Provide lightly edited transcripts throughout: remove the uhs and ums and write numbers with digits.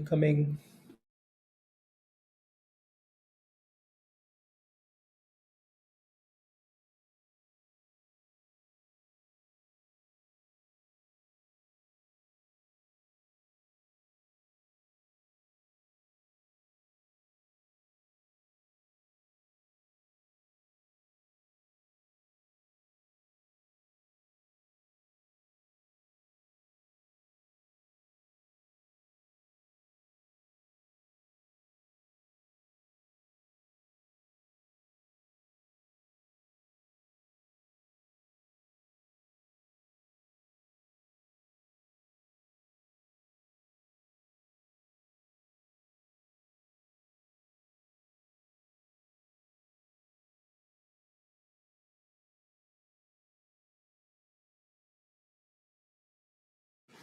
Coming.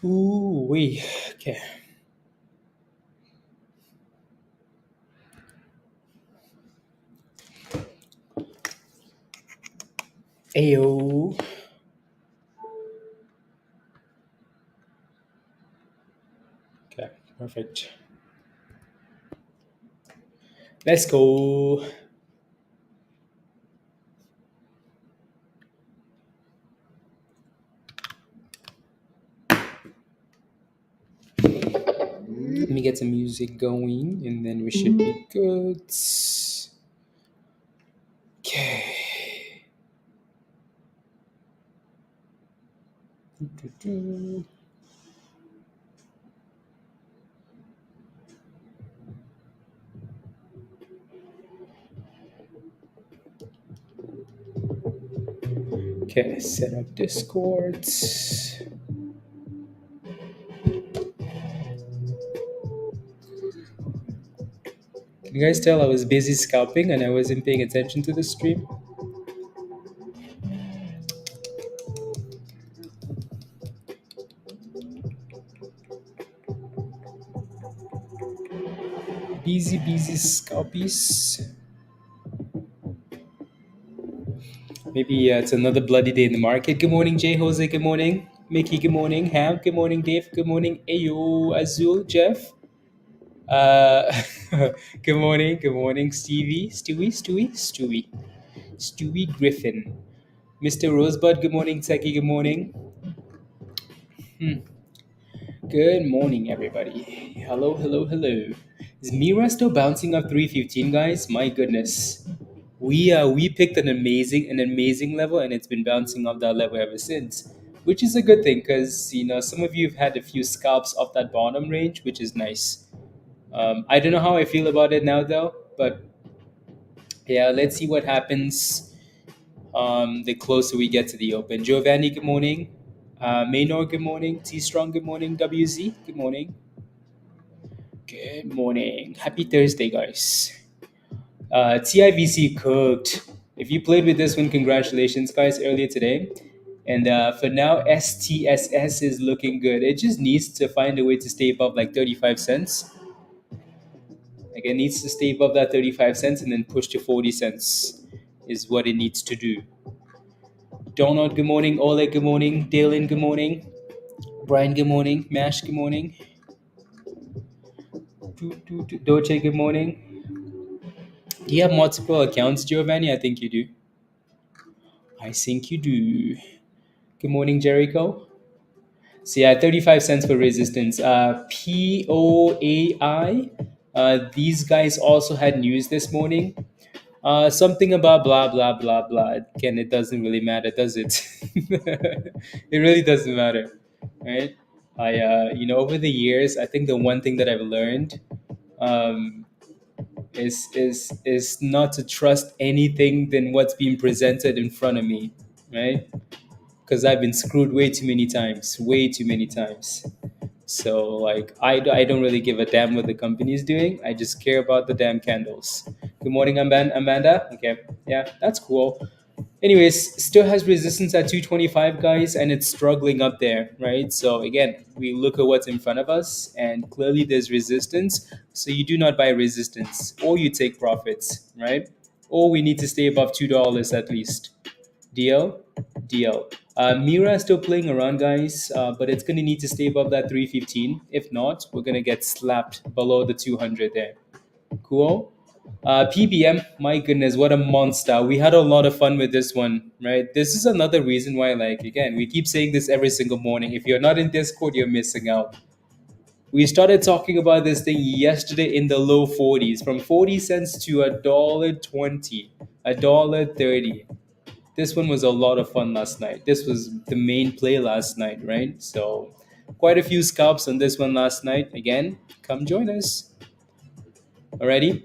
Ooh, wee. Okay. Ayo. Okay, perfect. Let's go. Let me get some music going and then we should be good. Okay. Okay, set up Discords. Can you guys tell I was busy scalping and I wasn't paying attention to the stream? Busy scalpies. Maybe it's another bloody day in the market. Good morning, Jay Jose. Good morning, Mickey. Good morning, Ham. Good morning, Dave. Good morning, Ayo, Azul, Jeff. Uh, good morning. Good morning, Stewie Griffin. Mr. Rosebud. Good morning, Techie. Good morning. Good morning, everybody. Hello. Is Mira still bouncing up 315, guys? My goodness. We picked an amazing level, and it's been bouncing off that level ever since, which is a good thing because some of you have had a few scalps off that bottom range, which is nice. I don't know how I feel about it now though, but yeah, let's see what happens the closer we get to the open. Giovanni, good morning. Maynor, good morning. T Strong, good morning. WZ, good morning. Good morning. Happy Thursday, guys. TIVC cooked. If you played with this one, congratulations, guys, earlier today. And for now, STSS is looking good. It just needs to find a way to stay above like 35 cents. Like it needs to stay above that 35 cents and then push to 40 cents is what it needs to do. Donald, good morning. Oleg, good morning. Dalen, good morning. Brian, good morning. Mash, good morning. Doche, good morning. Do you have multiple accounts, Giovanni? I think you do. I think you do. Good morning, Jericho. So yeah, 35 cents for resistance. POAI. These guys also had news this morning. Something about blah blah blah blah. Again, it doesn't really matter, does it? It really doesn't matter, right? Over the years, I think the one thing that I've learned um, is not to trust anything than what's being presented in front of me, right? Because I've been screwed way too many times. So like I don't really give a damn what the company is doing. I just care about the damn candles. Good morning, Amanda. Okay, yeah, that's cool. Anyways, still has resistance at 225, guys, and it's struggling up there, right? So again, we look at what's in front of us, and clearly there's resistance. So you do not buy resistance, or you take profits, right? Or we need to stay above $2 at least. Deal, deal. Mira is still playing around, guys, but it's gonna need to stay above that 315. If not, we're gonna get slapped below the 200 there. Cool. PBM, my goodness, what a monster. We had a lot of fun with this one, right? This is another reason why, like, again, we keep saying this every single morning. If you're not in Discord, you're missing out. We started talking about this thing yesterday in the low 40s, from 40 cents to $1.20, $1.30. This one was a lot of fun last night. This was the main play last night, right? So, quite a few scalps on this one last night. Again, come join us. Alrighty?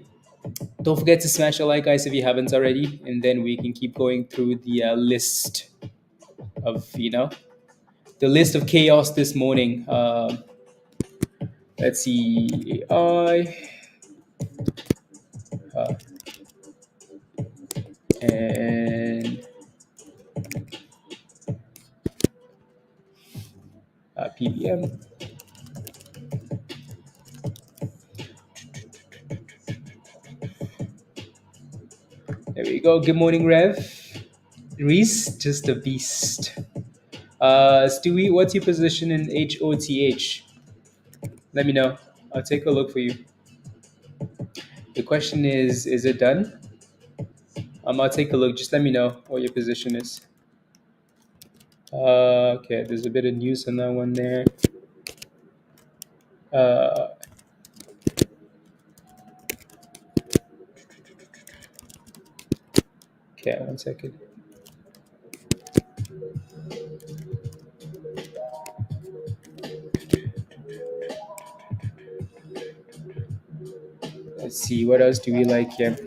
Don't forget to smash a like, guys, if you haven't already, and then we can keep going through the list of the list of chaos this morning. Let's see, uh, and PBM. There we go. Good morning, Rev. Reese, just a beast. Stewie, what's your position in HOTH? Let me know. I'll take a look for you. The question is it done? I'll take a look. Just let me know what your position is. Okay, there's a bit of news on that one there. Uh, okay, 1 second. Let's see, what else do we like here?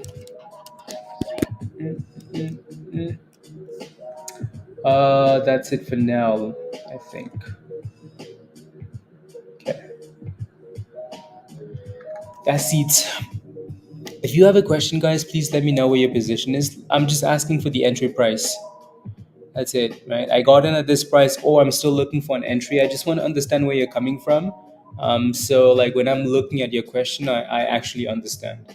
Mm, mm, mm. That's it for now, I think. Okay, that's it. If you have a question, guys, please let me know where your position is. I'm just asking for the entry price. That's it, right? I got in at this price, or I'm still looking for an entry. I just want to understand where you're coming from. So, like, when I'm looking at your question, I actually understand,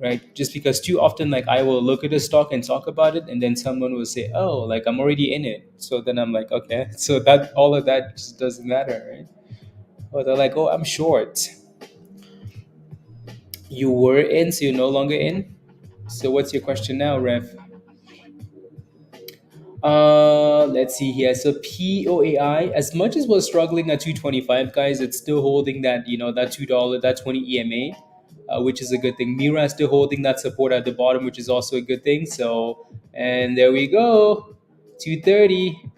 right? Just because too often, like, I will look at a stock and talk about it, and then someone will say, "Oh, like I'm already in it." So then I'm like, "Okay." So that all of that just doesn't matter, right? Or they're like, "Oh, I'm short." You were in, so you're no longer in. So what's your question now, Rev? Let's see here. So POAI, as much as we're struggling at 225, guys, it's still holding that that $2 that 20 EMA, which is a good thing. Mira is still holding that support at the bottom, which is also a good thing. So and there we go, 230.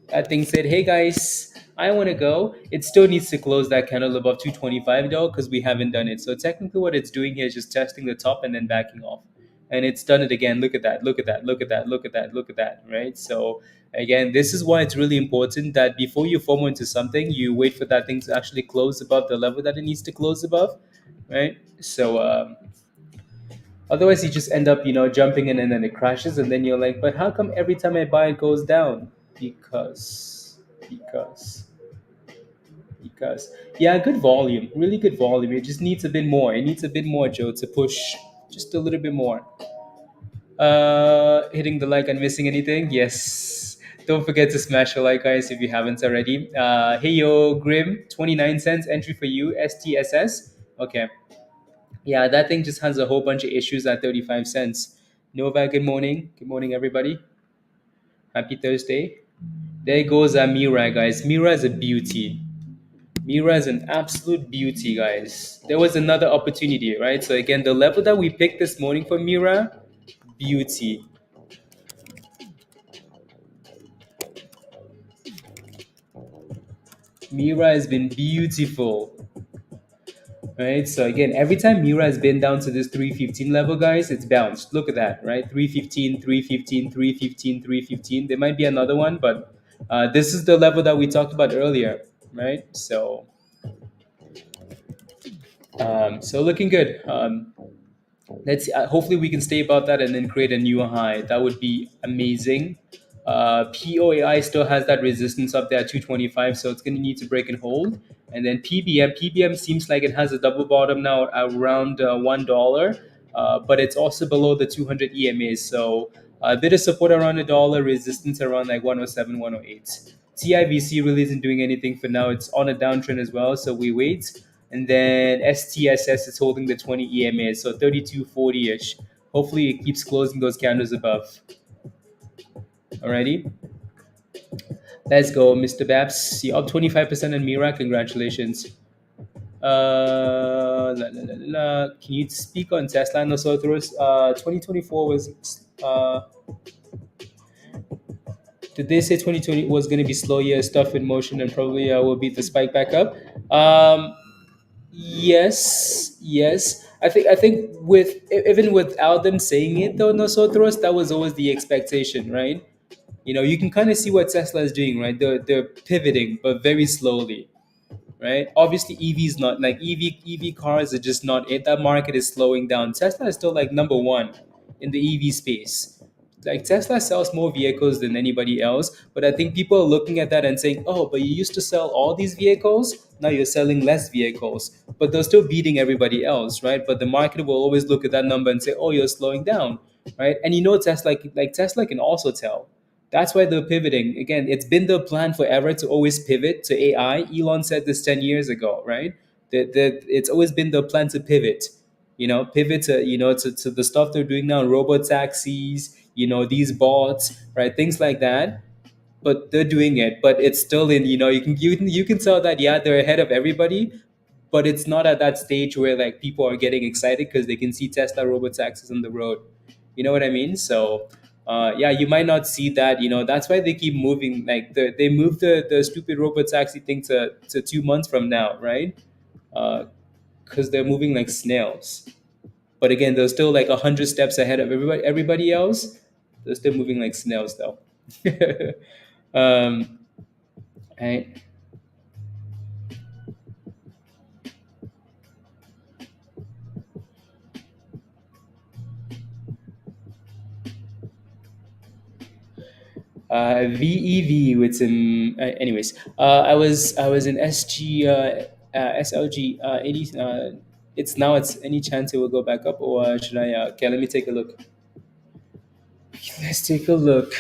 That thing said, "Hey guys, I want to go." It still needs to close that candle above 225 though, because we haven't done it. So technically, what it's doing here is just testing the top and then backing off, and it's done it again. Look at that! Look at that! Look at that! Look at that! Look at that! Right? So Again, this is why it's really important that before you FOMO into something, you wait for that thing to actually close above the level that it needs to close above, right? So otherwise, you just end up, jumping in and then it crashes, and then you're like, but how come every time I buy it goes down? Because, because, yeah, good volume, really good volume. It just needs a bit more. It needs a bit more, Joe, to push just a little bit more. Hitting the like and missing anything? Yes. Don't forget to smash the like, guys, if you haven't already. Hey yo, Grim, 29 cents entry for you, STSS. Okay. Yeah, that thing just has a whole bunch of issues at 35 cents. Nova, good morning. Good morning, everybody. Happy Thursday. There goes MIRA, guys. MIRA is a beauty. MIRA is an absolute beauty, guys. There was another opportunity, right? So again, the level that we picked this morning for MIRA, beauty. MIRA has been beautiful, right? So again, every time MIRA has been down to this 315 level, guys, it's bounced. Look at that, right? 315, 315, 315, 315. There might be another one, but this is the level that we talked about earlier, right? So looking good. Let's hopefully we can stay above that and then create a new high. That would be amazing. POAI still has that resistance up there at 225, so it's going to need to break and hold. And then PBM seems like it has a double bottom now around $1, but it's also below the 200 EMAs. So a bit of support around $1, resistance around like 107, 108. TIVC really isn't doing anything for now. It's on a downtrend as well, so we wait. And then STSS is holding the 20 EMAs, so 3240-ish. Hopefully it keeps closing those candles above. Alrighty. Let's go, Mr. Babs. You're up 25% in MIRA. Congratulations. Can you speak on Tesla and nosotros? 2024 was. Did they say 2020 was going to be slow? Yeah, stuff in motion and probably will beat the spike back up. Yes, yes. I think with even without them saying it though, nosotros, that was always the expectation, right? You can kind of see what Tesla is doing, right? They're pivoting, but very slowly, right? Obviously, EVs not like EV cars are just not it. That market is slowing down. Tesla is still like number one in the EV space. Like Tesla sells more vehicles than anybody else, but I think people are looking at that and saying, "Oh, but you used to sell all these vehicles. Now you're selling less vehicles, but they're still beating everybody else, right?" But the market will always look at that number and say, "Oh, you're slowing down, right?" And Tesla, like Tesla, can also tell. That's why they're pivoting. Again, it's been the plan forever to always pivot to AI. Elon said this 10 years ago, right? That it's always been the plan to pivot. Pivot to to the stuff they're doing now, robot taxis, these bots, right? Things like that. But they're doing it. But it's still in, you can tell that yeah, they're ahead of everybody, but it's not at that stage where like people are getting excited because they can see Tesla robot taxis on the road. You know what I mean? So yeah, you might not see that. That's why they keep moving. Like they moved the stupid robot taxi thing to 2 months from now, right? Because they're moving like snails. But again, they're still like 100 steps ahead of everybody else. They're still moving like snails, though. um, right. VEV with some. Anyways, I was in SG SLG 80. It's any chance it will go back up, or should I? Okay, let me take a look. Let's take a look.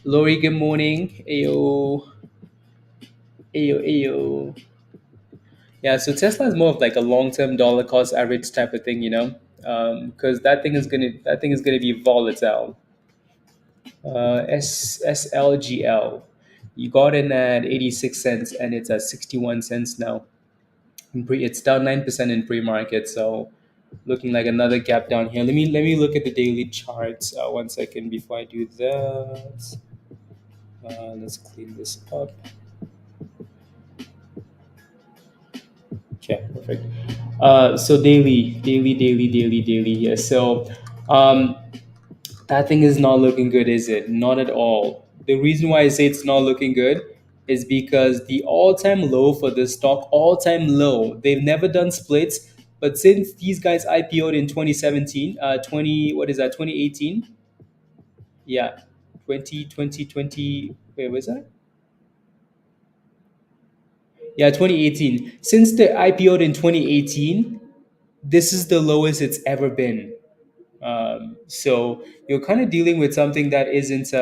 Lori, good morning. Ayo, ayo, ayo. Yeah, so Tesla is more of like a long-term dollar cost average type of thing, because that thing is gonna be volatile. SLGL, you got in at 86 cents and it's at 61 cents now. It's down 9% in pre-market, so looking like another gap down here. Let me look at the daily charts 1 second before I do that. Let's clean this up. Okay, perfect. So daily, daily, daily, daily, daily. Yeah. So, um, That thing is not looking good, is it? Not at all. The reason why I say it's not looking good is because the all-time low for this stock, all-time low, they've never done splits, but since these guys IPO'd in 2017, 20, what is that, 2018? Yeah, 20, wait, was that? Yeah, 2018. Since the IPO'd in 2018, this is the lowest it's ever been. So you're kind of dealing with something that isn't.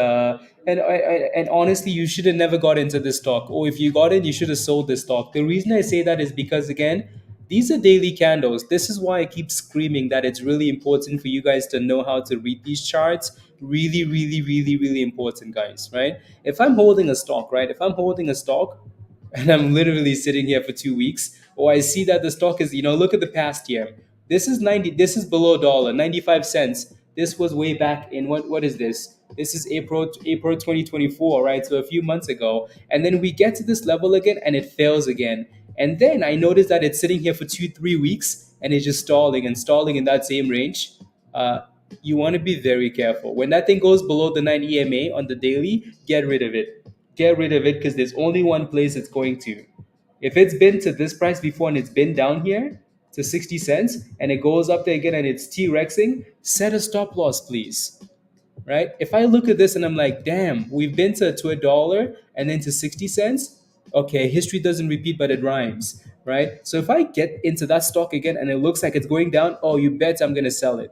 And honestly, you should have never got into this stock. Or if you got in, you should have sold this stock. The reason I say that is because again, these are daily candles. This is why I keep screaming that it's really important for you guys to know how to read these charts. Really, really, really, really important, guys. Right? If I'm holding a stock, right? If I'm holding a stock, and I'm literally sitting here for 2 weeks, or I see that the stock is, look at the past year. This is 90, this is below dollar, 95 cents. This was way back in what is this? This is April 2024, right? So a few months ago. And then we get to this level again and it fails again. And then I notice that it's sitting here for 2, 3 weeks and it's just stalling and stalling in that same range. Uh, you want to be very careful. When that thing goes below the 9 EMA on the daily, get rid of it. Get rid of it because there's only one place it's going to. If it's been to this price before and it's been down here to 60 cents and it goes up there again and it's T-Rexing, set a stop loss, please. Right? If I look at this and I'm like, damn, we've been to a dollar and then to 60 cents. Okay, history doesn't repeat, but it rhymes. Right? So if I get into that stock again and it looks like it's going down, oh, you bet I'm going to sell it.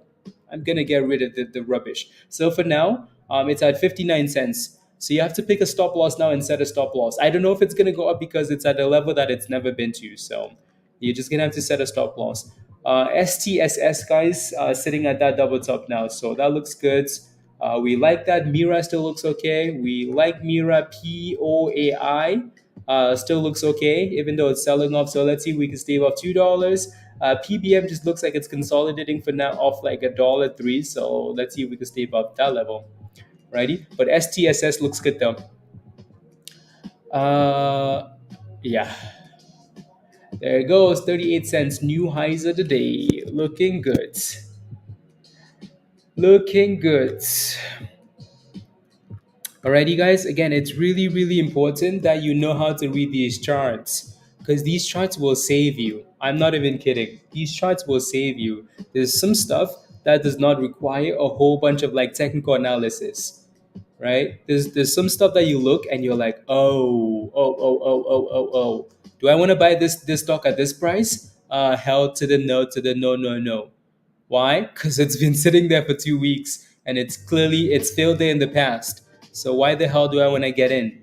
I'm going to get rid of the rubbish. So for now, it's at 59 cents. So you have to pick a stop loss now and set a stop loss. I don't know if it's going to go up because it's at a level that it's never been to. So you're just going to have to set a stop loss. STSS, guys, sitting at that double top now. So that looks good. We like that. MIRA still looks okay. We like MIRA POAI. Still looks okay, even though it's selling off. So let's see if we can stave off $2. PBM just looks like it's consolidating for now off like $1.03. So let's see if we can stave off that level. Righty? But STSS looks good though. Yeah. There it goes, 38 cents. New highs of the day. Looking good. Looking good. Alrighty, guys. Again, it's really, really important that you know how to read these charts because these charts will save you. I'm not even kidding. These charts will save you. There's some stuff that does not require a whole bunch of like technical analysis, right? There's some stuff that you look and you're like, oh. Do I want to buy this stock at this price? Hell to the no, to the no, no, no. Why? Because it's been sitting there for 2 weeks and it's failed there in the past. So why the hell do I want to get in?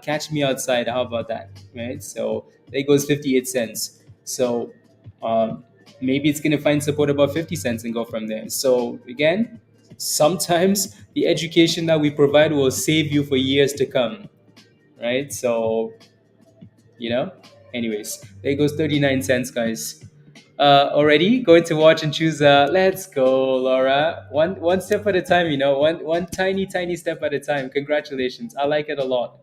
Catch me outside. How about that? Right? So there goes 58 cents. So um, maybe it's going to find support about 50 cents and go from there. So again, sometimes the education that we provide will save you for years to come. Right? So, anyways, there goes 39 cents, guys. Already going to watch and choose. Let's go, Laura. One step at a time. One tiny step at a time. Congratulations. I like it a lot.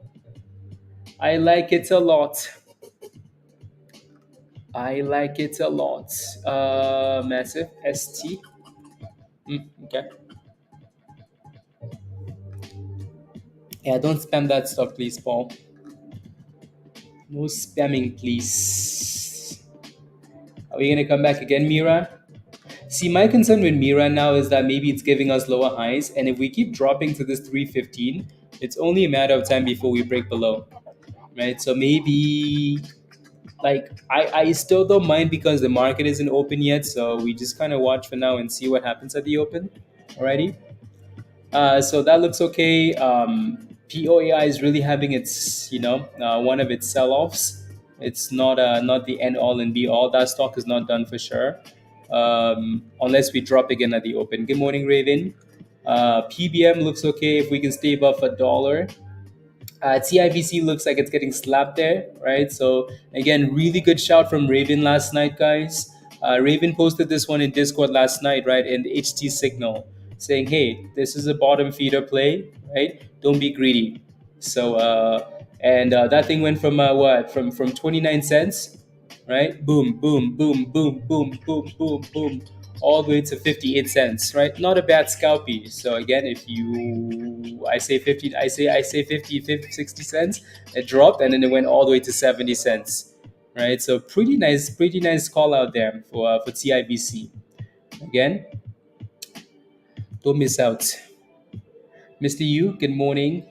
I like it a lot. I like it a lot. Massive ST. Okay. Yeah, don't spam that stuff, please, Paul. No spamming, please. Are we gonna come back again, Mira? See, my concern with Mira now is that maybe it's giving us lower highs, and if we keep dropping to this 315, it's only a matter of time before we break below, right? So maybe, like, I still don't mind because the market isn't open yet, so we just kind of watch for now and see what happens at the open. Alrighty. So that looks okay. POAI is really having its, one of its sell-offs. It's not the end all and be all. That stock is not done for sure, unless we drop again at the open. Good morning, Raven. PBM looks okay if we can stay above $1. TIVC looks like it's getting slapped there, right? So again, really good shout from Raven last night, guys. Raven posted this one in Discord last night, right, in the HT signal, saying, "Hey, this is a bottom feeder play, right? Don't be greedy." So and that thing went from what? From 29 cents, right? Boom, boom, boom, boom, boom, boom, boom, boom, all the way to 58 cents, right? Not a bad scalpy. So again, if you, I say 50, I say 50, 50, 60 cents, it dropped and then it went all the way to 70 cents, right? So pretty nice call out there for TIVC. Again, don't miss out. Mr. Yu, good morning.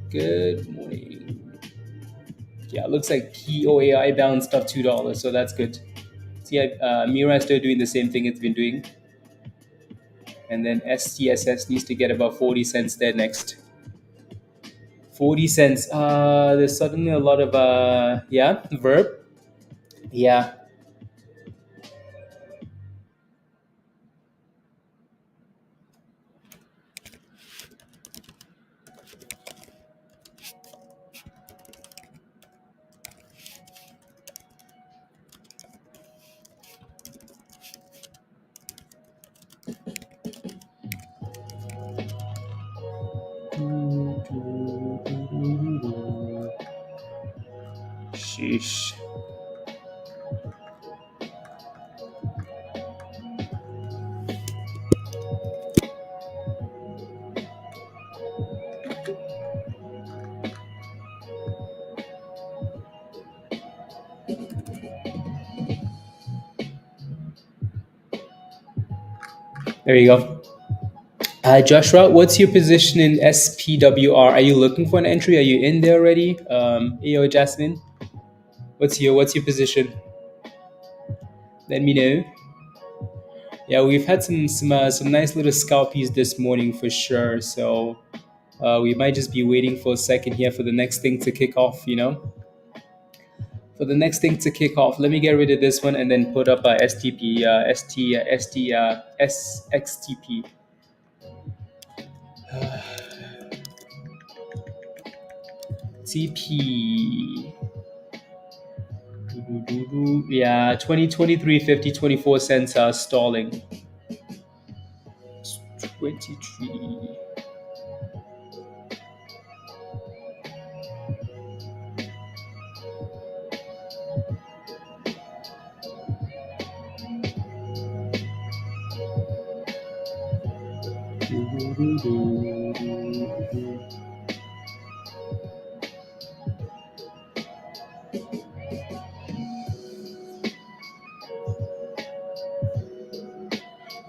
Good morning. Yeah, looks like POAI bounced up $2, so that's good. MIRA is still doing the same thing it's been doing. And then STSS needs to get about 40 cents there next. 40 cents. There's suddenly a lot of, yeah, verb. Yeah, sheesh. There you go. Joshua, what's your position in SPWR? Are you looking for an entry? Are you in there already? Yo, Jasmine, what's your position? Let me know. Yeah, we've had some nice little scalpies this morning for sure. So we might just be waiting for a second here for the next thing to kick off. For the next thing to kick off, let me get rid of this one and then put up STP, SXTP. TP. Yeah, 2023 50 24 cents stalling. 23.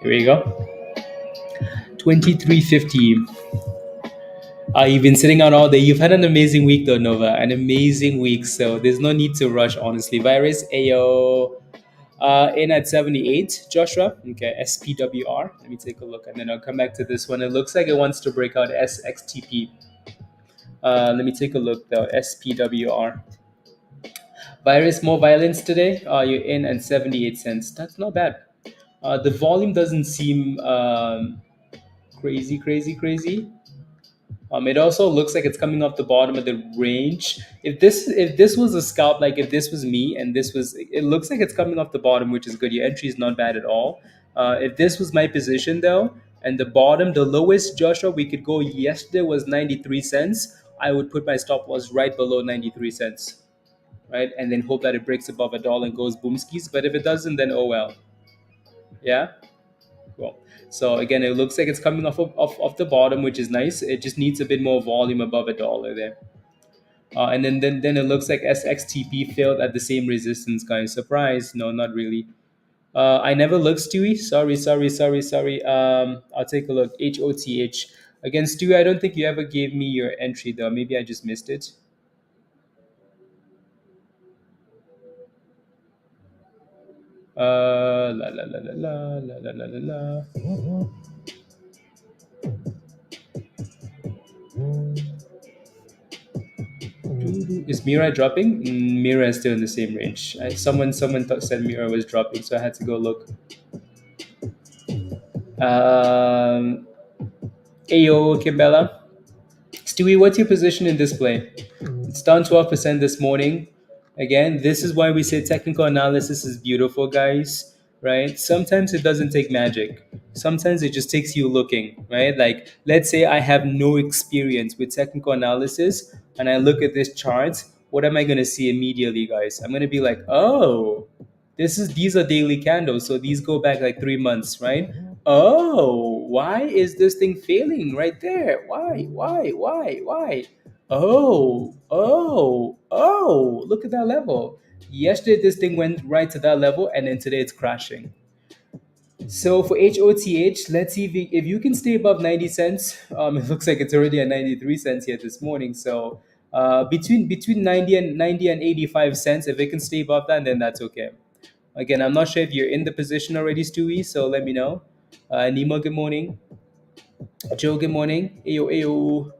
Here we go. 2350. You've been sitting out all day. You've had an amazing week, though, Nova. An amazing week. So there's no need to rush, honestly. Virus AO in at 78. Joshua, okay, SPWR. Let me take a look, and then I'll come back to this one. It looks like it wants to break out SXTP. Let me take a look, though. SPWR. Virus, more violence today. You're in at 78 cents. That's not bad. The volume doesn't seem crazy, crazy, crazy. It also looks like it's coming off the bottom of the range. If this was a scalp, like if this was me and this was, it looks like it's coming off the bottom, which is good. Your entry is not bad at all. If this was my position though, and the bottom, the lowest Joshua we could go yesterday was 93 cents. I would put my stop loss right below 93 cents, right, and then hope that it breaks above $1 and goes boomskis. But if it doesn't, then oh well. Yeah. Well, so again, it looks like it's coming off the bottom, which is nice. It just needs a bit more volume above $1 there. And then it looks like SXTP failed at the same resistance, guys. Surprise? No, not really. I never looked, Stewie. Sorry. I'll take a look. HOTH. Again, Stewie, I don't think you ever gave me your entry, though. Maybe I just missed it. La la la la la la la la la. Is Mira dropping? Mira is still in the same range. Someone said Mira was dropping, so I had to go look. Um, Ayo Kimbella. Stewie, what's your position in this play? It's down 12% this morning. Again, this is why we say technical analysis is beautiful, guys, right? Sometimes it doesn't take magic. Sometimes it just takes you looking, right? Like, let's say I have no experience with technical analysis and I look at this chart. What am I going to see immediately, guys? I'm going to be like, oh, These are daily candles, so these go back like 3 months, right? Oh, why is this thing failing right there? Why? Oh, look at that level. Yesterday this thing went right to that level, and then today it's crashing. So for HOTH, let's see if you can stay above 90 cents. It looks like it's already at 93 cents here this morning. So between 90 and 85 cents, if it can stay above that, then that's okay. Again, I'm not sure if you're in the position already, Stewie, so let me know. Nemo, good morning. Joe, good morning. Ayo, ayo.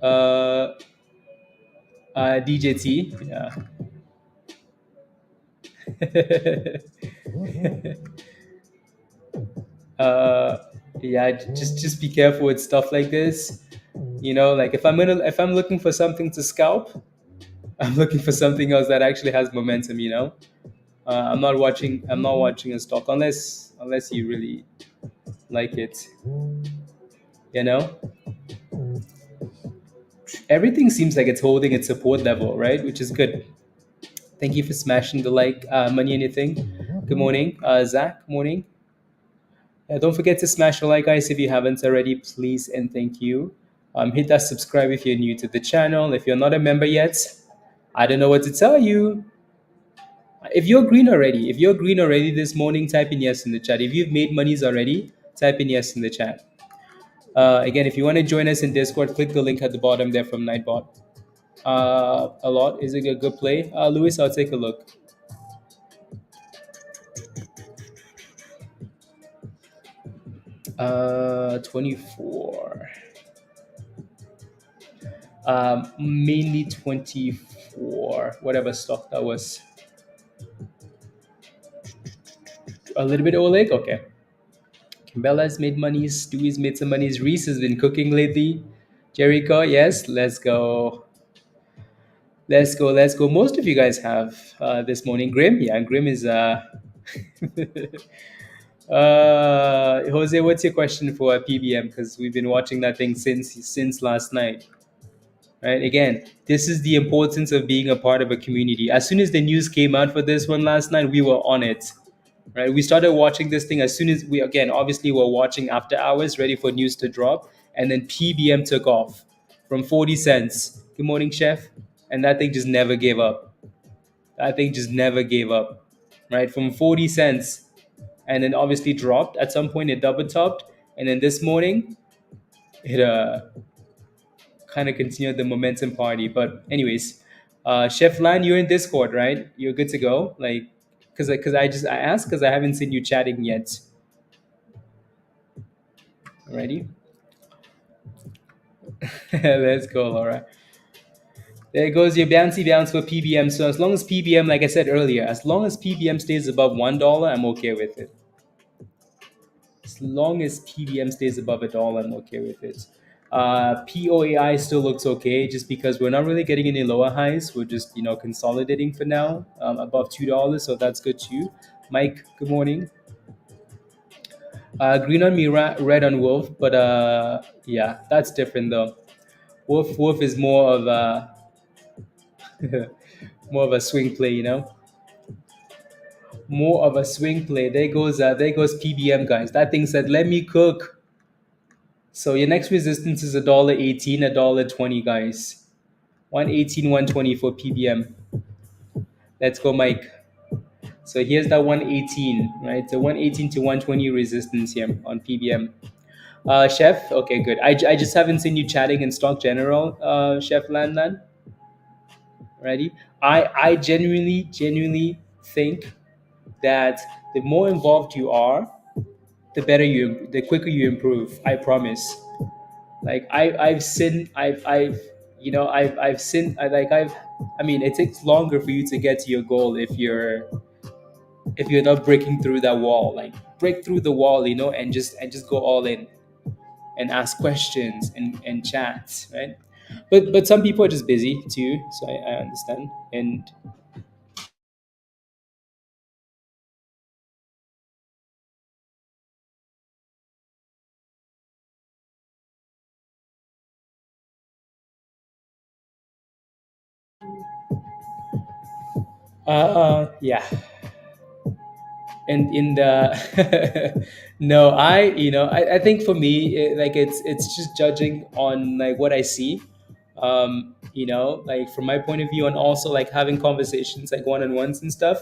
Uh, DJT, yeah. uh, yeah, just be careful with stuff like this. Like if I'm looking for something to scalp, I'm looking for something else that actually has momentum. I'm not watching a stock unless you really like it. You know, everything seems like it's holding its support level, right? Which is good. Thank you for smashing the like, money anything. Good morning, Zach. Morning. Don't forget to smash the like, guys, if you haven't already, please and thank you. Hit that subscribe if you're new to the channel. If you're not a member yet, I don't know what to tell you. If you're green already this morning, type in yes in the chat. If you've made monies already, type in yes in the chat. Again, if you want to join us in Discord, click the link at the bottom there from Nightbot. A lot. Is it a good play? Lewis, I'll take a look. 24. Mainly 24. Whatever stock that was. A little bit Oleg? Okay. Kimbella's made monies. Stewie's made some monies. Reese has been cooking lately. Jericho, yes, let's go. Let's go. Most of you guys have this morning. Grim, yeah, Grim is. Jose, what's your question for PBM? Because we've been watching that thing since last night. Right. Again, this is the importance of being a part of a community. As soon as the news came out for this one last night, we were on it. Right. We started watching this thing as soon as we again obviously were watching after hours, ready for news to drop, and then PBM took off from 40 cents. Good morning, chef. And that thing just never gave up. That thing just never gave up. Right. From 40 cents, and then obviously dropped at some point. It double topped, and then this morning it kind of continued the momentum party. But anyways, Chef Lan, you're in Discord, right? You're good to go. Like, because I asked because I haven't seen you chatting yet. Ready? Let's go, Laura. There goes your bouncy bounce for PBM. So as long as PBM, like I said earlier, as long as PBM stays above $1, I'm okay with it. As long as PBM stays above $1, I'm okay with it. POAI still looks okay, just because we're not really getting any lower highs. We're just consolidating for now, above $2, so that's good too. Mike, good morning. Green on MIRA, red on Wolf, but yeah, that's different though. Wolf is more of a more of a swing play, more of a swing play. There goes PBM, guys. That thing said, "Let me cook." So your next resistance is $1.18, $1.20, guys. 118, 120 for PBM. Let's go, Mike. So here's that 118, right? So 118 to 120 resistance here on PBM. Chef, okay, good. I just haven't seen you chatting in stock general, Chef Landan. Ready? I genuinely think that the more involved you are, the quicker you improve. I promise. Like I've seen I've seen I mean it takes longer for you to get to your goal if you're not breaking through that wall. Like break through the wall, and just go all in and ask questions and chat, right? But some people are just busy too, so I understand. And Yeah. And in the no, I think for me, like it's just judging on like what I see, like from my point of view, and also like having conversations like one-on-ones and stuff.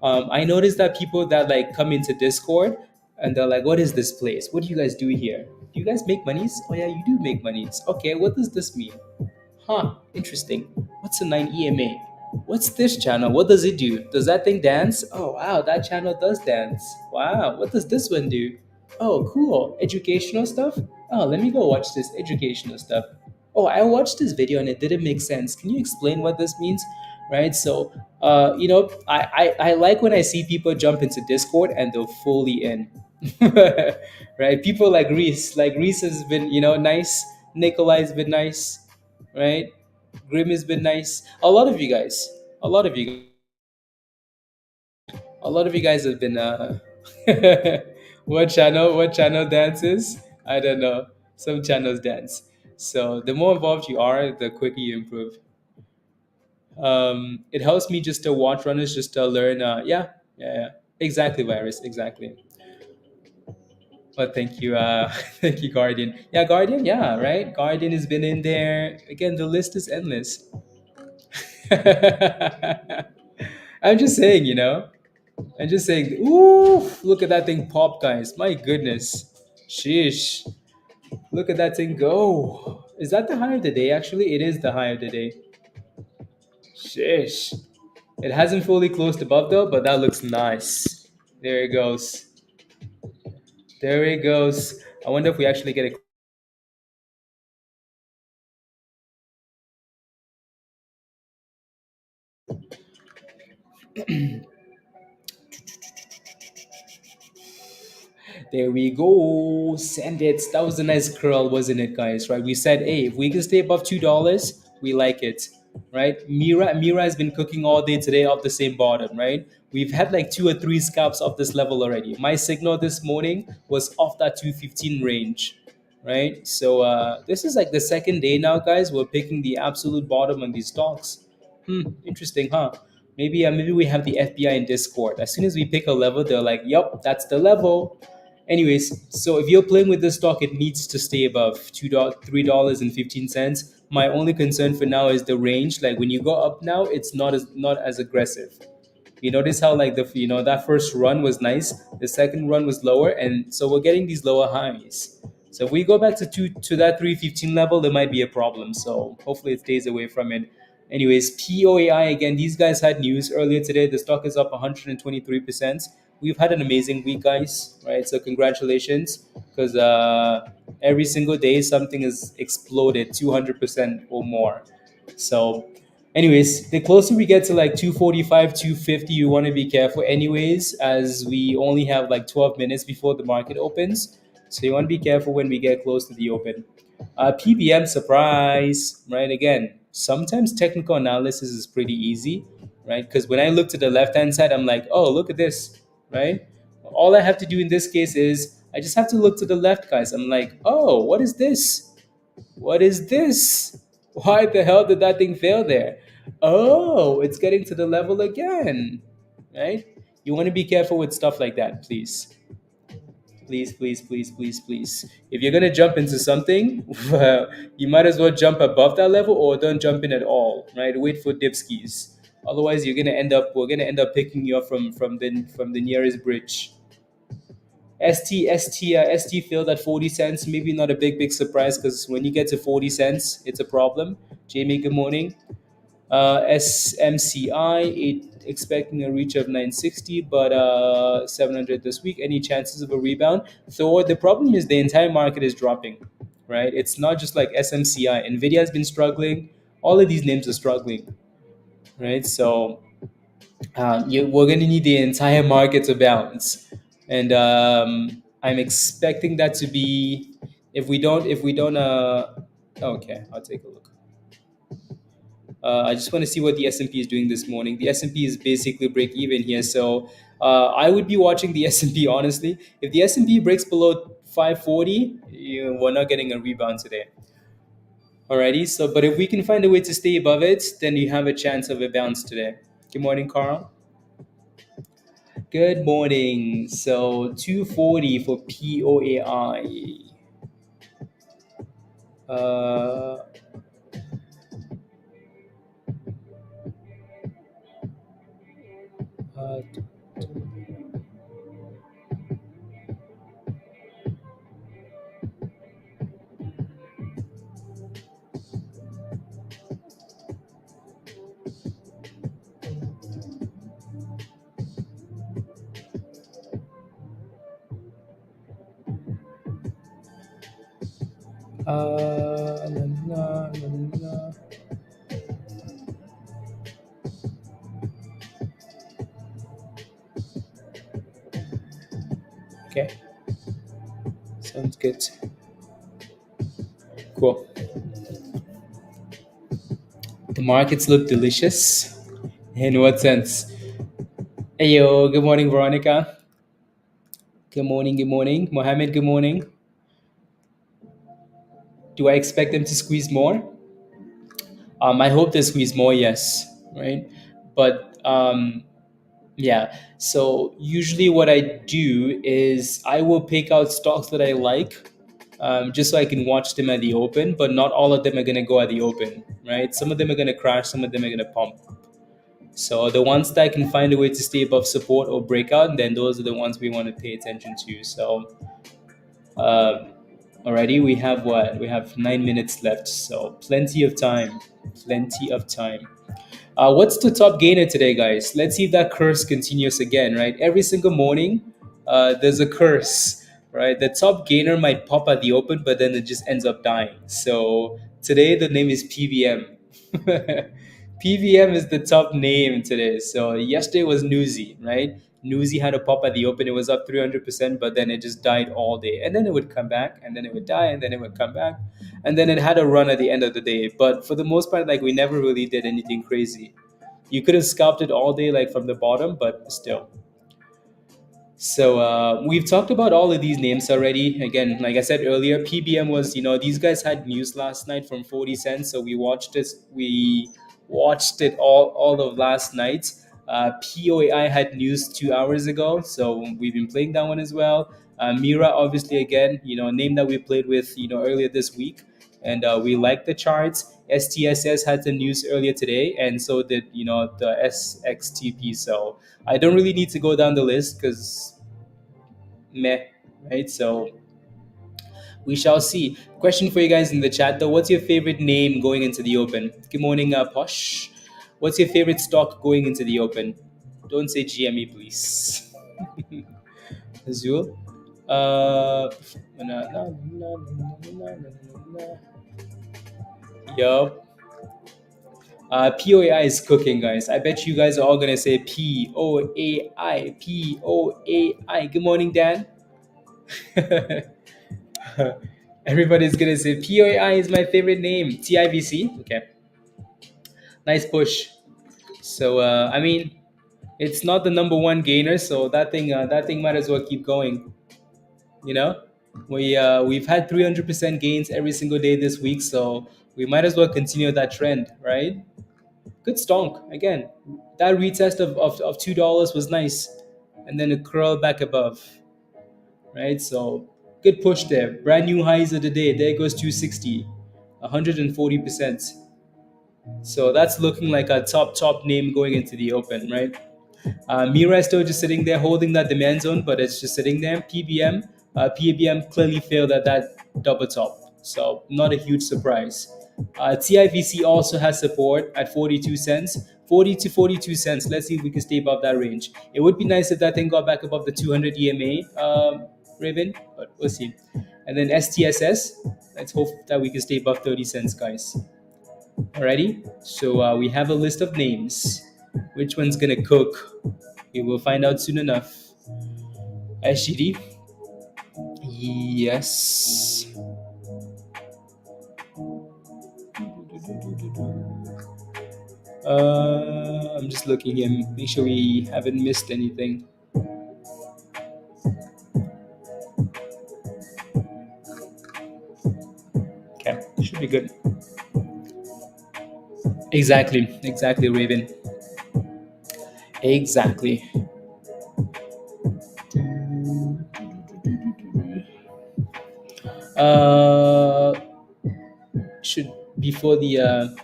I noticed that people that like come into Discord and they're like, what is this place, what do you guys do here, do you guys make monies? Oh yeah, you do make monies. Okay, what does this mean? Huh, interesting. What's a 9 EMA? What's this channel? What does it do? Does that thing dance? Oh, wow, that channel does dance. Wow, what does this one do? Oh, cool. Educational stuff? Oh, let me go watch this educational stuff. Oh, I watched this video and it didn't make sense. Can you explain what this means? Right? So, I like when I see people jump into Discord and they're fully in. Right? People like Reese. Like Reese has been, nice. Nikolai's been nice, right? Grim has been nice. A lot of you, a lot of you guys have been. What channel? What channel dances? I don't know. Some channels dance. So the more involved you are, the quicker you improve. It helps me just to watch runners, just to learn. Yeah, exactly, virus, exactly. But thank you, thank you, Guardian. Yeah, Guardian. Yeah, right. Guardian has been in there again. The list is endless. I'm just saying, I'm just saying, ooh, look at that thing pop, guys. My goodness. Sheesh. Look at that thing go. Is that the high of the day? Actually, it is the high of the day. Sheesh. It hasn't fully closed above though, but that looks nice. There it goes. There it goes. I wonder if we actually get a. There we go. Send it. That was a nice curl, wasn't it, guys? Right? We said, hey, if we can stay above $2, we like it. Right? Mira has been cooking all day today off the same bottom, right? We've had like two or three scalps off this level already. My signal this morning was off that 215 range. Right? So this is like the second day now, guys. We're picking the absolute bottom on these stocks. Interesting, huh? Maybe we have the FBI in Discord. As soon as we pick a level, they're like, "Yup, that's the level." Anyways, so if you're playing with this stock, it needs to stay above $3.15. My only concern for now is the range. Like when you go up now, it's not as aggressive. You notice how like that first run was nice, the second run was lower, and so we're getting these lower highs. So if we go back to that 315 level, there might be a problem. So hopefully it stays away from it. Anyways, POAI again. These guys had news earlier today. The stock is up 123%. We've had an amazing week, guys. Right? So congratulations, because every single day something has exploded 200% or more. So anyways, the closer we get to like 245, 250, you want to be careful anyways, as we only have like 12 minutes before the market opens. So you want to be careful when we get close to the open. PBM surprise, right? Again, sometimes technical analysis is pretty easy, right? Because when I look to the left hand side, I'm like, oh, look at this, right? All I have to do in this case is I just have to look to the left, guys. I'm like, oh, what is this? What is this? Why the hell did that thing fail there? Oh, it's getting to the level again, right? You want to be careful with stuff like that, please. Please, please, please, please, please. If you're gonna jump into something, you might as well jump above that level or don't jump in at all, right? Wait for dipskis. Otherwise, we're gonna end up picking you up from the nearest bridge. ST failed at 40 cents. Maybe not a big surprise because when you get to 40 cents, it's a problem. Jamie, good morning. SMCI, expecting a reach of 960, but 700 this week. Any chances of a rebound? So the problem is the entire market is dropping, right? It's not just like SMCI. NVIDIA has been struggling. All of these names are struggling, right? So we're going to need the entire market to bounce, and I'm expecting that to be if we don't. Okay, I'll take a look. I just want to see what the S&P is doing this morning. The S&P is basically break even here, so I would be watching the S&P honestly. If the S&P breaks below 540, we're not getting a rebound today. Alrighty, so but if we can find a way to stay above it, then you have a chance of a bounce today. Good morning, Carl. Good morning. So 240 for POAI. Uh, uh, la, la, la, la. Okay, sounds good. Cool. The markets look delicious. In what sense? Hey yo, good morning, Veronica. Good morning, good morning. Mohammed, good morning. Do I expect them to squeeze more? I hope they squeeze more, yes, right? But yeah, so usually what I do is I will pick out stocks that I like, just so I can watch them at the open, but not all of them are going to go at the open, right? Some of them are going to crash, some of them are going to pump. So the ones that can find a way to stay above support or breakout, then those are the ones we want to pay attention to. So um, already we have what? We have 9 minutes left, so plenty of time. Plenty of time. What's the top gainer today, guys? Let's see if that curse continues again, right? Every single morning, there's a curse, right? The top gainer might pop at the open, but then it just ends up dying. So today, the name is PBM. PBM is the top name today. So yesterday was Newsy, right? Newsy had a pop at the open. It was up 300%, but then it just died all day. And then it would come back, and then it would die, and then it would come back. And then it had a run at the end of the day. But for the most part, like we never really did anything crazy. You could have scalped it all day, like from the bottom, but still. So we've talked about all of these names already. Again, like I said earlier, PBM was, these guys had news last night from 40 cents. So we watched it. We watched it all of last night. POAI had news 2 hours ago. So we've been playing that one as well. MIRA, obviously, again, a name that we played with, earlier this week. And we like the charts. STSS had the news earlier today. And so did, the SXTP. So I don't really need to go down the list because meh, right? So we shall see. Question for you guys in the chat though: what's your favorite name going into the open? Good morning, Posh. What's your favorite stock going into the open? Don't say GME, please. Azul. Uh, yup. POAI is cooking, guys. I bet you guys are all gonna say POAI, POAI. Good morning, Dan. Everybody's gonna say POAI is my favorite name. TIVC. Okay, nice push. So I mean, it's not the number one gainer, so that thing might as well keep going. You know, we've had 300% gains every single day this week, so we might as well continue that trend, right? Good stonk again. That retest of $2 was nice, and then it curled back above, right? So good push there. Brand new highs of the day. There goes 260, 140%. So that's looking like a top name going into the open, right? Mira is still just sitting there holding that demand zone, but it's just sitting there. PBM clearly failed at that double top, so not a huge surprise. TIVC also has support at 42 cents, 40 to 42 cents. Let's see if we can stay above that range. It would be nice if that thing got back above the 200 EMA, Raven, but we'll see. And then STSS, let's hope that we can stay above 30 cents, guys. Alrighty, so we have a list of names. Which one's gonna cook? We will find out soon enough. SGD. Yes. I'm just looking here. Make sure we haven't missed anything. Okay, should be good. Exactly, Raven. Exactly. Uh, should before the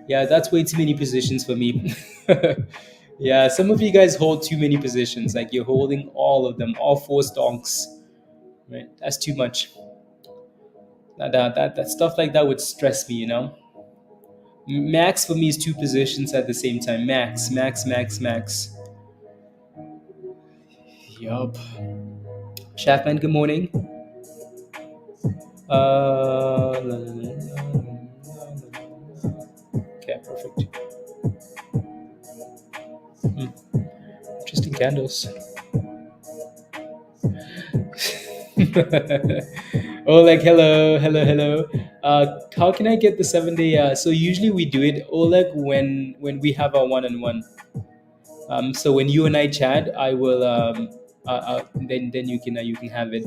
yeah, that's way too many positions for me. Yeah, some of you guys hold too many positions. Like you're holding all of them, all four stocks. Right? That's too much. That stuff like that would stress me. Max for me is two positions at the same time. Max, max, max, max. Yup. Chapman, good morning. La, la, la, okay, perfect. Hmm, interesting candles. Oh, like hello, hello, hello. How can I get the 7 day? So usually we do it, Oleg, when we have our one-on-one. So when you and I chat, I will then you can have it.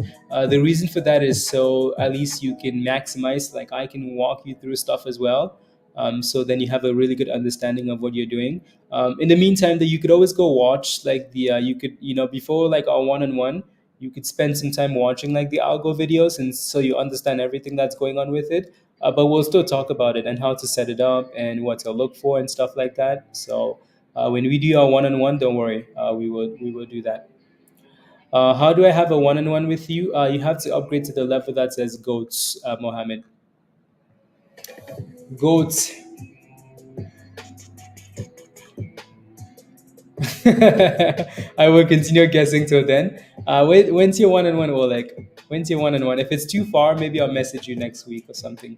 The reason for that is so at least you can maximize. Like I can walk you through stuff as well. So then you have a really good understanding of what you're doing. In the meantime, that you could always go watch like the you could before like our one-on-one, you could spend some time watching like the algo videos, and so you understand everything that's going on with it. But we'll still talk about it and how to set it up and what to look for and stuff like that. So when we do our one-on-one, don't worry, we will do that. How do I have a one-on-one with you? You have to upgrade to the level that says goats, Mohammed. Goats. I will continue guessing till then. When's your one-on-one, Oleg? When's your one-on-one? If it's too far, maybe I'll message you next week or something.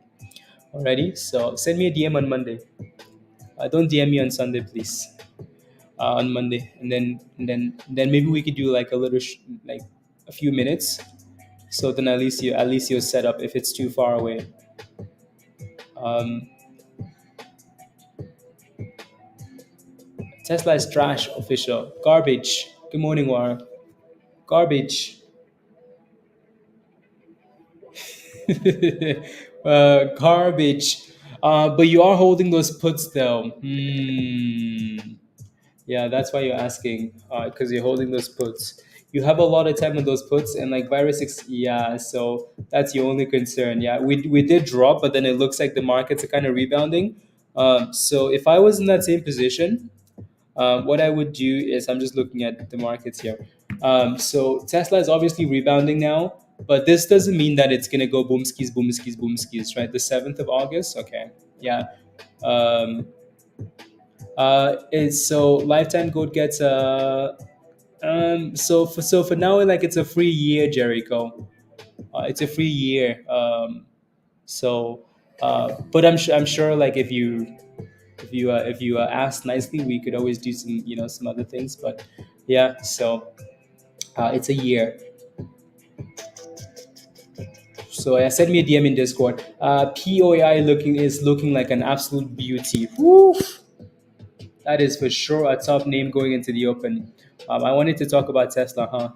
Alrighty. So send me a DM on Monday. Don't DM me on Sunday, please. On Monday, and then maybe we could do like a little like a few minutes. So then at least you're set up if it's too far away. Um, Tesla is trash, official. Garbage. Good morning, War. Garbage. Garbage. But you are holding those puts though. Yeah, that's why you're asking. Because you're holding those puts. You have a lot of time on those puts, and like virus six. Yeah, so that's your only concern. Yeah, we did drop, but then it looks like the markets are kind of rebounding. So if I was in that same position, what I would do is I'm just looking at the markets here. So Tesla is obviously rebounding now, but this doesn't mean that it's gonna go boom skis, boom skis, boom skis, right? The 7th of August, okay, yeah. Um, it's so lifetime gold gets so for now like it's a free year, Jericho. It's a free year. So, but I'm sure like if you ask nicely, we could always do some other things. But yeah, so it's a year. So send me a DM in Discord. POAI looking like an absolute beauty. Woo! That is for sure a top name going into the open. I wanted to talk about Tesla, huh?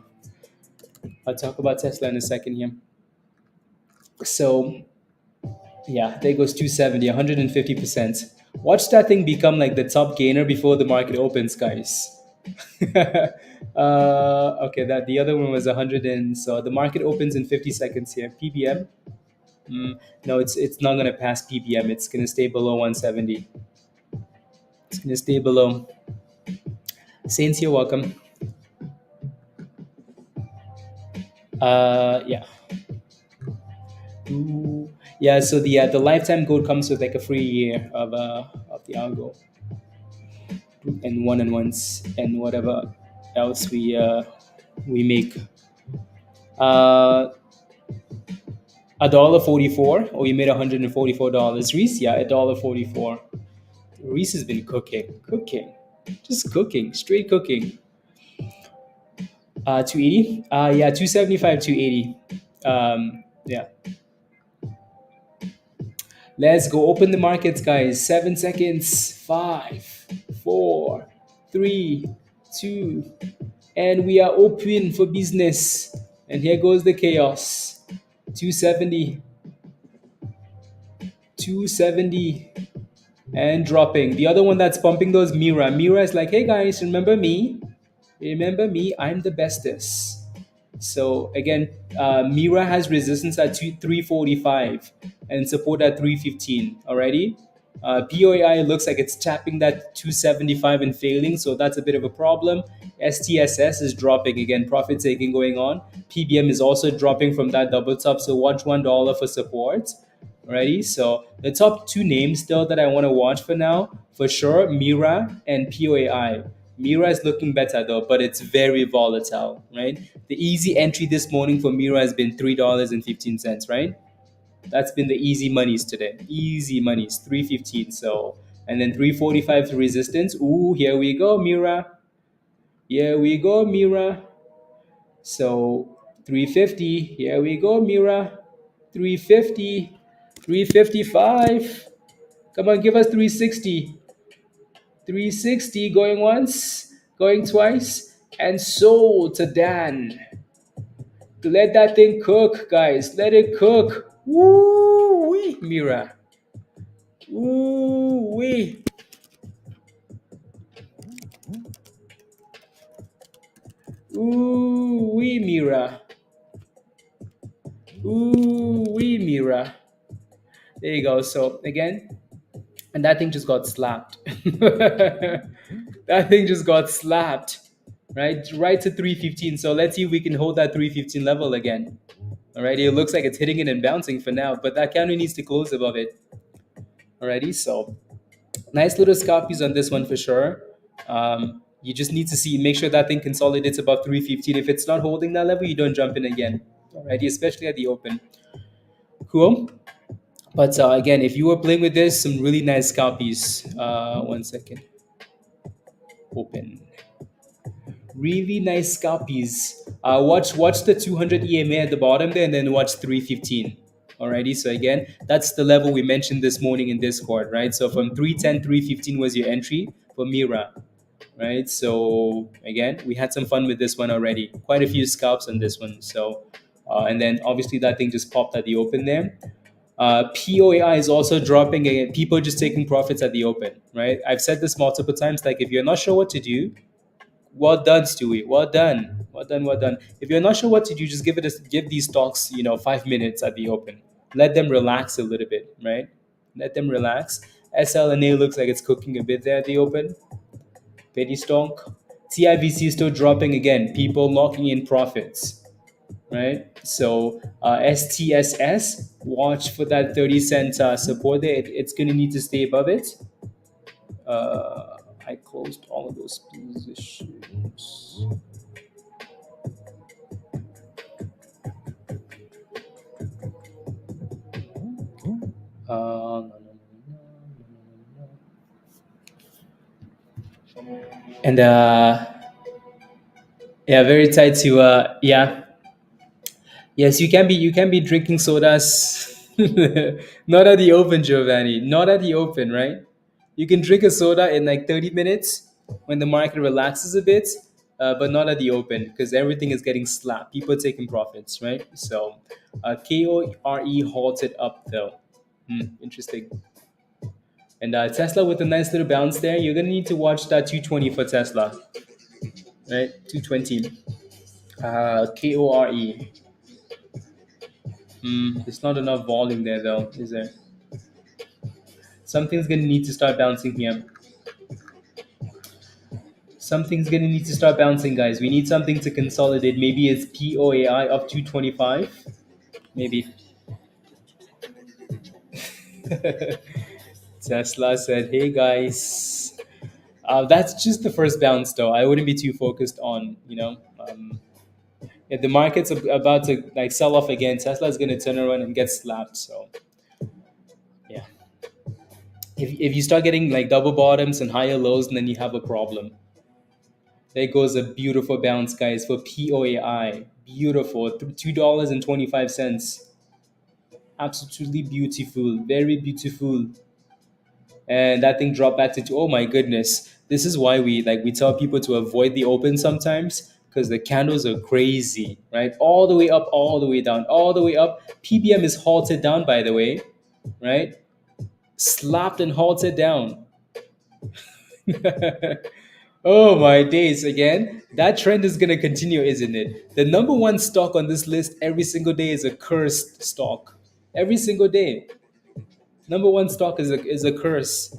I'll talk about Tesla in a second here. So yeah, there goes 270, 150%. Watch that thing become like the top gainer before the market opens, guys. Okay, that the other one was 100, and so the market opens in 50 seconds here. PBM, no, it's not gonna pass PBM. It's gonna stay below 170. It's gonna stay below. Saints, you're welcome. Yeah. Ooh. Yeah, so the lifetime gold comes with like a free year of the algo and one-on-ones and whatever else we make. Uh, $1.44, or you made $144. Reese, yeah, $1.44. Reese has been cooking, just cooking, straight cooking. 280. Yeah, 275, 280. Yeah. Let's go open the markets, guys. 7 seconds. Five, four, three, two, and we are open for business. And here goes the chaos. 270, 270. and dropping. The other one that's pumping those, MIRA. MIRA is like, hey guys, remember me? Remember me? I'm the bestest. So again, MIRA has resistance at 345 and support at 315 already. POAI looks like it's tapping that 275 and failing, so that's a bit of a problem. STSS is dropping again, profit taking going on. PBM is also dropping from that double top, so watch $1 for support. Alrighty, so the top two names still that I want to watch for now, for sure, MIRA and POAI. MIRA is looking better though, but it's very volatile, right? The easy entry this morning for MIRA has been $3.15, right? That's been the easy monies today. Easy monies, 315. So, and then 345 to resistance. Ooh, here we go, MIRA. Here we go, MIRA. So 350. Here we go, MIRA. 350. 355. Come on, give us 360. 360 going once, going twice, and sold to Dan. Let that thing cook, guys. Let it cook. Woo wee, MIRA. Woo wee. Ooh wee, MIRA. Ooh wee, MIRA. There you go. So again, and that thing just got slapped. That thing just got slapped, right to 315. So let's see if we can hold that 315 level again. Alrighty, it looks like it's hitting it and bouncing for now, but that candle needs to close above it. Alrighty, so nice little scalpies on this one for sure. You just need to make sure that thing consolidates above 315. If it's not holding that level, you don't jump in again. Alrighty, especially at the open. Cool. But again, if you were playing with this, some really nice scalpies. 1 second. Open. Really nice scalpies. Watch the 200 EMA at the bottom there, and then watch 315. Alrighty, so again, that's the level we mentioned this morning in Discord, right? So from 310, 315 was your entry for MIRA, right? So again, we had some fun with this one already. Quite a few scalps on this one. So, and then obviously that thing just popped at the open there. POAI is also dropping again. People just taking profits at the open, right? I've said this multiple times. Like, if you're not sure what to do, well done, Stewie. Well done. Well done. Well done. If you're not sure what to do, just give these stocks, 5 minutes at the open. Let them relax a little bit, right? Let them relax. SLNA looks like it's cooking a bit there at the open. Penny stock. TIVC is still dropping again. People locking in profits, right? So STSS, watch for that 30 cent support there. It's going to need to stay above it. I closed all of those positions. And yeah, very tight to yeah. Yes, you can be drinking sodas. Not at the open, Giovanni. Not at the open, right? You can drink a soda in like 30 minutes when the market relaxes a bit, but not at the open because everything is getting slapped. People are taking profits, right? So KORE halted up though. Interesting. And Tesla with a nice little bounce there. You're going to need to watch that 220 for Tesla, right? 220. KORE. There's not enough volume there though, is there? Something's going to need to start bouncing here. Something's going to need to start bouncing, guys. We need something to consolidate. Maybe it's POAI up 225. Maybe. Tesla said, hey guys. That's just the first bounce though. I wouldn't be too focused on, if the market's about to like sell off again, Tesla is going to turn around and get slapped. So yeah, if you start getting like double bottoms and higher lows, then you have a problem. There goes a beautiful bounce, guys, for POAI. Beautiful, $2.25. Absolutely beautiful, very beautiful. And that thing dropped back to oh my goodness. This is why we tell people to avoid the open sometimes because the candles are crazy, right? All the way up, all the way down, all the way up. PBM is halted down, by the way, right? slapped and halted down. Oh my days again. That trend is gonna continue, isn't it? The number one stock on this list every single day is a cursed stock. Every single day. Number one stock is a curse.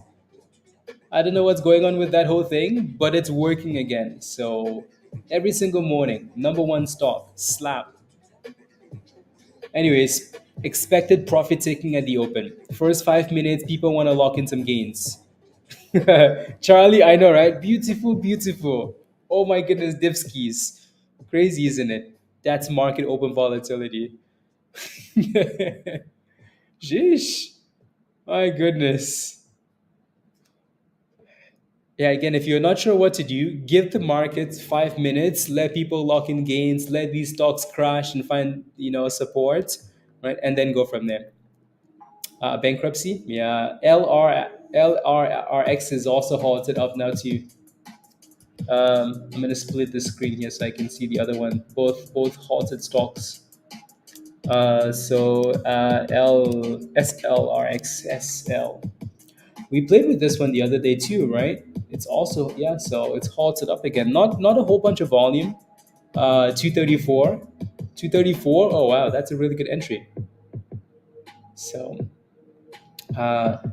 I don't know what's going on with that whole thing, but it's working again. So every single morning, number one stock, slap. Anyways, expected profit taking at the open. First 5 minutes, people want to lock in some gains. Charlie, I know, right? Beautiful, beautiful. Oh my goodness, Dipskis. Crazy, isn't it? That's market open volatility. Sheesh. My goodness. Yeah, again, if you're not sure what to do, give the markets 5 minutes, let people lock in gains, let these stocks crash and find, support, right? And then go from there. Bankruptcy, yeah. LRRX is also halted up now too. I'm gonna split the screen here so I can see the other one. Both halted stocks. SLRXSL. We played with this one the other day too, right? It's also, yeah. So it's halted up again. Not a whole bunch of volume. 234, 234. Oh wow, that's a really good entry. So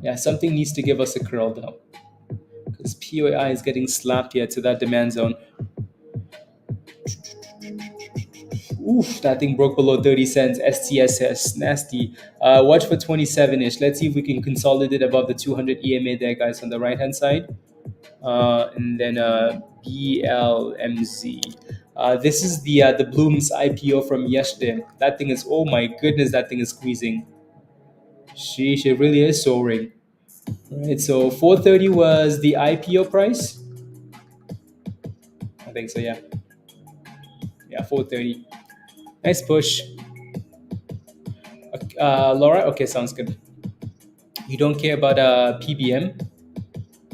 yeah, something needs to give us a curl though, because POAI is getting slapped here to that demand zone. Oof, that thing broke below 30 cents. STSS, nasty. Watch for 27-ish. Let's see if we can consolidate above the 200 EMA there, guys, on the right-hand side. And then BLMZ. This is the Bloom's IPO from yesterday. That thing is, oh my goodness, that thing is squeezing. Sheesh, it really is soaring. Right, so 430 was the IPO price. I think so, yeah. Yeah, 430. Nice push. Laura, okay, sounds good. You don't care about PBM?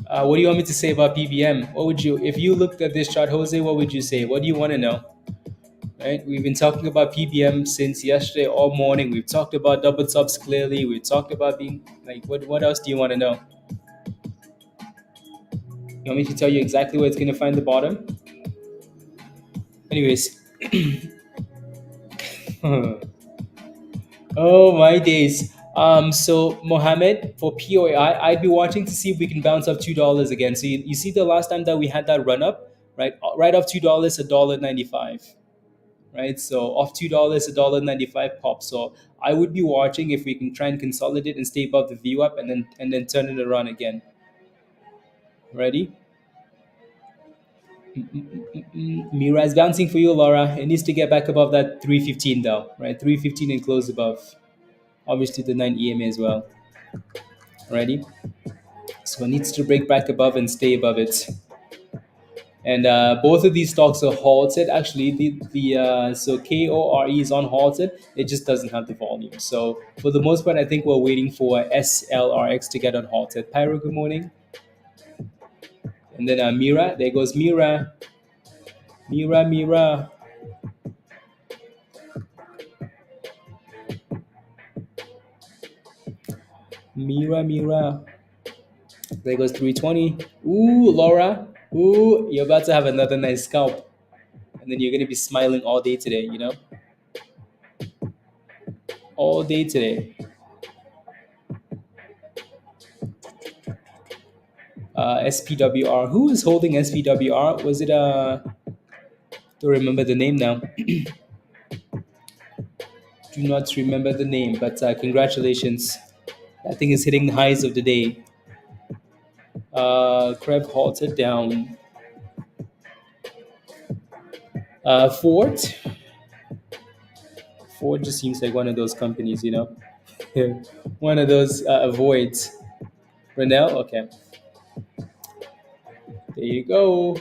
What do you want me to say about PBM? What would you, if you looked at this chart, Jose? What would you say? What do you want to know? Right, we've been talking about PBM since yesterday all morning. We've talked about double tops clearly. We've talked about being like, what else do you want to know? You want me to tell you exactly where it's going to find the bottom? Anyways. Oh my days. So Mohammed, for POAI, I'd be watching to see if we can bounce up $2 again. So you see the last time that we had that run up, right? Right off $2, $1.95. Right? So off $2, $1.95 pop. So I would be watching if we can try and consolidate and stay above the view up and then turn it around again. Ready? Mira is bouncing for you, Laura. It needs to get back above that 315 though, right? 315 and close above. Obviously the 9 EMA as well. Ready? So it needs to break back above and stay above it. And both of these stocks are halted. Actually, the so KORE is on halted. It just doesn't have the volume. So for the most part, I think we're waiting for SLRX to get on halted. Pyro, good morning. And then MIRA, there goes MIRA. MIRA. MIRA. There goes 320. Ooh, Laura. Ooh, you're about to have another nice scalp. And then you're going to be smiling all day today, All day today. SPWR. Who is holding SPWR? Was it don't remember the name now. Do not remember the name, but congratulations. That thing is hitting the highs of the day. Crab halted down. Ford. Ford just seems like one of those companies, one of those avoids. Renell, okay. There you go.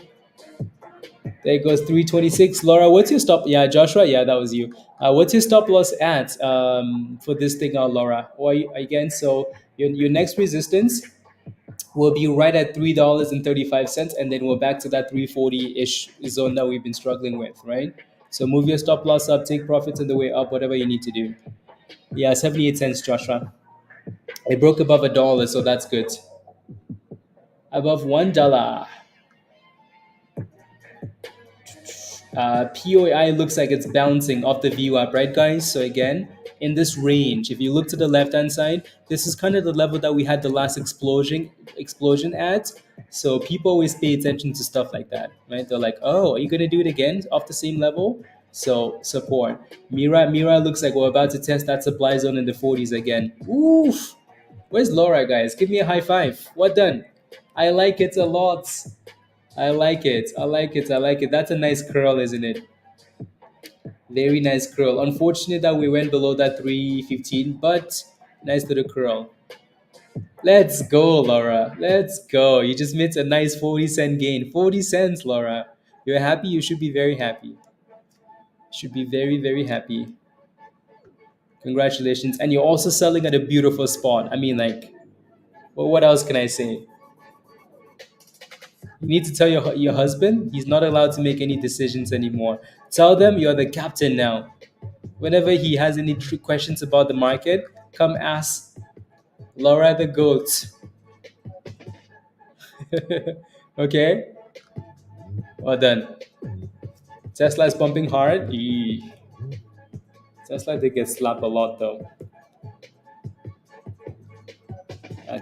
There goes 326. Laura, what's your stop? Yeah, Joshua, yeah, that was you. What's your stop loss at for this thing, Laura? Or again, so your next resistance will be right at $3.35, and then we're back to that 340-ish zone that we've been struggling with, right? So move your stop loss up, take profits on the way up, whatever you need to do. Yeah, 78 cents, Joshua. It broke above $1, so that's good. Above $1. POAI looks like it's bouncing off the view up, right, guys? So again, in this range, if you look to the left-hand side, this is kind of the level that we had the last explosion at. So people always pay attention to stuff like that, right? They're like, "Oh, are you gonna do it again off the same level?" So support. Mira looks like we're about to test that supply zone in the 40s again. Oof! Where's Laura, guys? Give me a high five. What done? I like it a lot. I like it. I like it. I like it. That's a nice curl, isn't it? Very nice curl. Unfortunate that we went below that 315, but nice little curl. Let's go, Laura. Let's go. You just made a nice 40-cent gain. 40 cents, Laura. You're happy? You should be very happy. Should be very, very happy. Congratulations. And you're also selling at a beautiful spot. I mean, like, well, what else can I say? You need to tell your husband he's not allowed to make any decisions anymore. Tell them you're the captain now. Whenever he has any questions about the market, come ask Laura the goat. Okay? Well done. Tesla is pumping hard. Tesla did get slapped a lot though.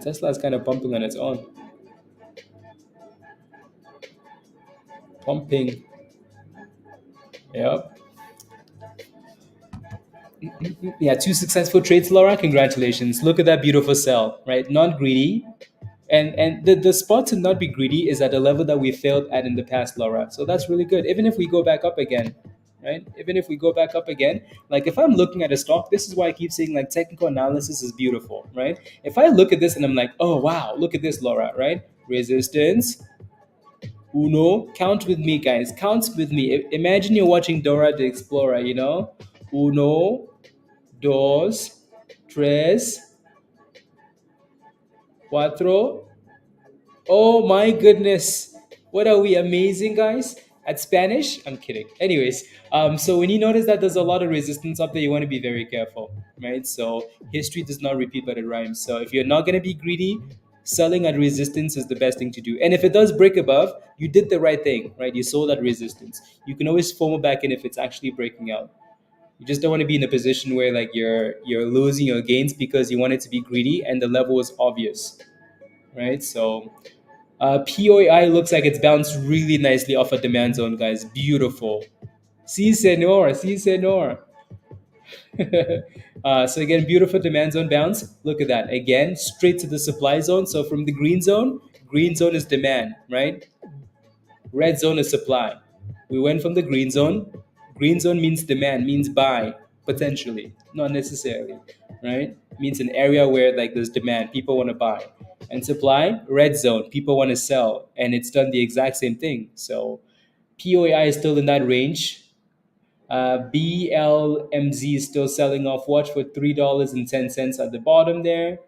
Tesla is kind of pumping on its own. Pumping. Yep. Yeah, two successful trades, Laura. Congratulations. Look at that beautiful sell, right? Not greedy. And the spot to not be greedy is at a level that we failed at in the past, Laura. So that's really good. Even if we go back up again, right? Even if we go back up again, like if I'm looking at a stock, this is why I keep saying like technical analysis is beautiful, right? If I look at this and I'm like, oh wow, look at this, Laura, right? Resistance, uno, count with me, guys. Count with me. Imagine you're watching Dora the Explorer, you know? Uno, dos, tres, cuatro. Oh my goodness. What are we amazing, guys? At Spanish? I'm kidding. Anyways, so when you notice that there's a lot of resistance up there, you want to be very careful, right? So history does not repeat, but it rhymes. So if you're not going to be greedy, selling at resistance is the best thing to do. And if it does break above, you did the right thing, right? You sold at resistance. You can always FOMO back in if it's actually breaking out. You just don't want to be in a position where like you're losing your gains because you wanted to be greedy and the level is obvious, right? So POAI looks like it's bounced really nicely off a demand zone, guys. Beautiful. Si, senor. Si, senor. So again, beautiful demand zone bounce. Look at that. Again, straight to the supply zone. So from the green zone is demand, right? Red zone is supply. We went from the green zone. Green zone means demand, means buy, potentially, not necessarily, right? Means an area where like there's demand, people want to buy. And supply, red zone, people want to sell. And it's done the exact same thing. So POAI is still in that range. BLMZ is still selling off. Watch for $3.10 at the bottom there.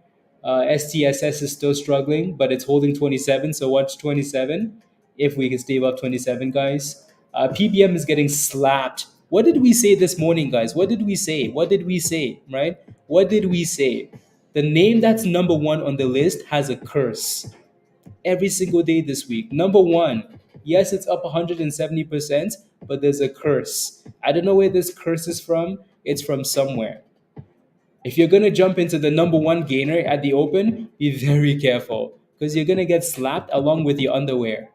STSS is still struggling, but it's holding 27. So watch 27 if we can stay above 27, guys. PBM is getting slapped. What did we say this morning, guys? What did we say? What did we say? Right? What did we say? The name that's number one on the list has a curse every single day this week. Number one, yes, it's up 170%, but there's a curse. I don't know where this curse is from. It's from somewhere. If you're going to jump into the number one gainer at the open, be very careful because you're going to get slapped along with your underwear.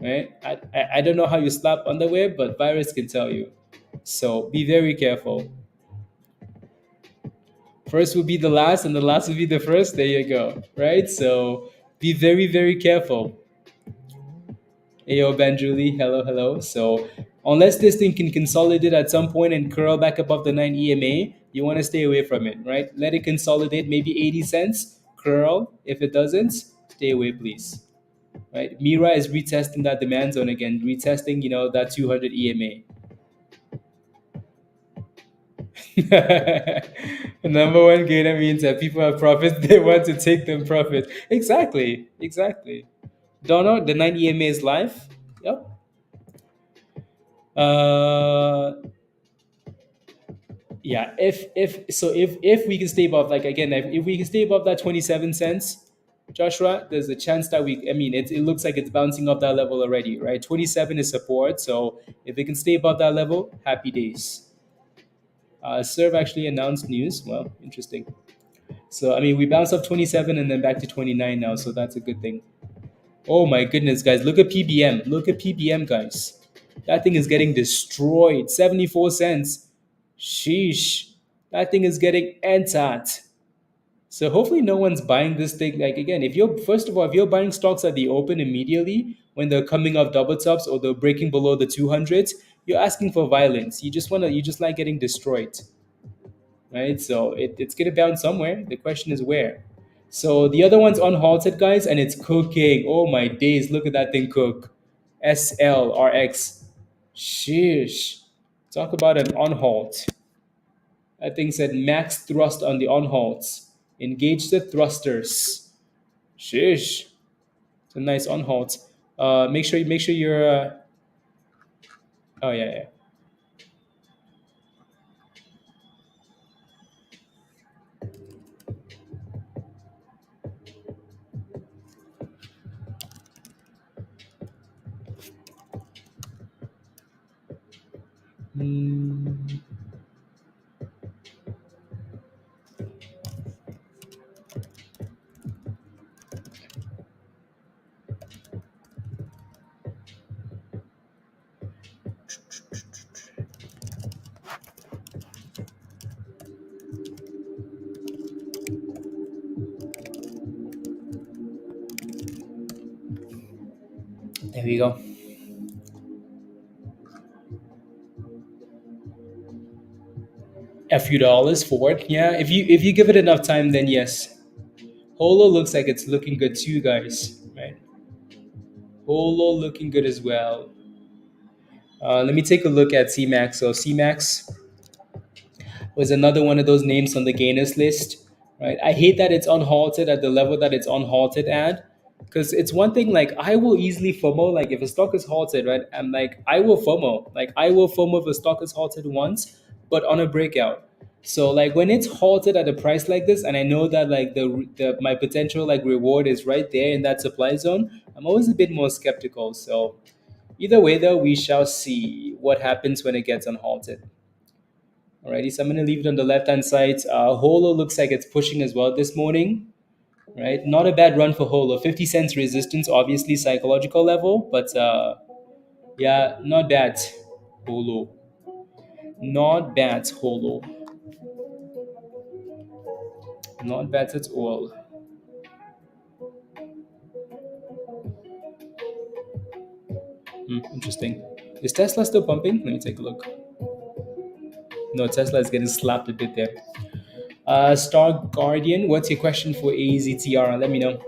Right? I don't know how you slap underwear, but virus can tell you. So be very careful. First will be the last, and the last will be the first. There you go. Right? So be very, very careful. Ayo, Banjuli, hello, hello. So, unless this thing can consolidate at some point and curl back above the 9 EMA, you want to stay away from it, right? Let it consolidate, maybe 80 cents, curl. If it doesn't, stay away, please. Right? MIRA is retesting that demand zone again, retesting, that 200 EMA. Number one gainer means that people have profits, they want to take them profits. Exactly, exactly. Donald, the 9 EMA is live. Yep. Uh, Yeah, if we can stay above, like again, if we can stay above that 27 cents, Joshua, there's a chance that I mean, it looks like it's bouncing up that level already, right? 27 is support, so if it can stay above that level, happy days. Serve actually announced news. Well, interesting. So I mean, we bounced up 27 and then back to 29 now, so that's a good thing. Oh my goodness, guys, look at PBM. Look at PBM, guys. That thing is getting destroyed. 74 cents. Sheesh. That thing is getting entered. So hopefully no one's buying this thing. Like again, if you're first of all, if you're buying stocks at the open immediately when they're coming off double tops or they're breaking below the 200s, you're asking for violence. You just like getting destroyed, right? So it's gonna bounce somewhere. The question is where. So the other one's unhalted, guys, and it's cooking. Oh my days, look at that thing cook. SLRX. Sheesh. Talk about an unhalt. That thing said max thrust on the unhalts. Engage the thrusters. Sheesh. It's a nice unhalt. Make sure you're oh yeah, yeah. Hmm. There we go. A few dollars for it. Yeah, if you give it enough time, then yes. Holo looks like it's looking good too, guys. Right? Holo looking good as well. Let me take a look at CMAX. So CMAX was another one of those names on the gainers list, right? I hate that it's unhalted at the level that it's unhalted at, because it's one thing like I will easily FOMO. Like if a stock is halted, right? I'm like I will FOMO. Like I will FOMO if a stock is halted once, but on a breakout. So like when it's halted at a price like this, and I know that like the my potential like reward is right there in that supply zone, I'm always a bit more skeptical. So either way, though, we shall see what happens when it gets unhalted. Alrighty, so I'm going to leave it on the left hand side. Holo looks like it's pushing as well this morning, right? Not a bad run for Holo. 50 cents resistance, obviously psychological level, but yeah, not bad. Holo, not bad. Holo, not bad at all. Interesting. Is Tesla still pumping? Let me take a look. No, Tesla is getting slapped a bit there. Star Guardian, what's your question for AZTR? Let me know.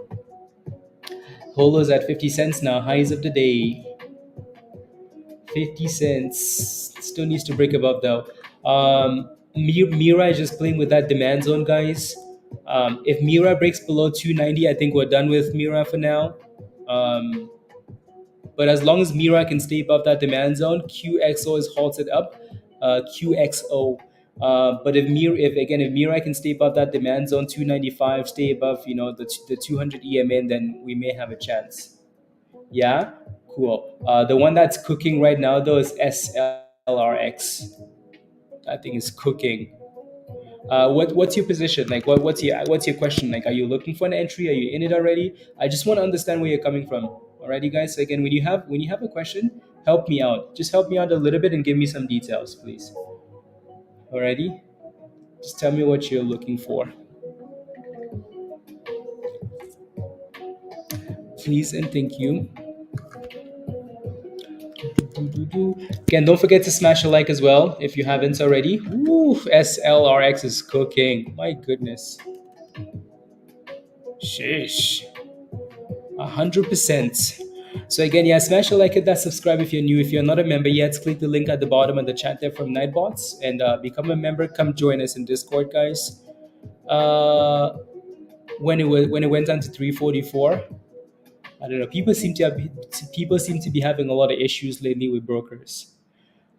Holo's at 50 cents now, highs of the day. 50 cents. Still needs to break above though. Mira is just playing with that demand zone, guys. If Mira breaks below 290, I think we're done with Mira for now. Um, but as long as Mira can stay above that demand zone, QXO is halted up. QXO. But if Mira can stay above that demand zone 295, stay above the 200 EMA, then we may have a chance. Yeah, cool. The one that's cooking right now though is SLRX. That thing is cooking. What's your position? Like what's your question? Like, are you looking for an entry? Are you in it already? I just want to understand where you're coming from. Alrighty, guys. So again, when you have a question, help me out. Just help me out a little bit and give me some details, please. Alrighty. Just tell me what you're looking for, please, and thank you. Again, don't forget to smash a like as well if you haven't already. Ooh, SLRX is cooking. My goodness. Sheesh. 100%. So again, yeah, smash a like, hit that subscribe if you're new. If you're not a member yet, click the link at the bottom of the chat there from Nightbots and become a member. Come join us in Discord, guys. Uh, when it went down to 344, I don't know. People seem to be having a lot of issues lately with brokers.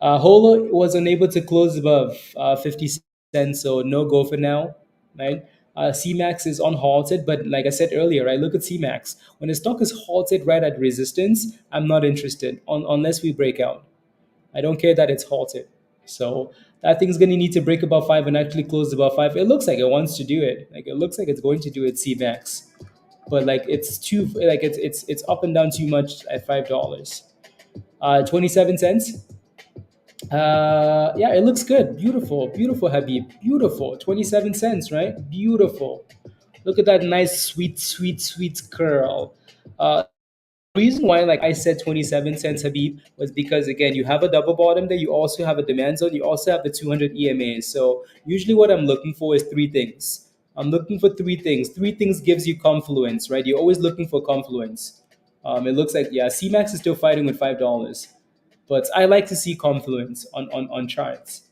Holo was unable to close above 50 and so no go for now, right? CMAX is on halted, but like I said earlier, I look at CMAX. When the stock is halted right at resistance, I'm not interested unless we break out. I don't care that it's halted. So that thing's gonna need to break above five and actually close above five. It looks like it wants to do it. Like it looks like it's going to do it CMAX, but like it's too like it's up and down too much at $5. 27 cents. Yeah, it looks good. Beautiful, beautiful, Habib. Beautiful. 27 cents, right? Beautiful. Look at that nice, sweet, sweet, sweet curl. Reason why like I said 27 cents, Habib, was because again you have a double bottom there, you also have a demand zone, you also have the 200 EMAs. So usually what I'm looking for is three things. I'm looking for three things gives you confluence, right? You're always looking for confluence. It looks like, yeah, CMAX is still fighting with $5, but I like to see confluence on charts,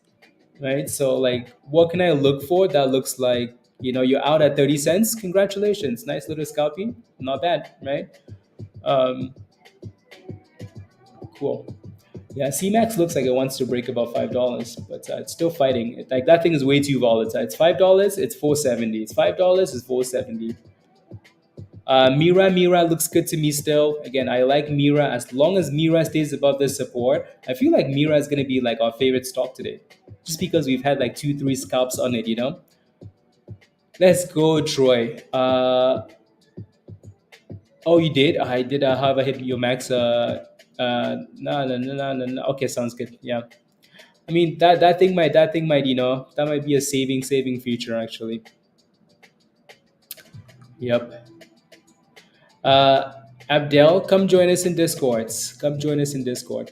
right? So like what can I look for that looks like, you're out at 30 cents, congratulations, nice little scalping, not bad, right? um, Cool. Yeah, CMAX looks like it wants to break above $5, but it's still fighting. Like that thing is way too volatile. It's $5, it's 470. It's $5, it's 470. Mira looks good to me still. Again, I like Mira as long as Mira stays above the support. I feel like Mira is gonna be like our favorite stock today, just because we've had like 2, 3 scalps on it. Let's go, Troy. Oh, you did? I did. Have I hit your max? No, no, no, no, no, no. Okay, sounds good. Yeah. I mean that thing might that might be a saving feature actually. Yep. Uh, Abdel, come join us in Discords. Come join us in Discord.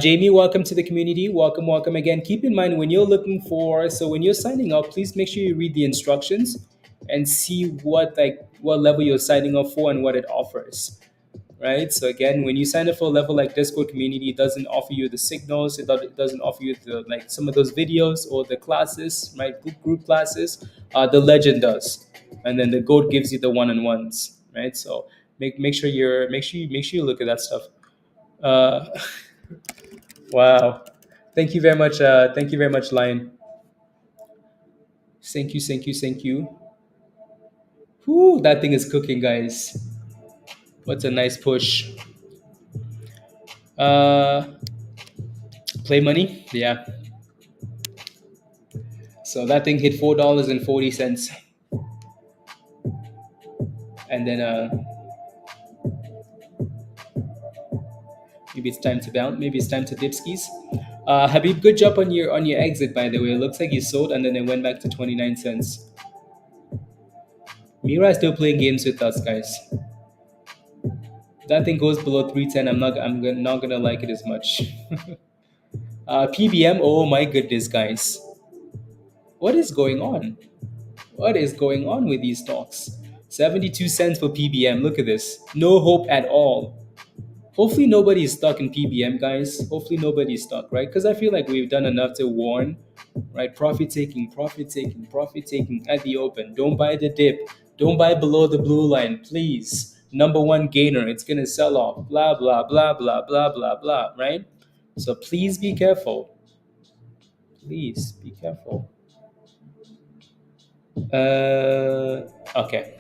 Jamie, welcome to the community. Welcome, welcome again. Keep in mind when you're looking for, so when you're signing up, please make sure you read the instructions and see what level you're signing up for and what it offers. Right? So again, when you sign up for a level like Discord community, it doesn't offer you the signals. It doesn't offer you the like some of those videos or the classes, right? Group classes. The legend does, and then the goat gives you the one-on-ones, right? So make sure you look at that stuff. Uh, wow. Thank you very much. Thank you very much, Lion. Thank you. Thank you. Thank you. Whoo, that thing is cooking, guys. What's a nice push? Uh, Play money. Yeah. So that thing hit $4.40, and then maybe it's time to bounce. Maybe it's time to dip skis. Habib, good job on your exit. By the way, it looks like you sold and then it went back to 29 cents. Mira is still playing games with us, guys. That thing goes below 310. Not gonna like it as much. PBM. Oh my goodness, guys, what is going on? What is going on with these stocks? 72 cents for PBM. Look at this. No hope at all. Hopefully nobody's stuck in PBM, guys. Hopefully nobody's stuck, right? Because I feel like we've done enough to warn, right? Profit taking, profit taking, profit taking at the open. Don't buy the dip. Don't buy below the blue line, please. Number one gainer, it's gonna sell off. Blah blah blah blah blah blah blah, right? So please be careful. Please be careful. Okay.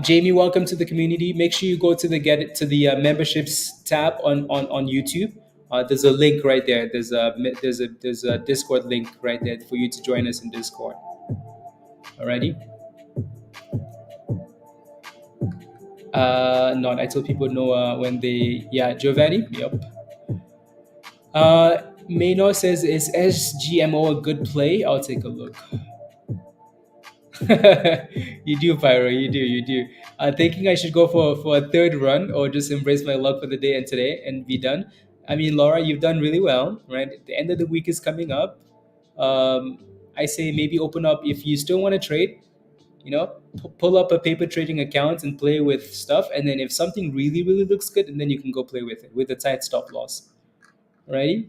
Jamie, welcome to the community. Make sure you go to the get it to the memberships tab on YouTube. There's a link right there. There's a Discord link right there for you to join us in Discord. Alrighty. Not. I told people no when they. Yeah, Giovanni. Yep. Maynor says, is SGMO a good play? I'll take a look. You do, Pyro. You do. Thinking I should go for a third run or just embrace my luck for the day and today and be done. I mean, Laura, you've done really well, right? The end of the week is coming up. I say maybe open up if you still want to trade. Pull up a paper trading account and play with stuff, and then if something really really looks good, and then you can go play with it with a tight stop loss, right?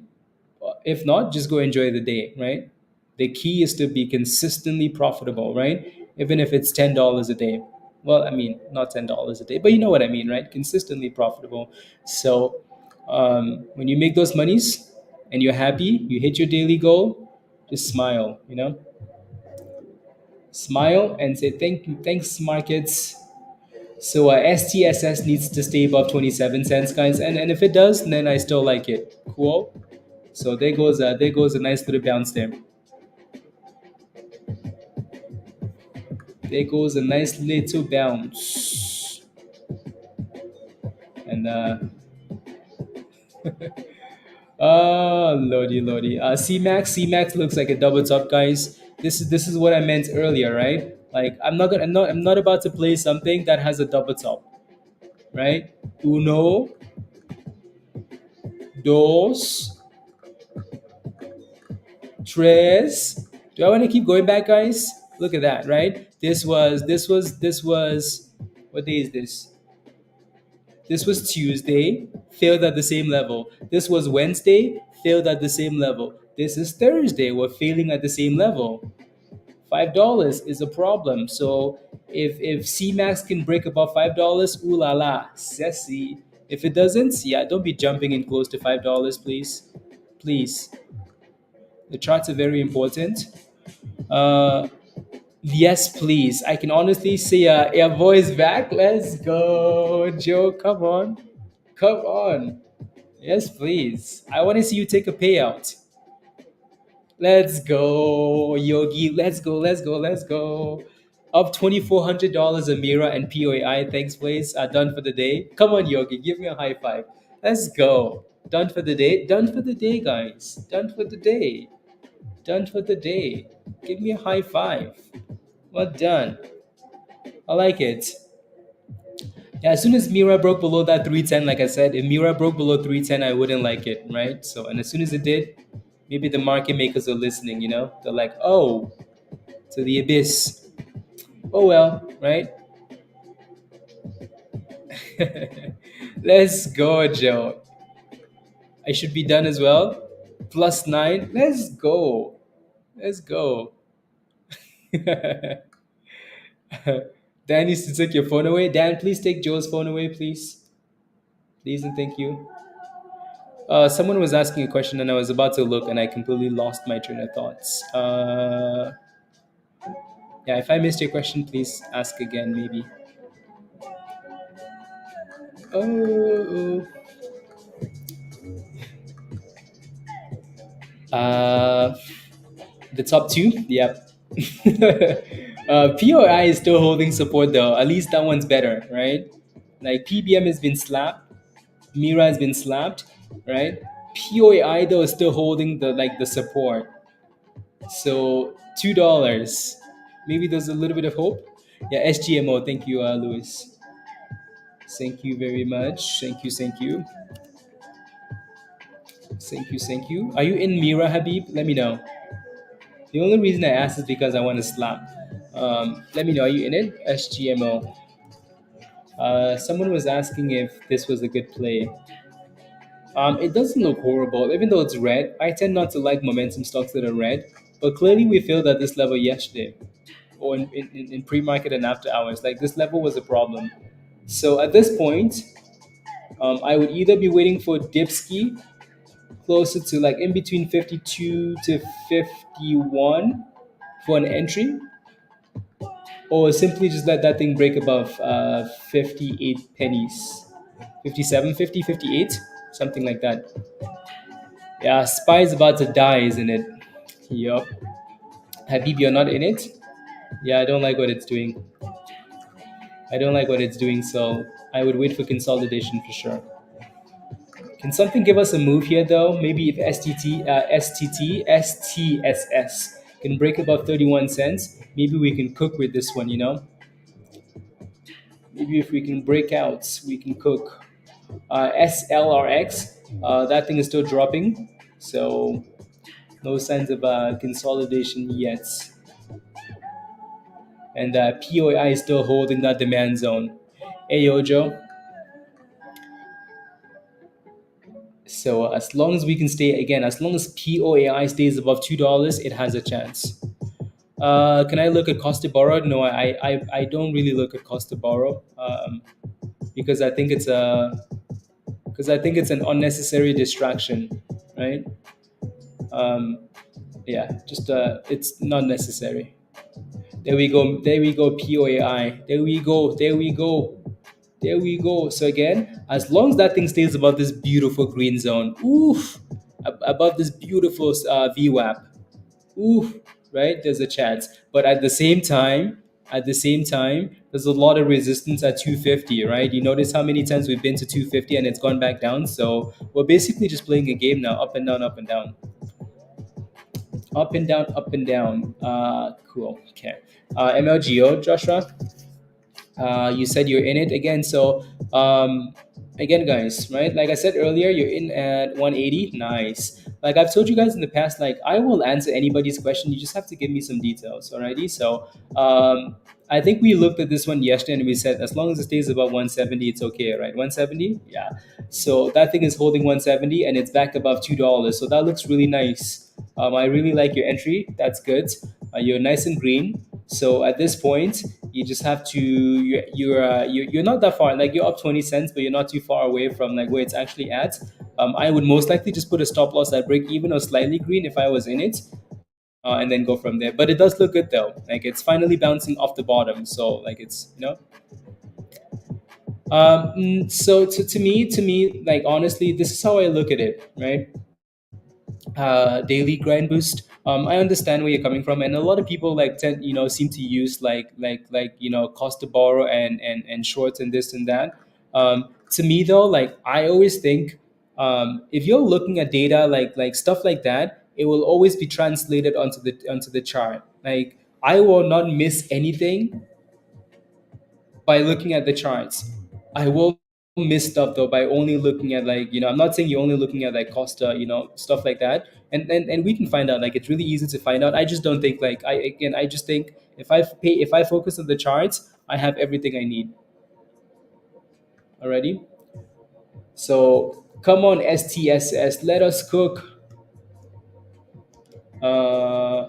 If not, just go enjoy the day, right? The key is to be consistently profitable, right? Even if it's $10 a day. Well, I mean, not $10 a day, but you know what I mean, right? Consistently profitable. So when you make those monies and you're happy, you hit your daily goal, Just smile, smile and say thank you, thanks markets. So STSS needs to stay above 27 cents, guys, and if it does, then I still like it. Cool. So there goes a nice little bounce there. There goes a nice little bounce. And lordy lordy. CMAX looks like a double top, guys. This is what I meant earlier, right? Like I'm not about to play something that has a double top, right? Uno, dos, tres. Do I want to keep going back, guys? Look at that, right? This was what day is this? This was Tuesday, failed at the same level. This was Wednesday, failed at the same level. This is Thursday, we're failing at the same level. $5 is a problem. So if CMAX can break above $5, ooh la la, sassy. If it doesn't, yeah, don't be jumping in close to $5, please. Please. The charts are very important. Uh, yes, please. I can honestly say your voice back. Let's go, Joe. Come on. Come on. Yes, please. I want to see you take a payout. Let's go, Yogi. Let's go. Let's go. Let's go. Up $2,400 a MIRA and POAI. Thanks, please. Done for the day. Come on, Yogi. Give me a high five. Let's go. Done for the day. Done for the day, guys. Done for the day. Done for the day. Give me a high five. Well done. I like it. Yeah, as soon as Mira broke below that 310, like I said, if Mira broke below 310, I wouldn't like it, right? So, and as soon as it did, maybe the market makers are listening, They're like, oh, to the abyss. Oh, well, right? Let's go, Joe. I should be done as well. +9. Let's go. Let's go. Dan needs to take your phone away. Dan, please take Joe's phone away, please. Please and thank you. Someone was asking a question and I was about to look and I completely lost my train of thoughts. Yeah, if I missed your question, please ask again, maybe. Oh, the top two, yep. POI is still holding support though. At least that one's better, right? Like PBM has been slapped, MIRA has been slapped, right? POI though is still holding the support. So $2. Maybe there's a little bit of hope. Yeah, SGMO. Thank you, Louis. Thank you very much. Thank you. Thank you. Thank you. Thank you. Are you in Mira, Habib? Let me know. The only reason I asked is because I want to slap. Let me know. Are you in it? SGMO. Someone was asking if this was a good play. It doesn't look horrible, even though it's red. I tend not to like momentum stocks that are red, but clearly we failed at this level yesterday, or in pre-market and after hours. Like this level was a problem. So at this point, I would either be waiting for Dipski closer to like in between 52 to 51 for an entry, or simply just let that thing break above 58 pennies, 57, 50, 58, something like that. Yeah, Spy is about to die, isn't it? Yup. Habib, you're not in it? Yeah, I don't like what it's doing. I don't like what it's doing, so I would wait for consolidation for sure. Can something give us a move here though? Maybe if STSS can break above 31 cents, maybe we can cook with this one. Maybe if we can break out, we can cook. SLRX, that thing is still dropping, so no signs of consolidation yet. And POI is still holding that demand zone. Hey, Joe. So as long as we can stay, again, as long as POAI stays above $2, it has a chance. Can I look at cost to borrow? No, I don't really look at cost to borrow because I think it's an unnecessary distraction, right? Yeah, just it's not necessary. There we go. There we go. POAI. There we go. There we go. There we go. So again, as long as that thing stays above this beautiful green zone, oof, above this beautiful VWAP, oof, right? There's a chance. But at the same time, there's a lot of resistance at 250, right? You notice how many times we've been to 250 and it's gone back down. So we're basically just playing a game now, up and down, up and down, up and down, up and down. Cool. Okay. MLGO, Joshua. You said you're in it again. So, again, guys, right? Like I said earlier, you're in at 180. Nice. Like I've told you guys in the past, like I will answer anybody's question. You just have to give me some details. Alrighty. So, I think we looked at this one yesterday and we said as long as it stays above 170, it's okay, right? 170, yeah. So that thing is holding 170 and it's back above $2. So that looks really nice. I really like your entry. That's good. You're nice and green. So at this point, you just have to you're not that far. Like you're up 20 cents, but you're not too far away from like where it's actually at. I would most likely just put a stop loss at break even or slightly green if I was in it, and then go from there. But it does look good though. Like it's finally bouncing off the bottom. So like it's so to me, like honestly, this is how I look at it, right? Daily grind boost. I understand where you're coming from, and a lot of people like tend, seem to use cost to borrow and shorts and this and that. To me though, like I always think, if you're looking at data like stuff like that, it will always be translated onto the chart. Like I will not miss anything by looking at the charts. I will miss stuff though by only looking at I'm not saying you're only looking at like Costa, stuff like that. And we can find out. Like it's really easy to find out. I just don't think I just think if I focus on the charts, I have everything I need already. So come on STSS, let us cook. Uh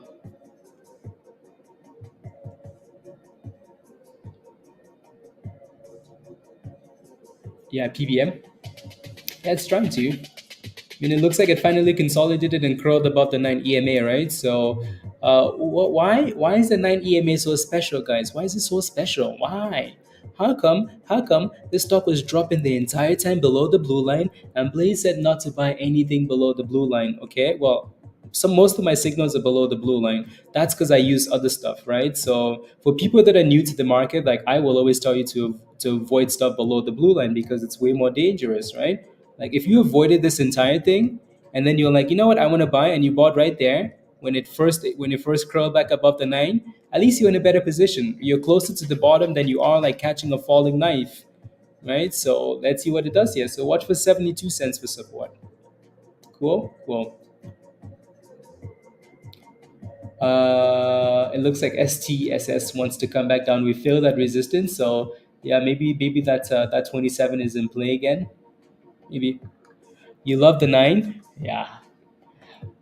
yeah, PBM. Yeah, it's trying to. I mean, it looks like it finally consolidated and curled above the 9 EMA, right? So, why is the 9 EMA so special, guys? Why is it so special? Why? How come the stock was dropping the entire time below the blue line, and Blaze said not to buy anything below the blue line? Okay, well, most of my signals are below the blue line. That's because I use other stuff, right? So for people that are new to the market, like I will always tell you to avoid stuff below the blue line because it's way more dangerous, right? Like if you avoided this entire thing and then you're like, you know what, I want to buy, and you bought right there when it first curled back above the 9, at least you're in a better position. You're closer to the bottom than you are like catching a falling knife, right? So let's see what it does here. So watch for 72 cents for support. Cool, cool. It looks like STSS wants to come back down. We feel that resistance, so yeah, maybe that 27 is in play again. Maybe you love the 9, yeah.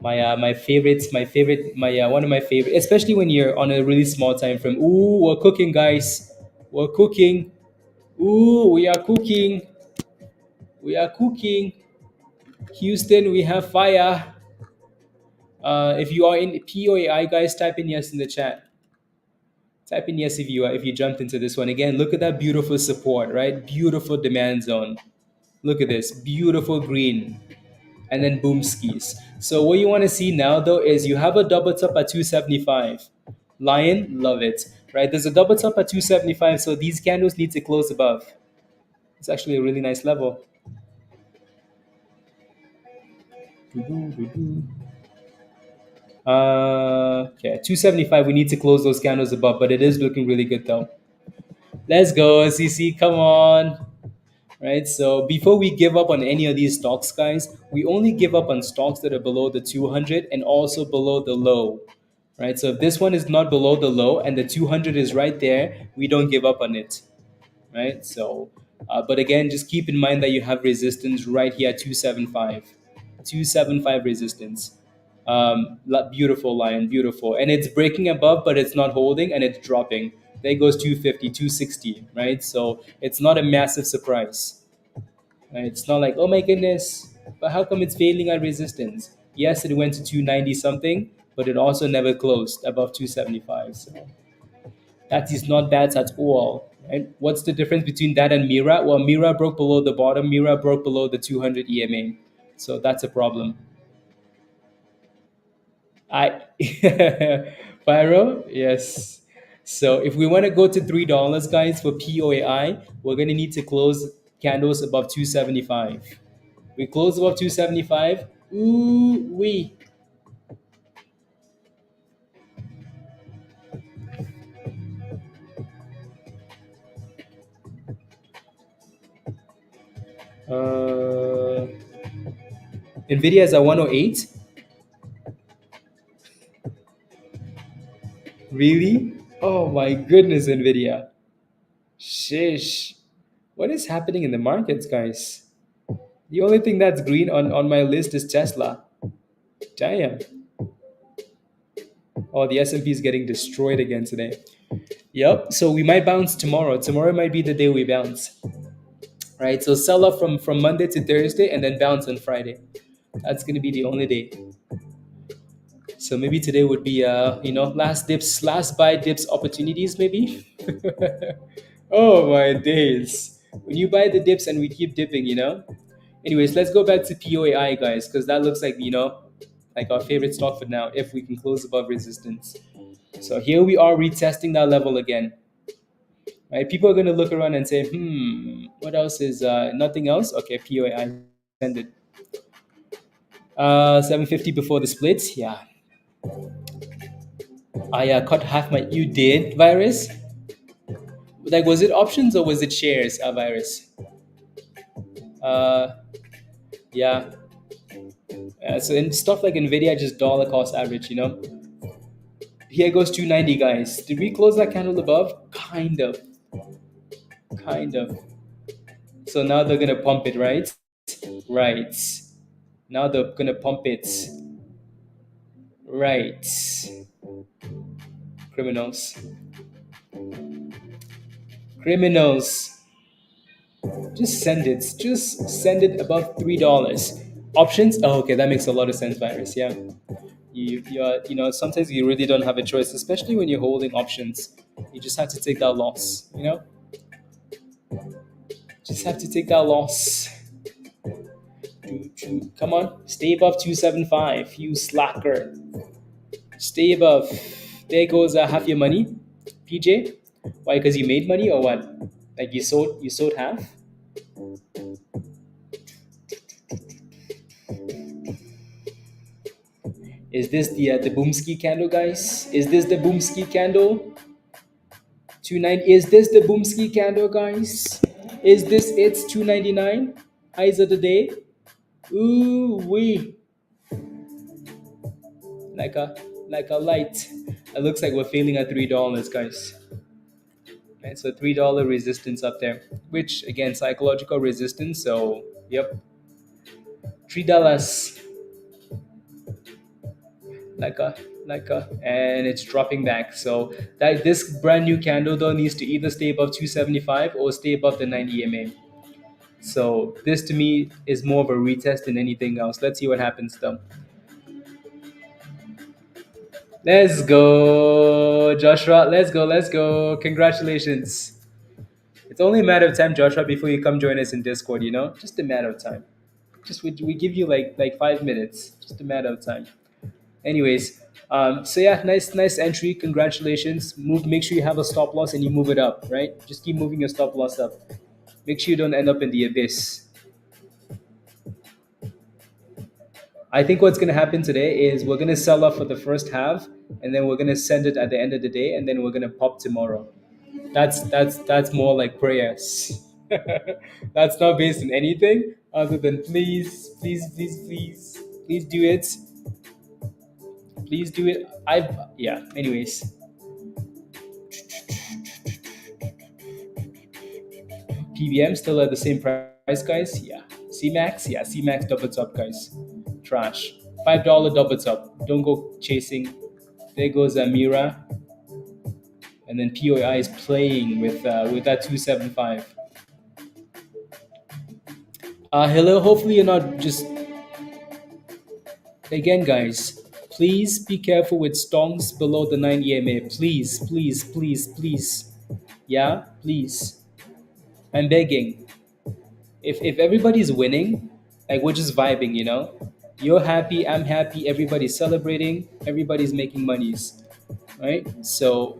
My favorites, my favorite, my one of my favorite, especially when you're on a really small time frame. Ooh, we're cooking, guys. We're cooking. Ooh, we are cooking. We are cooking. Houston, we have fire. If you are in POAI, guys, type in yes in the chat. Type in yes if you jumped into this one again. Look at that beautiful support, right? Beautiful demand zone. Look at this beautiful green, and then boom skis. So what you want to see now though is you have a double top at 275. Lion, love it, right? There's a double top at 275, so these candles need to close above. It's actually a really nice level. Okay, 275. We need to close those candles above, but it is looking really good though. Let's go, CC. Come on. Right? So before we give up on any of these stocks, guys, we only give up on stocks that are below the 200 and also below the low. Right? So if this one is not below the low and the 200 is right there, we don't give up on it. Right? So, but again, just keep in mind that you have resistance right here at 275. 275 resistance. Beautiful line, beautiful. And it's breaking above, but it's not holding and it's dropping. There goes 250, 260, right? So it's not a massive surprise. Right? It's not like, oh my goodness, but how come it's failing at resistance? Yes, it went to 290 something, but it also never closed above 275. So that is not bad at all. And what's the difference between that and MIRA? Well, MIRA broke below the bottom. MIRA broke below the 200 EMA. So that's a problem. I Pyro, yes. So if we want to go to $3, guys, for POAI, we're gonna need to close candles above 275. We close above 275. Ooh we NVIDIA is at 108. Really? Oh my goodness, NVIDIA. Shish. What is happening in the markets, guys? The only thing that's green on my list is Tesla. Damn. Oh, the S&P is getting destroyed again today. Yep. So we might bounce tomorrow. Tomorrow might be the day we bounce. Right. So sell off from Monday to Thursday and then bounce on Friday. That's gonna be the only day. So maybe today would be last dips, last buy dips opportunities maybe. Oh my days. When you buy the dips and we keep dipping. Anyways, let's go back to POAI, guys, because that looks like our favorite stock for now if we can close above resistance. So here we are retesting that level again. Right? People are going to look around and say, what else is nothing else? Okay, POAI send it. 750 before the splits. Yeah. I cut half my. You did, Virus? Like, was it options or was it shares, Virus? Uh, yeah. So in stuff like NVIDIA, just dollar cost average. Here goes 290, guys. Did we close that candle above? Kind of. Kind of. So now they're gonna pump it, right? Right. Now they're gonna pump it. Right. Criminals. Criminals. Just send it. Just send it above $3. Options? Oh, okay, that makes a lot of sense, Virus. Yeah. Sometimes you really don't have a choice, especially when you're holding options. You just have to take that loss. Just have to take that loss. Come on, stay above 275, you slacker. Stay above. There goes half your money, PJ. Why? Because you made money or what? Like you sold half. Is this the Boomski candle, guys? Is this the Boomski candle? 29. Is this the Boomski candle, guys? Is this it's 299? Highs of the day. Ooh wee. Like a light. It looks like we're failing at $3, guys. Right, so $3 resistance up there, which again psychological resistance. So yep, $3 like a, and it's dropping back. So that this brand new candle though needs to either stay above 275 or stay above the 90 EMA. So this to me is more of a retest than anything else. Let's see what happens though. Let's go, Joshua. Let's go. Let's go. Congratulations. It's only a matter of time, Joshua, before you come join us in Discord. Just a matter of time. Just we give you like 5 minutes. Just a matter of time. Anyways, so yeah, nice entry. Congratulations. Make sure you have a stop loss and you move it up. Right. Just keep moving your stop loss up. Make sure you don't end up in the abyss. I think what's going to happen today is we're going to sell off for the first half, and then we're going to send it at the end of the day, and then we're going to pop tomorrow. That's more like prayers. That's not based on anything other than please, please, please, please, please do it. Please do it. Yeah. Anyways, PBM still at the same price, guys. Yeah. CMAX. Yeah. CMAX double top, guys. Trash. $5 double top. Don't go chasing. There goes MIRA. And then POAI is playing with that 275. Hello. Hopefully you're not just again, guys. Please be careful with stonks below the 9 EMA. Please, please, please, please. Yeah, please. I'm begging. If everybody's winning, like we're just vibing, you know? You're happy, I'm happy, everybody's celebrating, everybody's making monies, right? So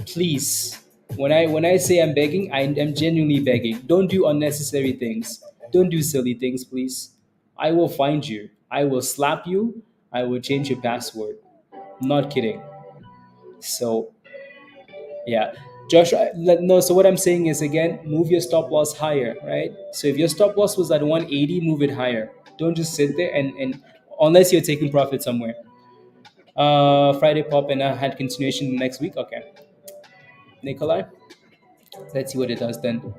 please, when I say I'm begging, I'm genuinely begging. Don't do unnecessary things. Don't do silly things, please. I will find you. I will slap you. I will change your password. Not kidding. So yeah, Josh. No. So what I'm saying is again, move your stop loss higher, right? So if your stop loss was at 180, move it higher. Don't just sit there and unless you're taking profit somewhere. Friday pop and I had continuation next week. Okay, Nikolai. Let's see what it does then.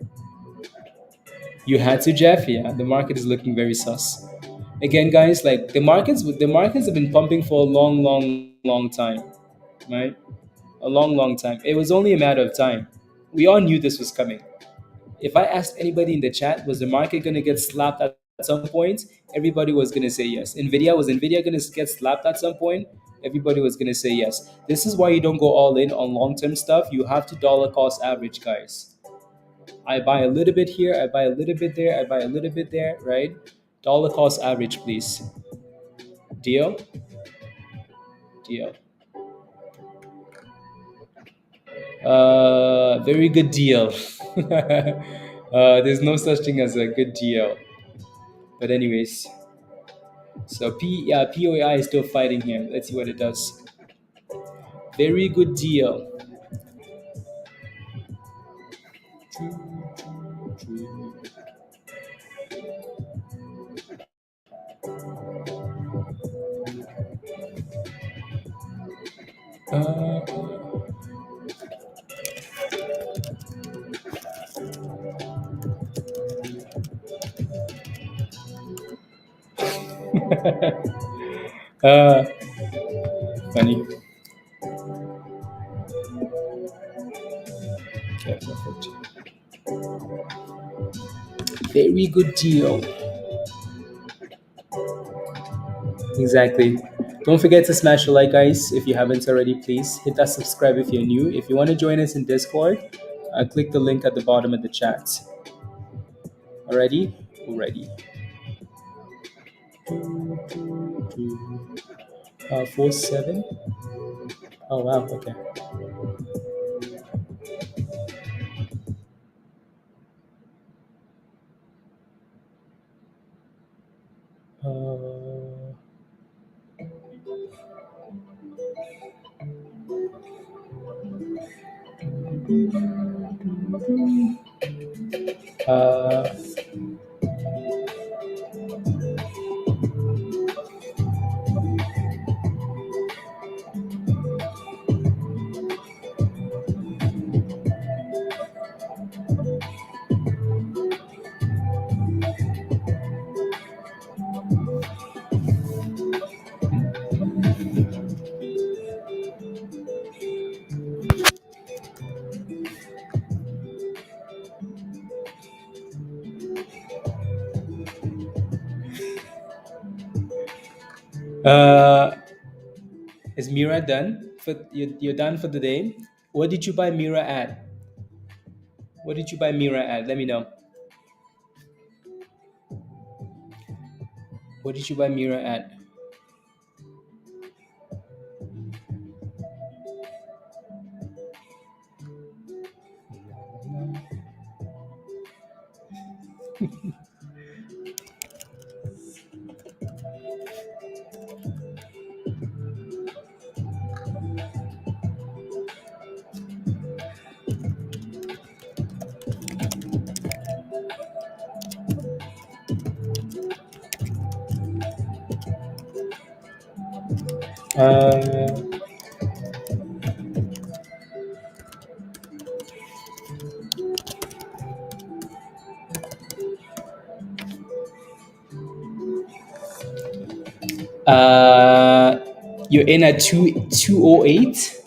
You had to, Jeff. Yeah, the market is looking very sus. Again, guys, like the markets have been pumping for a long, long, long time, right? A long, long time. It was only a matter of time. We all knew this was coming. If I asked anybody in the chat, was the market going to get slapped at some point? Everybody was going to say yes. Was Nvidia going to get slapped at some point? Everybody was going to say yes. This is why you don't go all in on long-term stuff. You have to dollar cost average, guys. I buy a little bit here, I buy a little bit there, I buy a little bit there, right? Dollar cost average, please. Deal? Deal. Very good deal. There's no such thing as a good deal. But anyways, so POAI is still fighting here. Let's see what it does. Very good deal. Uh, uh, funny. Okay, perfect. Very good deal. Exactly. Don't forget to smash the like, guys. If you haven't already, please hit that subscribe if you're new. If you want to join us in Discord, click the link at the bottom of the chat. Already? Already. 47? Oh, wow. Okay. Uh, uh, uh, is Mira done? You're done for the day? What did you buy Mira at? What did you buy Mira at? Let me know. What did you buy Mira at? Uh, you're in at 208.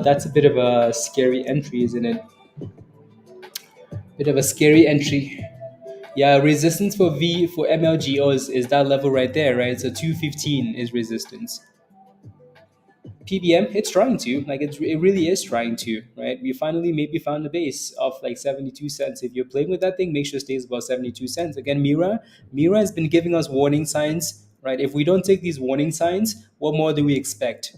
That's a bit of a scary entry, isn't it? Bit of a scary entry. Yeah, resistance for V for MLGO is that level right there, right? So 215 is resistance. PBM, it's trying to, like it really is trying to, right? We finally maybe found a base of like 72 cents. If you're playing with that thing, make sure it stays above 72 cents. Again, Mira has been giving us warning signs, right? If we don't take these warning signs, what more do we expect?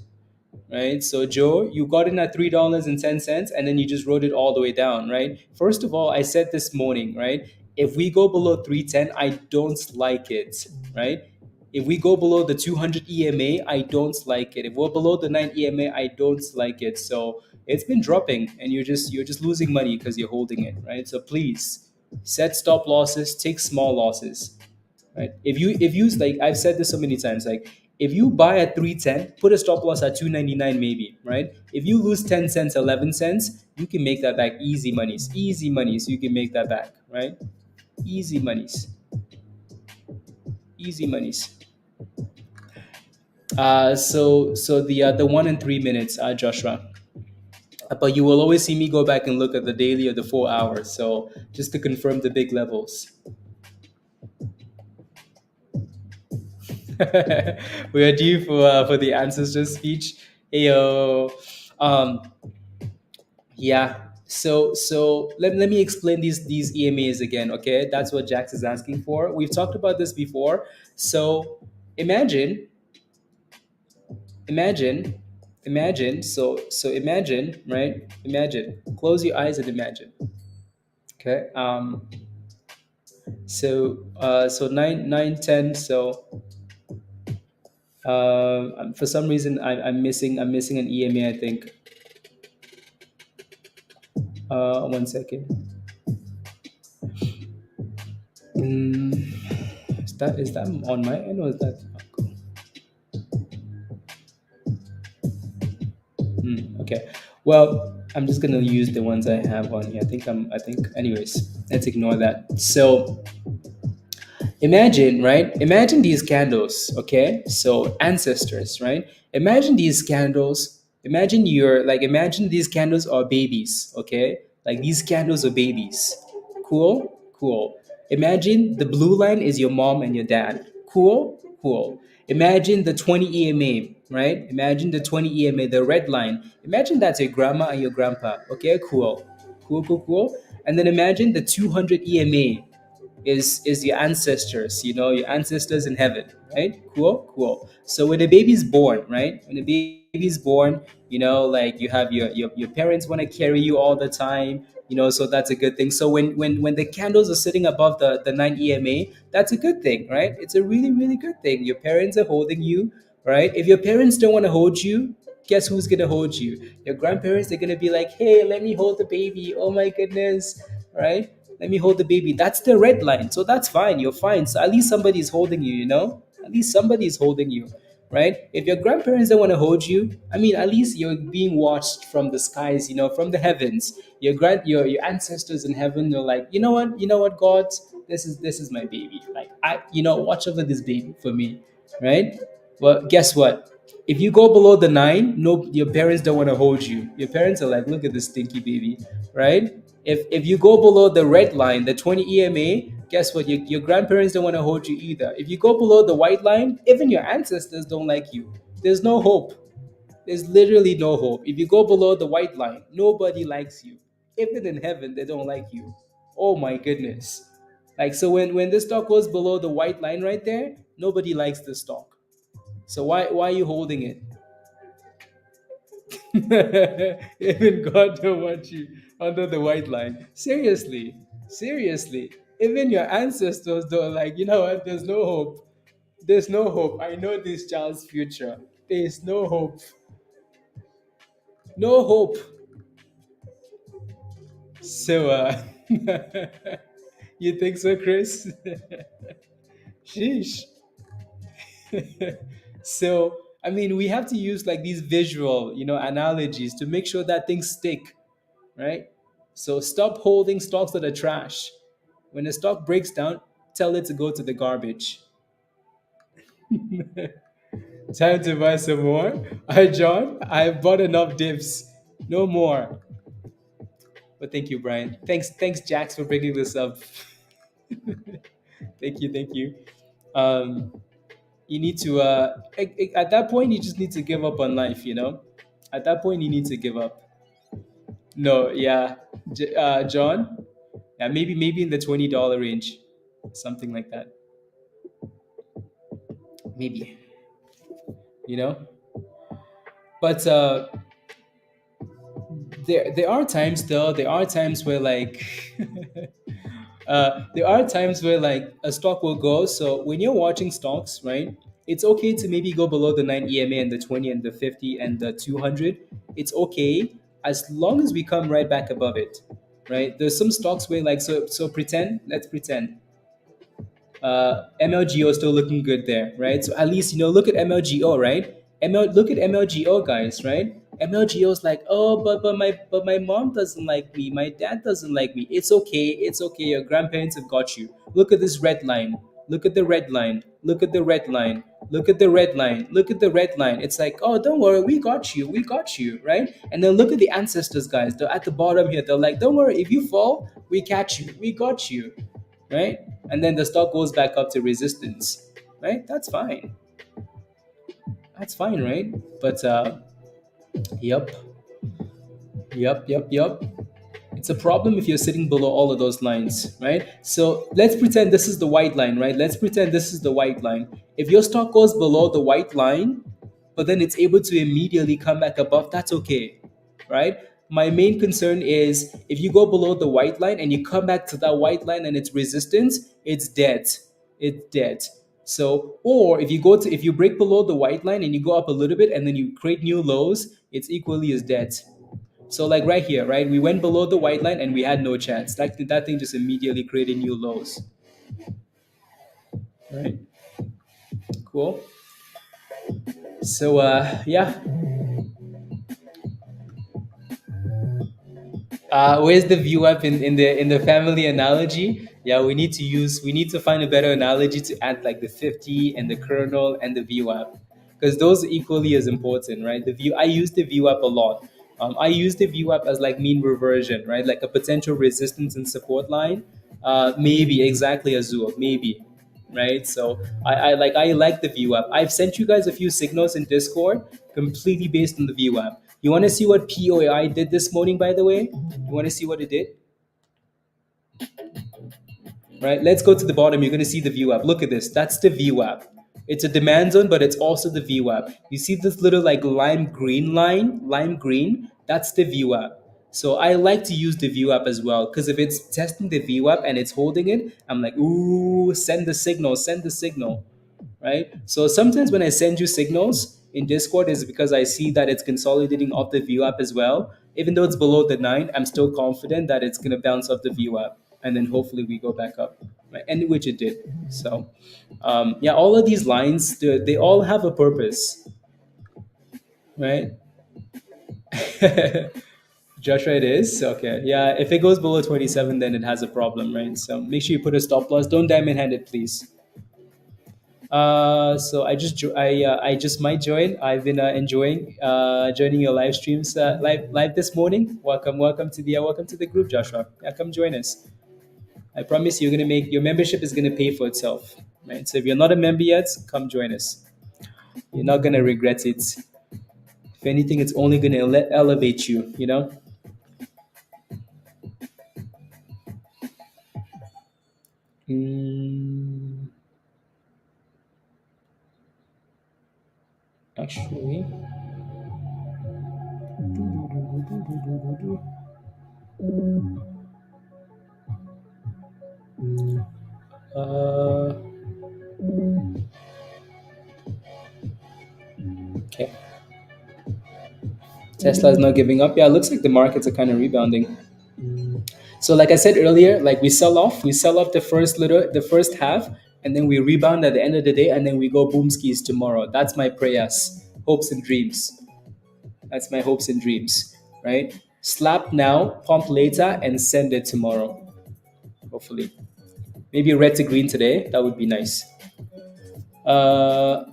Right? So Joe, you got in at $3.10 and then you just wrote it all the way down, right? First of all, I said this morning, right? If we go below 310, I don't like it, right? If we go below the 200 EMA, I don't like it. If we're below the 9 EMA, I don't like it. So it's been dropping and you're just losing money because you're holding it, right? So please set stop losses, take small losses, right? If you like I've said this so many times, like if you buy at 310, put a stop loss at 299 maybe, right? If you lose 10 cents, 11 cents, you can make that back easy monies, you can make that back, right? Easy monies, easy monies. So the 1 and 3 minutes, Joshua. But you will always see me go back and look at the daily or the 4 hours. So just to confirm the big levels. We are due for the ancestor speech. Ayo. Um, yeah. So let me explain these EMAs again. Okay, that's what Jax is asking for. We've talked about this before. So imagine, imagine, imagine. So imagine, right? Imagine. Close your eyes and imagine. Okay. So 9, 9, 10. So for some reason I'm missing an EMA. I think. 1 second. Mm, is that on my end or is that? Okay. Well, I'm just gonna use the ones I have on here. I think. Anyways, let's ignore that. So imagine, right? Imagine these candles, okay? So ancestors, right? Imagine these candles. Imagine these candles are babies, okay? Like these candles are babies. Cool? Cool. Imagine the blue line is your mom and your dad. Cool? Cool. Imagine the 20 EMA, right? Imagine the 20 EMA, the red line. Imagine that's your grandma and your grandpa. Okay, cool. Cool, cool, cool. And then imagine the 200 EMA is your ancestors, your ancestors in heaven, right? Cool, cool. So when the baby's born, right? When the baby's born, like you have your parents want to carry you all the time, so that's a good thing. So when the candles are sitting above the 9 EMA, that's a good thing, right? It's a really, really good thing. Your parents are holding you, right? If your parents don't want to hold you, guess who's gonna hold you? Your grandparents, they're gonna be like, hey, let me hold the baby. Oh my goodness, right? Let me hold the baby. That's the red line. So that's fine. You're fine. So at least somebody is holding you, At least somebody is holding you, right? If your grandparents don't want to hold you, I mean, at least you're being watched from the skies, from the heavens. Your ancestors in heaven, they're like, God, this is my baby. Like watch over this baby for me, right? Well, guess what? If you go below the 9, no, your parents don't want to hold you. Your parents are like, look at this stinky baby, right? If you go below the red line, the 20 EMA, guess what? Your grandparents don't want to hold you either. If you go below the white line, even your ancestors don't like you. There's no hope. There's literally no hope. If you go below the white line, nobody likes you. Even in heaven, they don't like you. Oh my goodness. Like, so when this stock goes below the white line right there, nobody likes the stock. So why are you holding it? Even God don't want you under the white line. Seriously, seriously. Even your ancestors don't like. You know what? There's no hope. There's no hope. I know this child's future. There's no hope. No hope. So, you think so, Chris? Sheesh. So, I mean, we have to use like these visual, analogies to make sure that things stick, right? So stop holding stocks that are trash. When a stock breaks down, tell it to go to the garbage. Time to buy some more. Hi, John. I've bought enough dips. No more. But thank you, Brian. Thanks, Jax, for bringing this up. Thank you, thank you. Um, you need to at that point you just need to give up on life. At that point you need to give up. No, yeah, John. Yeah, maybe in the $20 range, something like that. Maybe, you know. But there are times though. There are times where there are times where like a stock will go. So when you're watching stocks, right, it's okay to maybe go below the 9 EMA and the 20 and the 50 and the 200. It's okay as long as we come right back above it, right? There's some stocks where like so pretend. Let's pretend MLGO still looking good there, right? So at least look at MLGO, right? Look at MLGO guys, right? MLGO is like, oh, but my mom doesn't like me, my dad doesn't like me. It's okay, it's okay. Your grandparents have got you. Look at this red line. Look at the red line. Look at the red line. Look at the red line. Look at the red line. It's like, oh, don't worry, we got you, right? And then look at the ancestors, guys. They're at the bottom here. They're like, don't worry, if you fall, we catch you, we got you, right? And then the stock goes back up to resistance, right? That's fine. That's fine, right? But yep, yep. It's a problem if you're sitting below all of those lines, right? So let's pretend this is the white line, right? Let's pretend this is the white line. If your stock goes below the white line, but then it's able to immediately come back above, that's okay, right? My main concern is if you go below the white line and you come back to that white line and its resistance, it's dead. It's dead. So, or if you break below the white line and you go up a little bit and then you create new lows, it's equally as dead. So like right here, right? We went below the white line and we had no chance. That thing just immediately created new lows. Right? Cool. So yeah. Where's the view up in the family analogy? Yeah, we need to find a better analogy to add like the 50 and the kernel and the view up, because those are equally as important, right? The view I use the view up a lot. I use the view up as like mean reversion, right? Like a potential resistance and support line. Maybe exactly Azure, maybe, right? So I like the view up. I've sent you guys a few signals in Discord, completely based on the view up. You want to see what POAI did this morning, by the way? You want to see what it did? Right? Let's go to the bottom. You're going to see the view app. Look at this. That's the view app. It's a demand zone, but it's also the view app. You see this little like lime green line, lime green? That's the view app. So I like to use the view app as well, because if it's testing the view app and it's holding it, I'm like, ooh, send the signal, right? So sometimes when I send you signals in Discord is because I see that it's consolidating off the view app as well. Even though it's below the 9, I'm still confident that it's going to bounce off the view app and then hopefully we go back up, right? And which it did. So yeah, all of these lines, they all have a purpose, right? Joshua, it is okay. Yeah, if it goes below 27, then it has a problem, right? So make sure you put a stop loss. Don't diamond hand it, please. So I just might join. I've been enjoying joining your live streams live this morning. Welcome to the group, Joshua. Yeah, come join us. I promise you're gonna make your membership is gonna pay for itself, right? So if you're not a member yet, come join us. You're not gonna regret it. If anything, it's only gonna elevate you. You know. Mm, actually. Uh, okay. Tesla's not giving up. Yeah, it looks like the markets are kind of rebounding. So like I said earlier, like we sell off the first half, and then we rebound at the end of the day, and then we go boom skis tomorrow. That's my prayers, hopes and dreams. That's my hopes and dreams, right? Slap now, pump later, and send it tomorrow. Hopefully, maybe red to green today. That would be nice. Uh,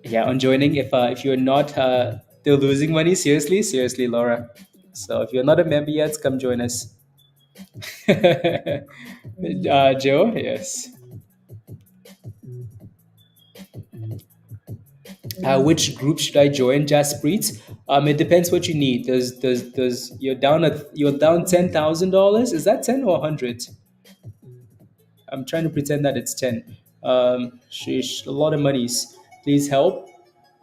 yeah, on joining. If you're not still losing money, seriously, Laura. So if you're not a member yet, come join us. Joe, yes. Which group should I join, Jaspreet? It depends what you need. Does you're down $10,000? Is that 10 or 100? I'm trying to pretend that it's 10. Sheesh, a lot of monies. Please help.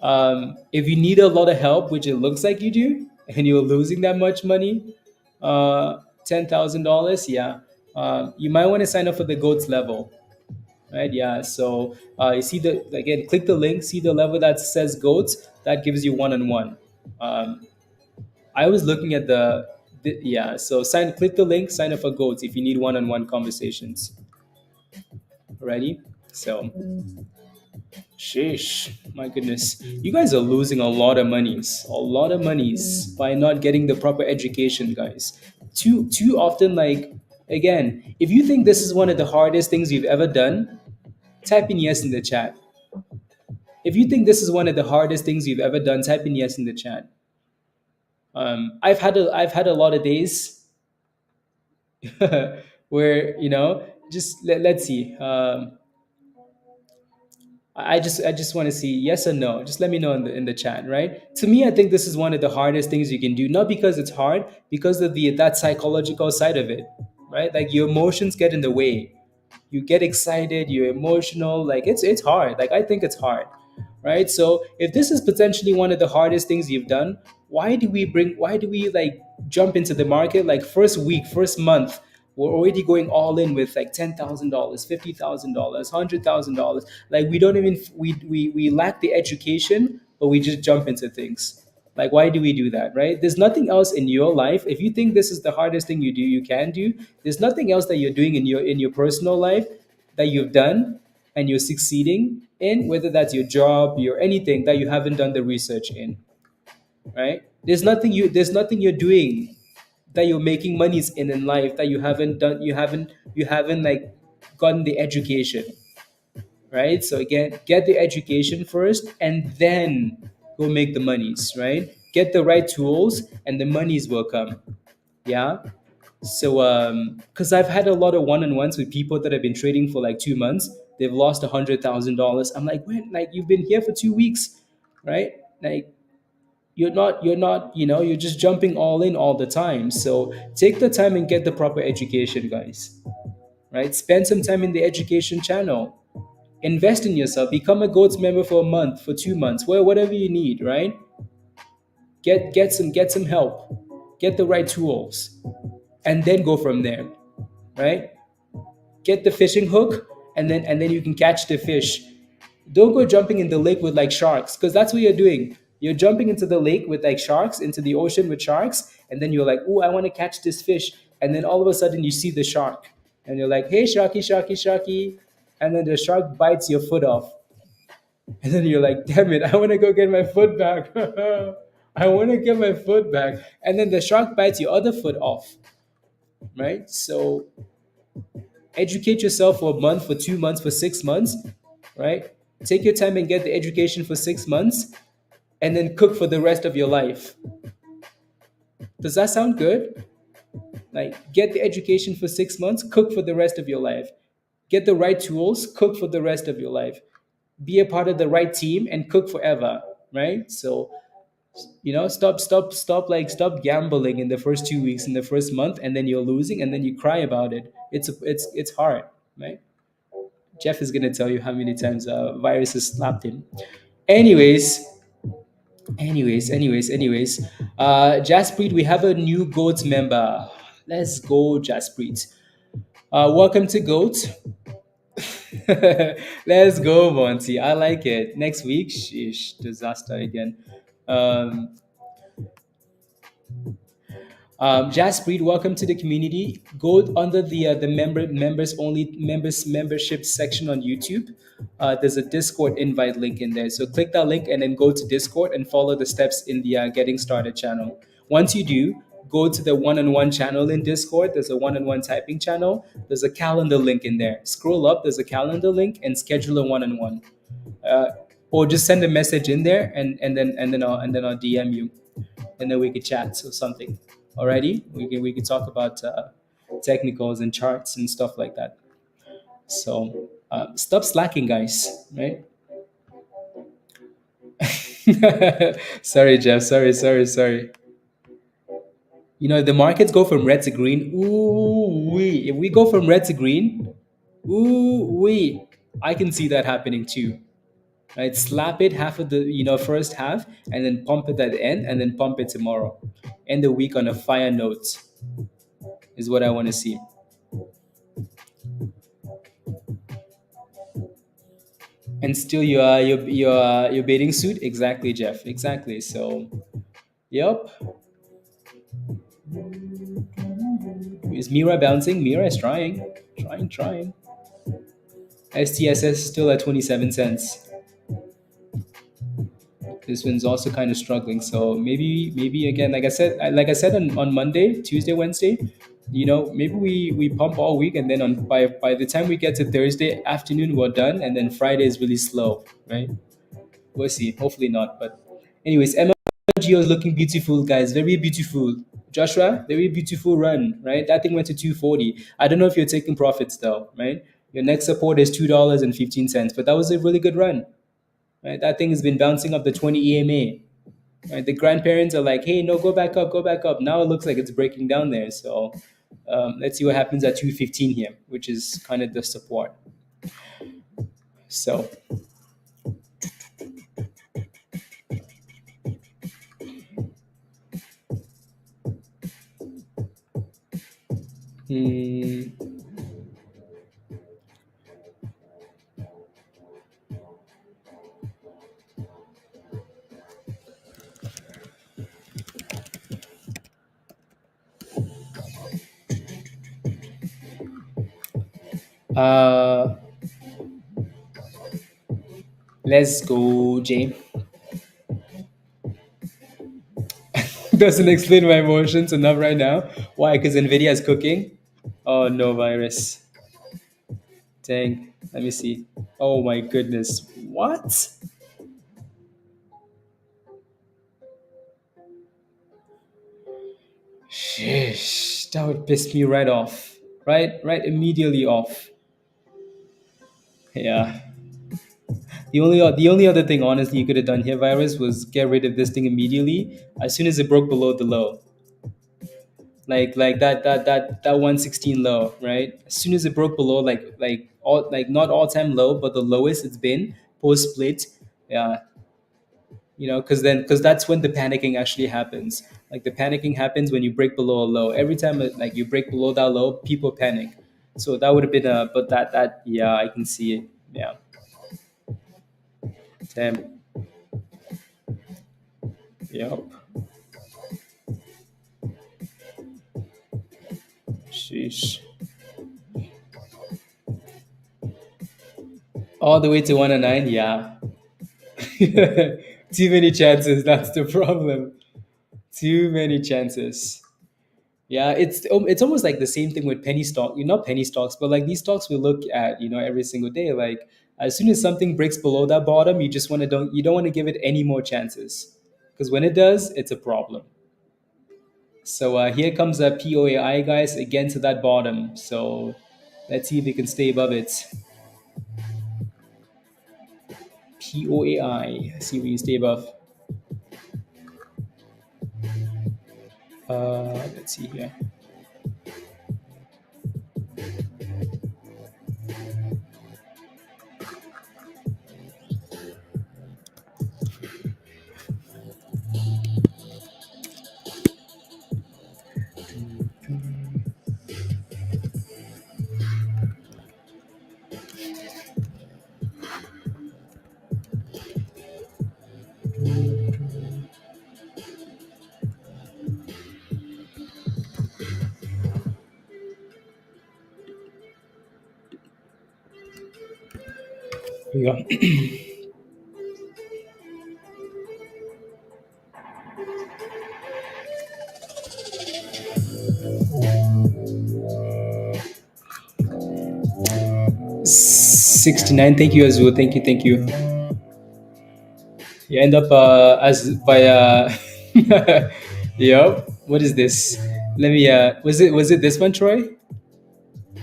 If you need a lot of help, which it looks like you do, and you're losing that much money, $10,000, yeah, you might want to sign up for the GOATS level, right? Yeah. So you see the again, click the link, see the level that says GOATS. That gives you one-on-one. Um, I was looking at yeah. So click the link, sign up for GOATS if you need one-on-one conversations. Ready? So. Sheesh, my goodness. You guys are losing a lot of monies by not getting the proper education, guys. Too often, like, again, if you think this is one of the hardest things you've ever done, type in yes in the chat. If you think this is one of the hardest things you've ever done, type in yes in the chat. I've had a lot of days where, just let's see. I just want to see yes or no. Just let me know in the chat, right? To me, I think this is one of the hardest things you can do, not because it's hard, because of the that psychological side of it, right? Like your emotions get in the way. You get excited, you're emotional, like it's hard. Like I think it's hard, right? So if this is potentially one of the hardest things you've done, why do we like jump into the market like first week, first month? We're already going all in with like $10,000, $50,000, $100,000. Like we don't even we lack the education, but we just jump into things. Like why do we do that, right? There's nothing else in your life. If you think this is the hardest thing you can do, there's nothing else that you're doing in your personal life that you've done and you're succeeding in, whether that's your job, your anything that you haven't done the research in, right? There's nothing you're doing that you're making monies in life that you haven't like gotten the education, right? So again, get the education first and then go make the monies, right? Get the right tools and the monies will come. Yeah. So because I've had a lot of one-on-ones with people that have been trading for like 2 months, they've lost $100,000. I'm like, when? Like you've been here for 2 weeks, right? Like you're not, you're just jumping all in all the time. So take the time and get the proper education, guys. Right? Spend some time in the education channel. Invest in yourself. Become a GOATS member for a month, for 2 months, whatever you need, right? Get some help. Get the right tools. And then go from there. Right? Get the fishing hook and then you can catch the fish. Don't go jumping in the lake with like sharks, because that's what you're doing. You're jumping into the lake with like sharks, into the ocean with sharks, and then you're like, oh, I want to catch this fish. And then all of a sudden you see the shark. And you're like, hey, sharky, sharky, sharky. And then the shark bites your foot off. And then you're like, damn it, I want to go get my foot back. I want to get my foot back. And then the shark bites your other foot off. Right? So educate yourself for a month, for 2 months, for 6 months, right? Take your time and get the education for 6 months and then cook for the rest of your life. Does that sound good? Like, get the education for 6 months, cook for the rest of your life. Get the right tools, cook for the rest of your life. Be a part of the right team and cook forever, right? So, stop gambling in the first 2 weeks, in the first month, and then you're losing, and then you cry about it. It's hard, right? Jeff is gonna tell you how many times viruses slapped him. Anyways, anyways. Jaspreet, we have a new GOAT member. Let's go, Jaspreet. Welcome to GOAT. Let's go, Monty. I like it. Next week, sheesh, disaster again. Um, Jaspreet, welcome to the community. Go under the members membership section on YouTube. There's a Discord invite link in there. So click that link and then go to Discord and follow the steps in the Getting Started channel. Once you do, go to the one-on-one channel in Discord. There's a one-on-one typing channel. There's a calendar link in there. Scroll up. There's a calendar link and schedule a one-on-one. Uh, or just send a message in there and then I'll DM you and then we could chat or something. Alrighty, we could talk about technicals and charts and stuff like that. So stop slacking, guys. Right? Sorry, Jeff. Sorry. The markets go from red to green. Ooh, wee. If we go from red to green, ooh, wee. I can see that happening too. Right? Slap it half of the first half, and then pump it at the end, and then pump it tomorrow. End the week on a fire note is what I want to see. And still, your bathing suit, exactly, Jeff. Exactly. So, yep. Is Mira bouncing? Mira is trying. STSS still at 27 cents. This one's also kind of struggling. So maybe again, like I said on Monday, Tuesday, Wednesday, maybe we pump all week, and then on by the time we get to Thursday afternoon, we're done, and then Friday is really slow, right? We'll see. Hopefully not. But anyways, MLGO is looking beautiful, guys. Very beautiful. Joshua, very beautiful run, right? That thing went to 240. I don't know if you're taking profits though, right? Your next support is $2.15, but that was a really good run, right? That thing has been bouncing up the 20 EMA. Right? The grandparents are like, hey, no, go back up, go back up. Now it looks like it's breaking down there. So let's see what happens at 215 here, which is kind of the support. So hmm, uh, let's go, James. Doesn't explain my emotions enough right now. Why? Because NVIDIA is cooking. Oh no, virus. Dang. Let me see. Oh my goodness. What? Sheesh. That would piss me right off. Right immediately off. Yeah. The only other thing, honestly, you could have done here, virus, was get rid of this thing immediately as soon as it broke below the low. Like that 116 low, right? As soon as it broke below, not all time low, but the lowest it's been post split. Yeah, because that's when the panicking actually happens. Like the panicking happens when you break below a low. Every time like you break below that low, people panic. So that would have been but that yeah, I can see it. Yeah, damn. Yep. Sheesh. All the way to 109. Yeah. Too many chances. That's the problem. Too many chances. Yeah, it's almost like the same thing with penny stock. Not penny stocks, but like these stocks we look at, every single day. Like as soon as something breaks below that bottom, you don't want to give it any more chances, because when it does, it's a problem. So here comes a POAI, guys, again to that bottom. So let's see if we can stay above it. POAI. See if we can stay above. Let's see here. Here we go. 69. Thank you, Azul. Thank you. You end up as by yep. What is this? Let me was it this one, Troy?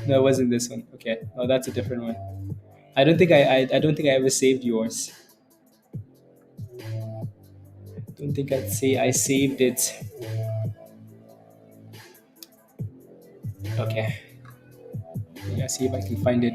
No, it wasn't this one. Okay. No, that's a different one. I don't think I ever saved yours. Don't think I'd say I saved it. Okay. Yeah, see if I can find it.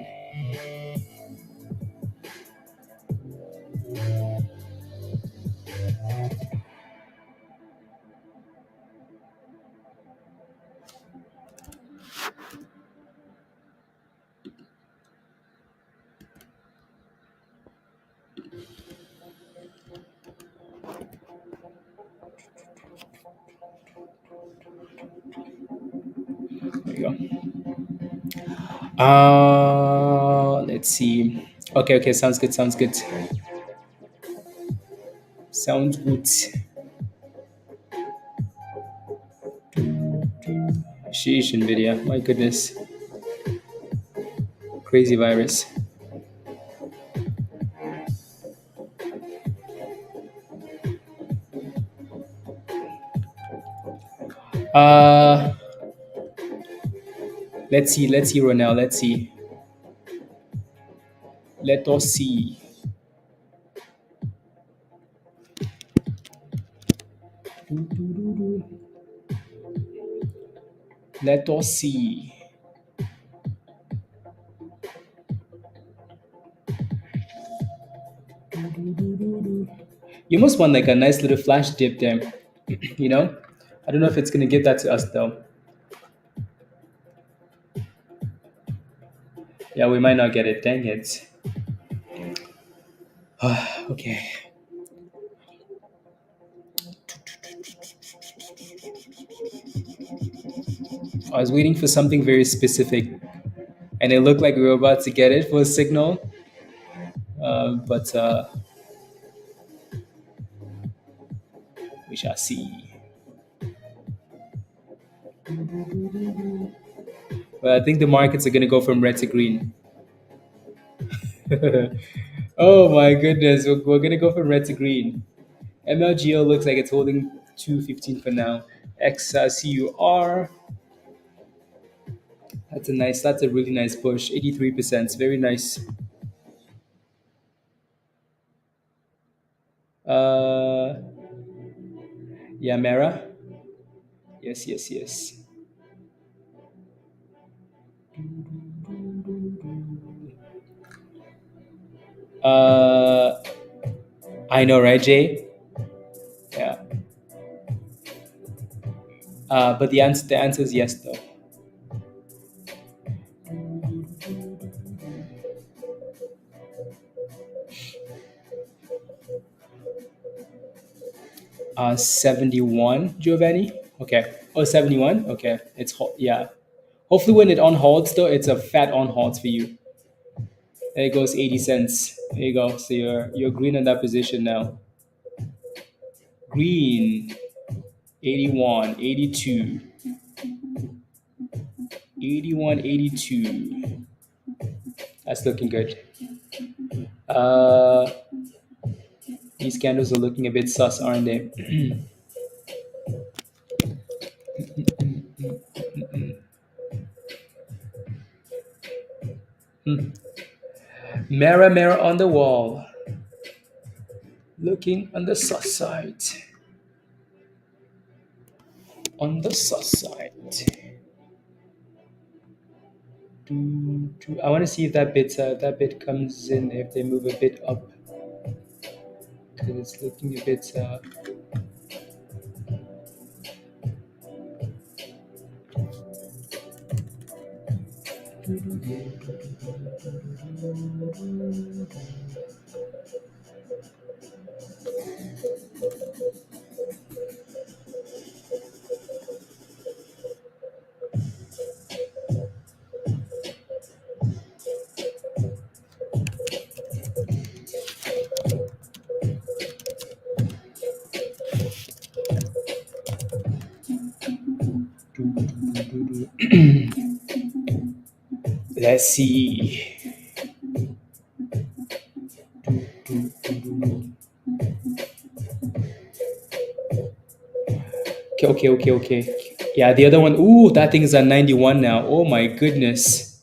There you go. Let's see. Okay, okay, sounds good, sounds good. Sounds good. Sheesh, NVIDIA. My goodness. Crazy virus. Uh, let's see, Ronel. Let's see. Let us see. Let us see. You must want like a nice little flash dip there. You know? I don't know if it's gonna give that to us though. Yeah, we might not get it. Dang it. Okay. I was waiting for something very specific, and it looked like we were about to get it for a signal. But we shall see. But I think the markets are gonna go from red to green. Oh my goodness, we're gonna go from red to green. MLGO looks like it's holding 215 for now. XCUR, that's a really nice push. 83%, very nice. Uh, yeah, MIRA. Yes, yes, yes. Uh, I know, right, Jay? Yeah. But the answer is yes, though. 71, Giovanni. Okay. Oh, 71. Okay. Yeah. Hopefully, when it on holds, though, it's a fat on holds for you. There it goes, 80 cents. There you go. So you're green in that position now. Green, 81, 82, 81, 82. That's looking good. Uh, these candles are looking a bit sus, aren't they? Mirror, mirror on the wall. Looking on the sus side. On the sus side. I want to see if that bit comes in if they move a bit up, because it's looking a bit. Let's see. Okay, okay, okay, okay. Yeah, the other one. Ooh, that thing is at 91 now. Oh my goodness.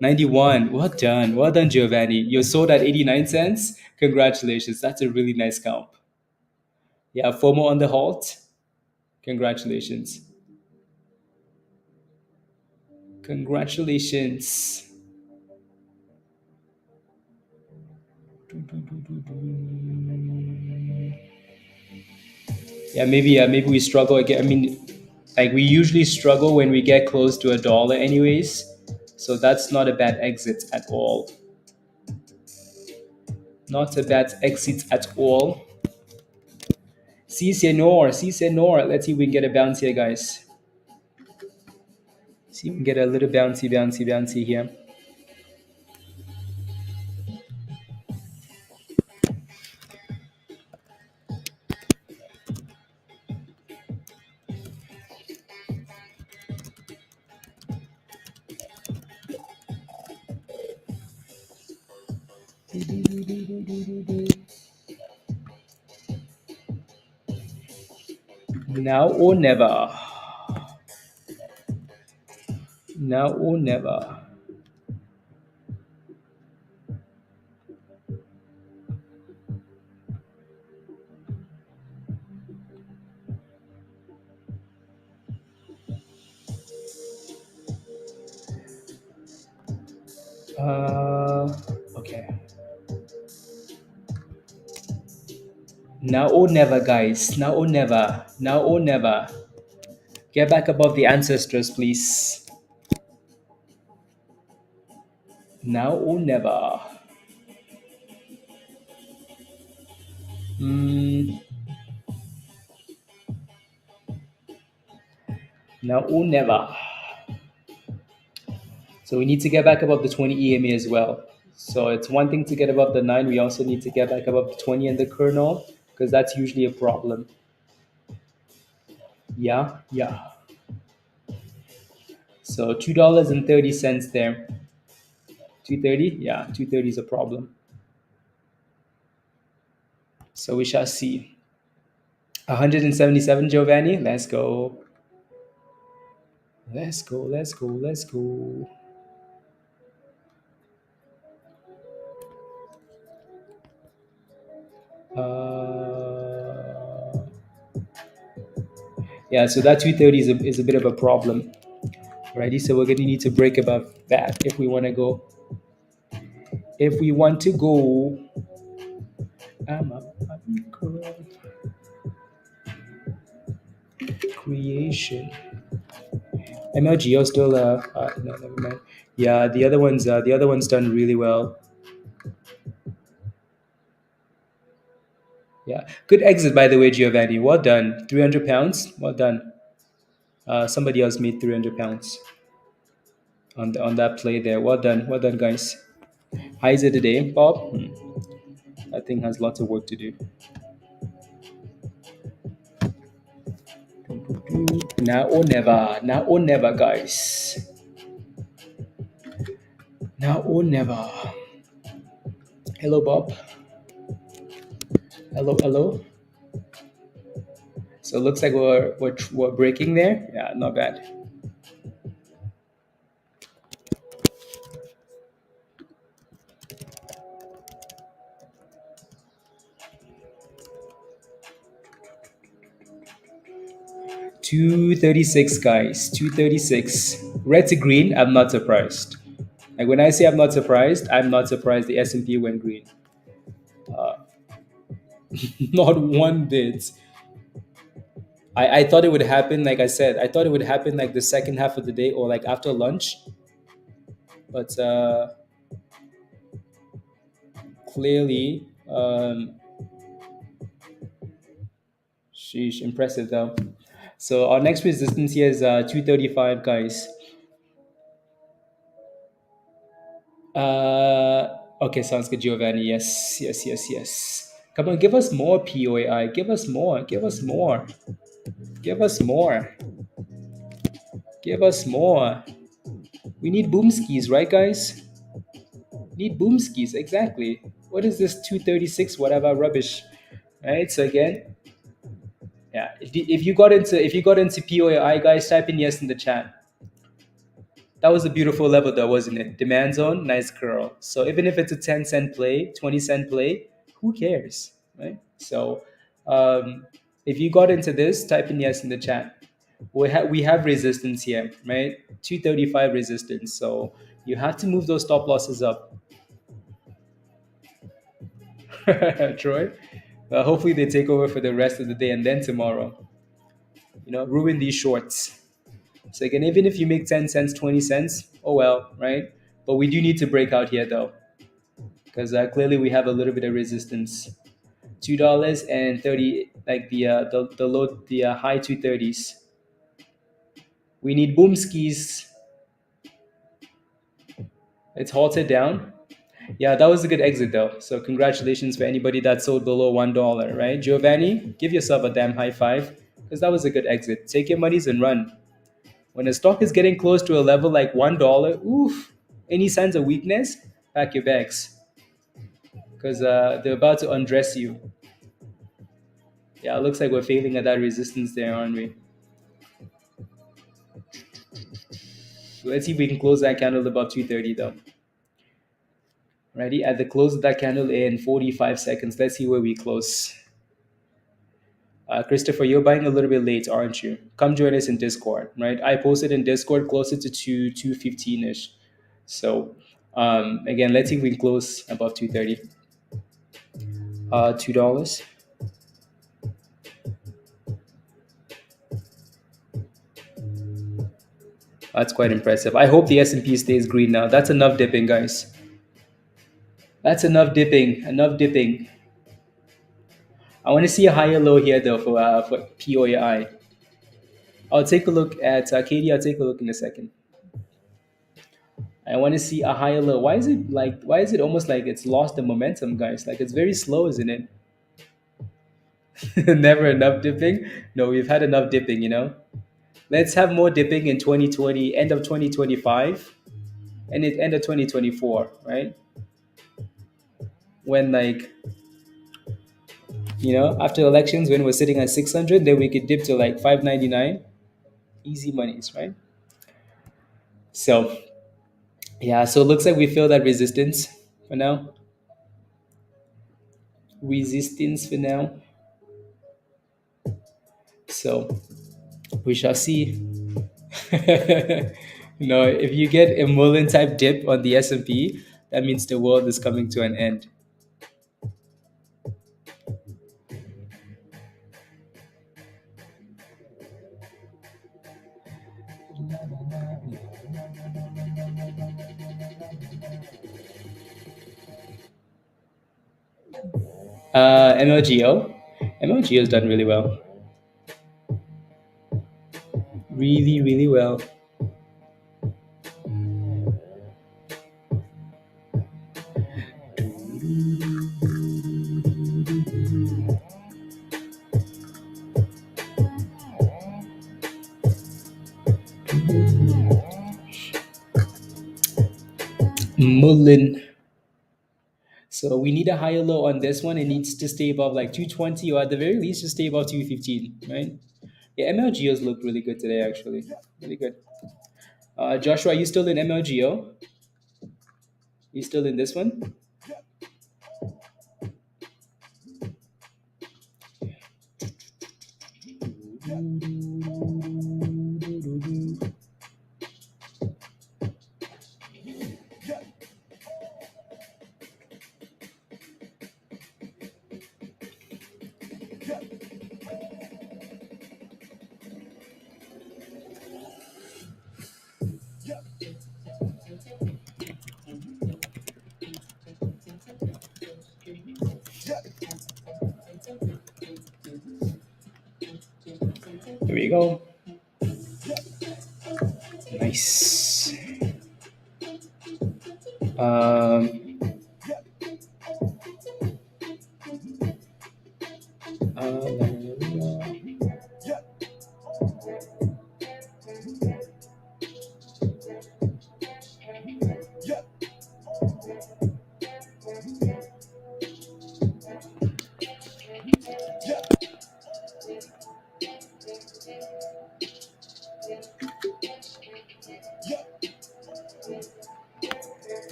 91. Well done. Well done, Giovanni. You sold at 89 cents. Congratulations. That's a really nice comp. Yeah, FOMO on the halt. Congratulations. Congratulations. Yeah, maybe we struggle again. I mean, like we usually struggle when we get close to $1 anyways. So that's not a bad exit at all. Not a bad exit at all. Si senor, si senor. Let's see if we can get a bounce here, guys. See if we can get a little bouncy here. Now or never. Now or never. Okay. Now or never, guys. Now or never. Now or never. Get back above the ancestors, please. Now or never. Now or never. So we need to get back above the 20 EMA as well. So it's one thing to get above the 9. We also need to get back above the 20 and the kernel because that's usually a problem. Yeah. So $2.30 there. 230? Yeah, 230 is a problem. So we shall see. 177, Giovanni. Let's go. Let's go. Yeah, so that 230 is a bit of a problem. Alrighty, so we're going to need to break above that if we want to go. If we want to go. Creation. MLGO still no, never mind. Yeah, the other one's done really well. Yeah, good exit by the way, Giovanni. Well done. 300 pounds. Well done. Somebody else made 300 pounds on that play there. Well done, guys. Highs of the day, Bob. That thing has lots of work to do. Now or never, guys. Now or never. Hello, Bob. Hello. So it looks like we're breaking there. Yeah, not bad. $236, guys. $236. Red to green. I'm not surprised. Like when I say I'm not surprised the S&P went green. Not one bit. I thought it would happen, like I said, I thought it would happen like the second half of the day or like after lunch. But clearly, sheesh, impressive though. So our next resistance here is 235, guys. Okay, sounds good, Giovanni. Yes. Come on, give us more POAI. Give us more. Give us more. We need boom skis, right, guys? Need boom skis, exactly. What is this 236 whatever rubbish? Right. So again, yeah. If you got into POAI, guys, type in yes in the chat. That was a beautiful level though, wasn't it? Demand zone, nice curl. So even if it's a 10-cent play, 20-cent play, who cares, right? So if you got into this, type in yes in the chat. We have resistance here, right? 235 resistance. So you have to move those stop losses up. Troy. Hopefully they take over for the rest of the day and then tomorrow. Ruin these shorts. So again, even if you make 10 cents, 20 cents, oh well, right? But we do need to break out here though, because clearly we have a little bit of resistance. $2 and 30, like the low, the high 230s. We need boom skis. It's halted down. Yeah, that was a good exit though. So congratulations for anybody that sold below $1, right? Giovanni, give yourself a damn high five because that was a good exit. Take your monies and run. When a stock is getting close to a level like $1, oof, any signs of weakness, pack your bags because they're about to undress you. Yeah, it looks like we're failing at that resistance there, aren't we? Let's see if we can close that candle above 230 though. Ready? At the close of that candle in 45 seconds, let's see where we close. Christopher, you're buying a little bit late, aren't you? Come join us in Discord, right? I posted in Discord closer to 2:15 ish. So again, let's see if we can close above 230. $2. That's quite impressive. I hope the S&P stays green now. That's enough dipping, guys. That's enough dipping. Enough dipping. I want to see a higher low here though for POAI. I'll take a look at Katie. I'll take a look in a second. I want to see a higher low. Why is it like? Why is it almost like it's lost the momentum, guys? Like it's very slow, isn't it? Never enough dipping. No, we've had enough dipping. Let's have more dipping in 2020, end of 2025, and at end of 2024, right? When after elections, when we're sitting at 600, then we could dip to like 599. Easy monies, right? So yeah, so it looks like we feel that resistance for now. Resistance for now. So we shall see. No, if you get a Mullen type dip on the S&P, that means the world is coming to an end. MLGO. MLGO has done really well. Really, really well. Mullen. So we need a higher low on this one. It needs to stay above like 220 or at the very least just stay above 215, right? Yeah, MLGOs look really good today, actually. Really good. Joshua, are you still in MLGO? You still in this one? Here we go. Nice.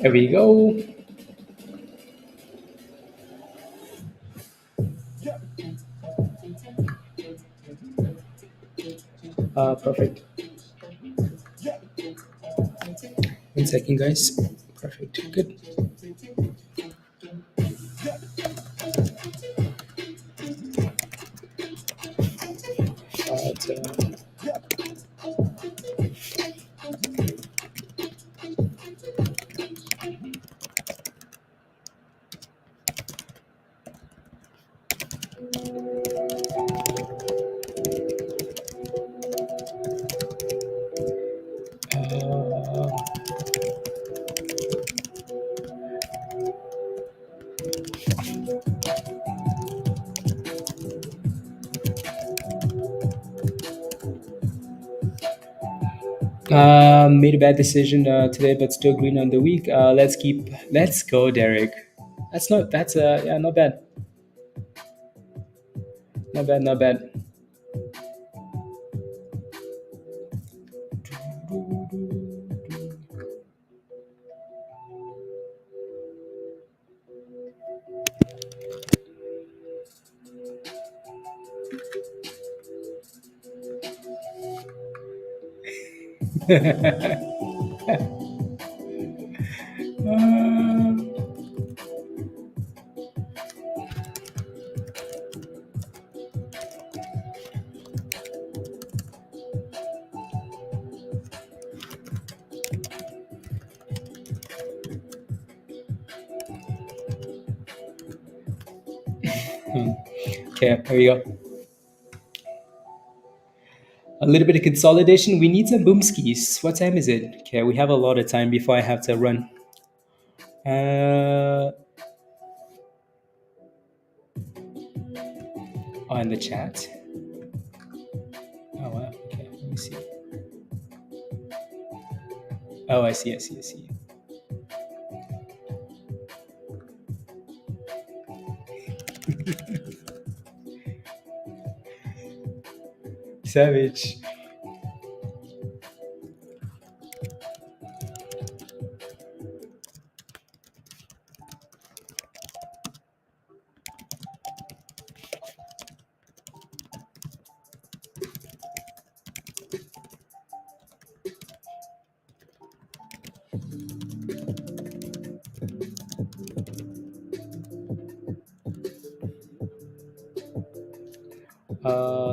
There we go. Perfect. 1 second, guys. Perfect. Good. But, uh, made a bad decision today, but still green on the week. Let's go, Derek. That's yeah, not bad. Not bad, not bad. Okay, here we go. A little bit of consolidation. We need some boomskis. What time is it? Okay, we have a lot of time before I have to run. On the chat. Oh wow. Okay, let me see. Oh, I see. Savage.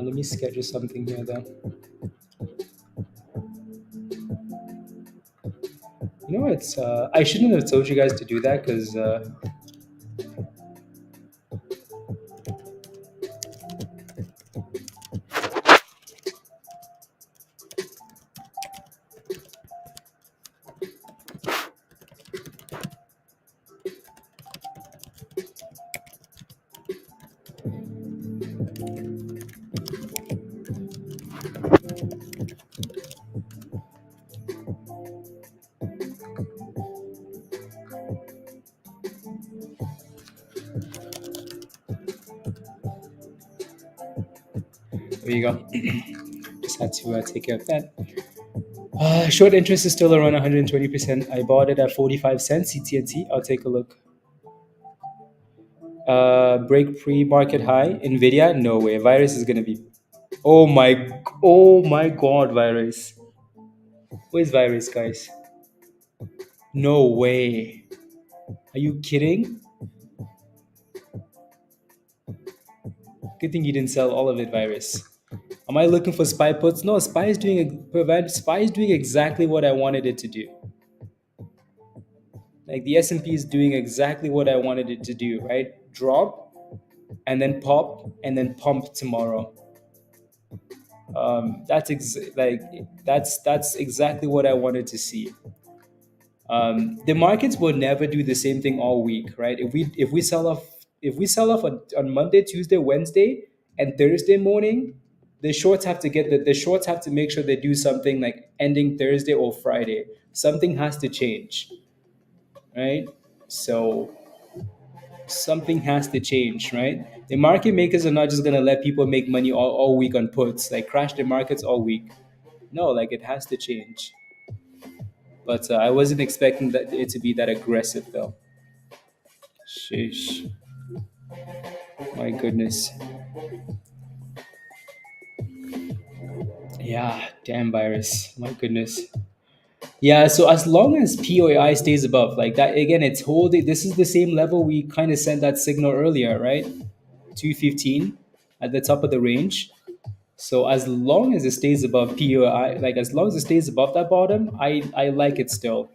Let me schedule something here though. You know, it's I shouldn't have told you guys to do that because there you go. Just had to take care of that. Short interest is still around 120%. I bought it at 45 cents CTNT. I'll take a look. Break pre-market high. NVDA, no way. Virus is gonna be. Oh my God, virus. Where's virus, guys? No way. Are you kidding? Good thing you didn't sell all of it, virus. Am I looking for SPY puts? No, SPY is doing exactly what I wanted it to do. Like the S&P is doing exactly what I wanted it to do, right? Drop and then pop and then pump tomorrow. That's exactly what I wanted to see. The markets will never do the same thing all week, right? If we sell off on Monday, Tuesday, Wednesday, and Thursday morning, the shorts have to make sure they do something like ending Thursday or Friday. Something has to change, right? So Something has to change, right? The market makers are not just gonna let people make money all week on puts, like crash the markets all week. No, like it has to change. But I wasn't expecting that it to be that aggressive though. Sheesh. My goodness. Yeah, damn virus. My goodness. Yeah, so as long as POAI stays above, like that again, it's holding. This is the same level we kind of sent that signal earlier, right? 215 at the top of the range. So as long as it stays above POI, like as long as it stays above that bottom, I like it still.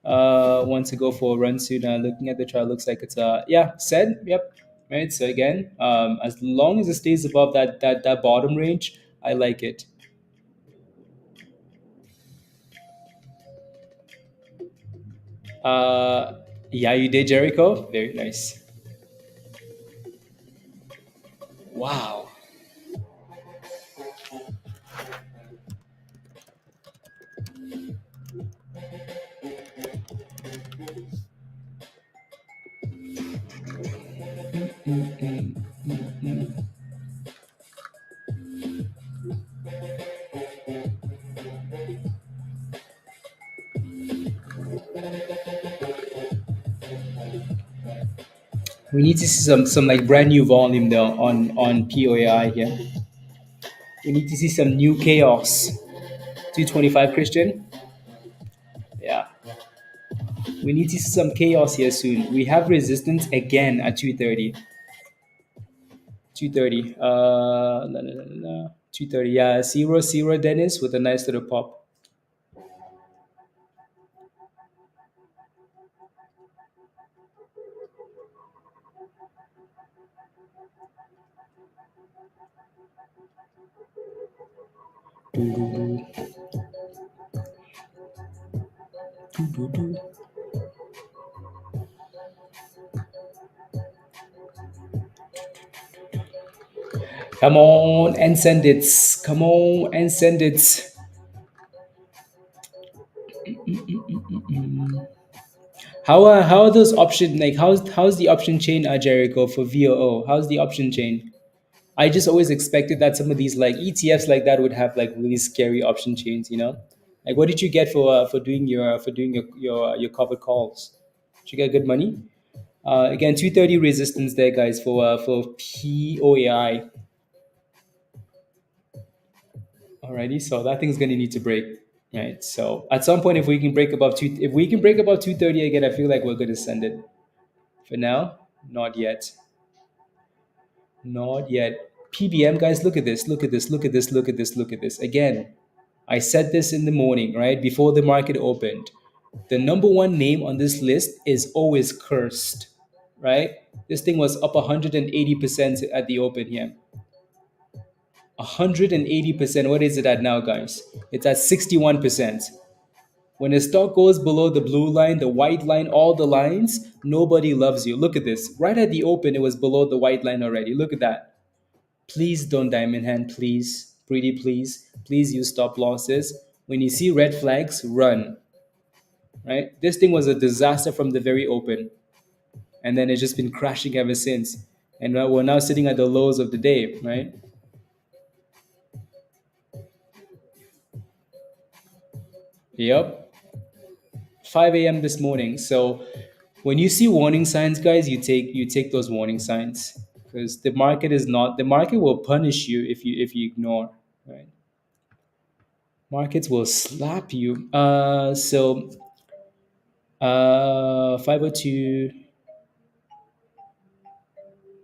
Want to go for a run soon. Looking at the chart, looks like it's yeah, said, yep, right. So again, as long as it stays above that bottom range, I like it. Uh, yeah, you did, Jericho. Very nice. Wow. We need to see some like brand new volume though on POAI here. We need to see some new chaos. 225 Christian. Yeah. We need to see some chaos here soon. We have resistance again at 230. 230. La, la, la, la. 230. Yeah, zero zero Dennis with a nice little pop. Come on and send it. Come on and send it. How are those option like how's the option chain Jericho for VOO? How's the option chain? I just always expected that some of these like ETFs like that would have like really scary option chains, you know? Like what did you get for doing your covered calls? Did you get good money? Again, 230 resistance there, guys, for POAI. Alrighty, so that thing's gonna need to break, right? So at some point, if we can break above 230 again, I feel like we're gonna send it. For now, not yet, not yet. PBM, guys, look at this, look at this, look at this, look at this, look at this. Again, I said this in the morning, right before the market opened. The number one name on this list is always cursed, right? This thing was up 180% at the open here. 180%. What is it at now, guys? It's at 61%. When a stock goes below the blue line, the white line, all the lines, nobody loves you. Look at this. Right at the open, it was below the white line already. Look at that. Please don't diamond hand, please. Pretty please. Please use stop losses. When you see red flags, run. Right? This thing was a disaster from the very open. And then it's just been crashing ever since. And we're now sitting at the lows of the day, right? Yep. 5 a.m. this morning. So when you see warning signs, guys, you take those warning signs because the market will punish you if you ignore, right? Markets will slap you. 502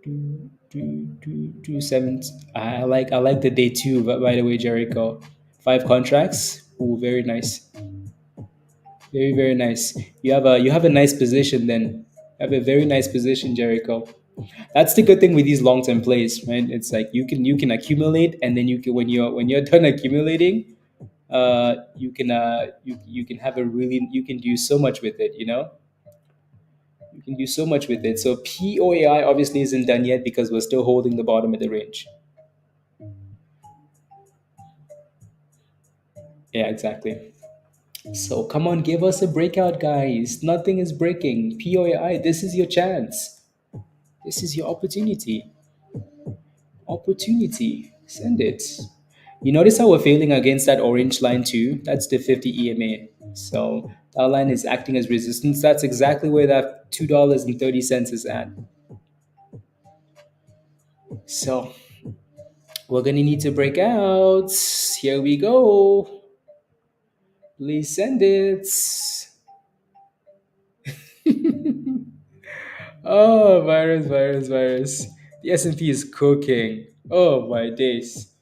2 I like the day two, but by the way, Jericho. 5 contracts. Ooh, very nice. Very, very nice. You have a nice position then. You have a very nice position, Jericho. That's the good thing with these long term plays, right? It's like you can accumulate, and then you can when you're done accumulating, you can have a really you can do so much with it. You can do so much with it. So POAI obviously isn't done yet because we're still holding the bottom of the range. Yeah, exactly. So come on, give us a breakout, guys. Nothing is breaking. POAI, this is your chance. This is your opportunity. Opportunity. Send it. You notice how we're failing against that orange line too? That's the 50 EMA. So that line is acting as resistance. That's exactly where that $2.30 is at. So we're gonna need to break out. Here we go. Please send it. Oh, virus, virus, virus. The S&P is cooking. Oh my days.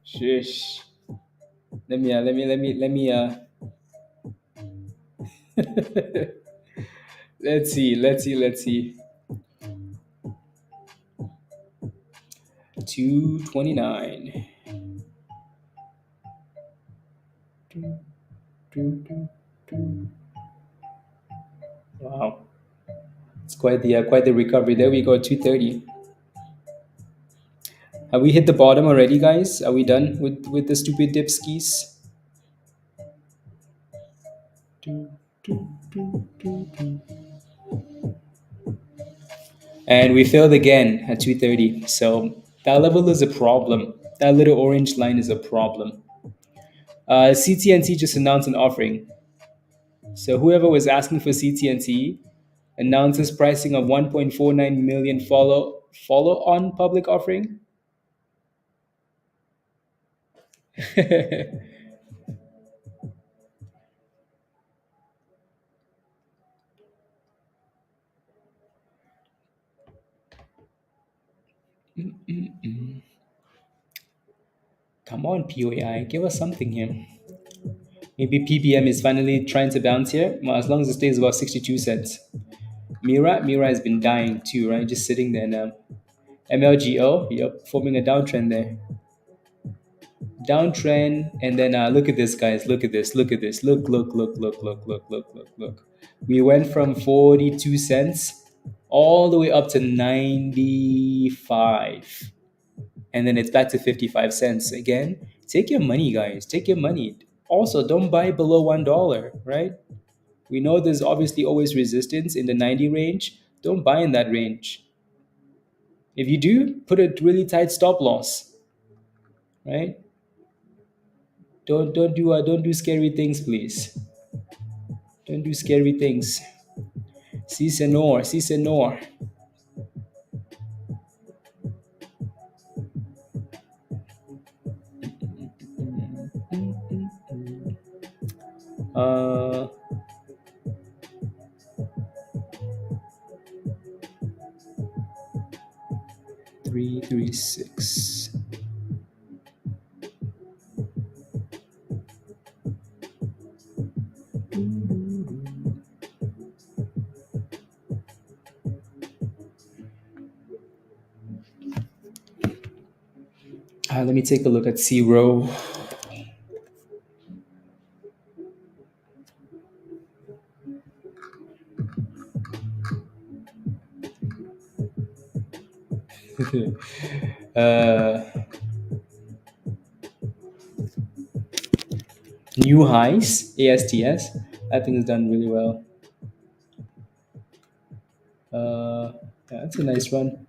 Shush. Let me. Let's see. 229. Wow, it's quite the recovery. There we go. 230. Have we hit the bottom already, guys? Are we done with the stupid dip skis? And we failed again at 230. So that level is a problem. That little orange line is a problem. CTNT just announced an offering. So whoever was asking for CTNT announces pricing of 1.49 million follow on public offering. Come on, POAI, give us something here. Maybe PBM is finally trying to bounce here. Well, as long as it stays above 62 cents. MIRA has been dying too, right? Just sitting there now. MLGO, yep, forming a downtrend there. Downtrend, and then look at this, guys. Look at this. Look at this. Look. We went from 42 cents all the way up to 95, and then it's back to 55 cents again. Take your money, guys. Take your money. Also, don't buy below $1, right? We know there's obviously always resistance in the 90 range. Don't buy in that range. If you do, put a really tight stop loss, right? Don't do scary things, please. Don't do scary things. Si senor, si senor. Uh, 336. Let me take a look at zero. uh, New highs, ASTS. That thing is done really well. Yeah, that's a nice one.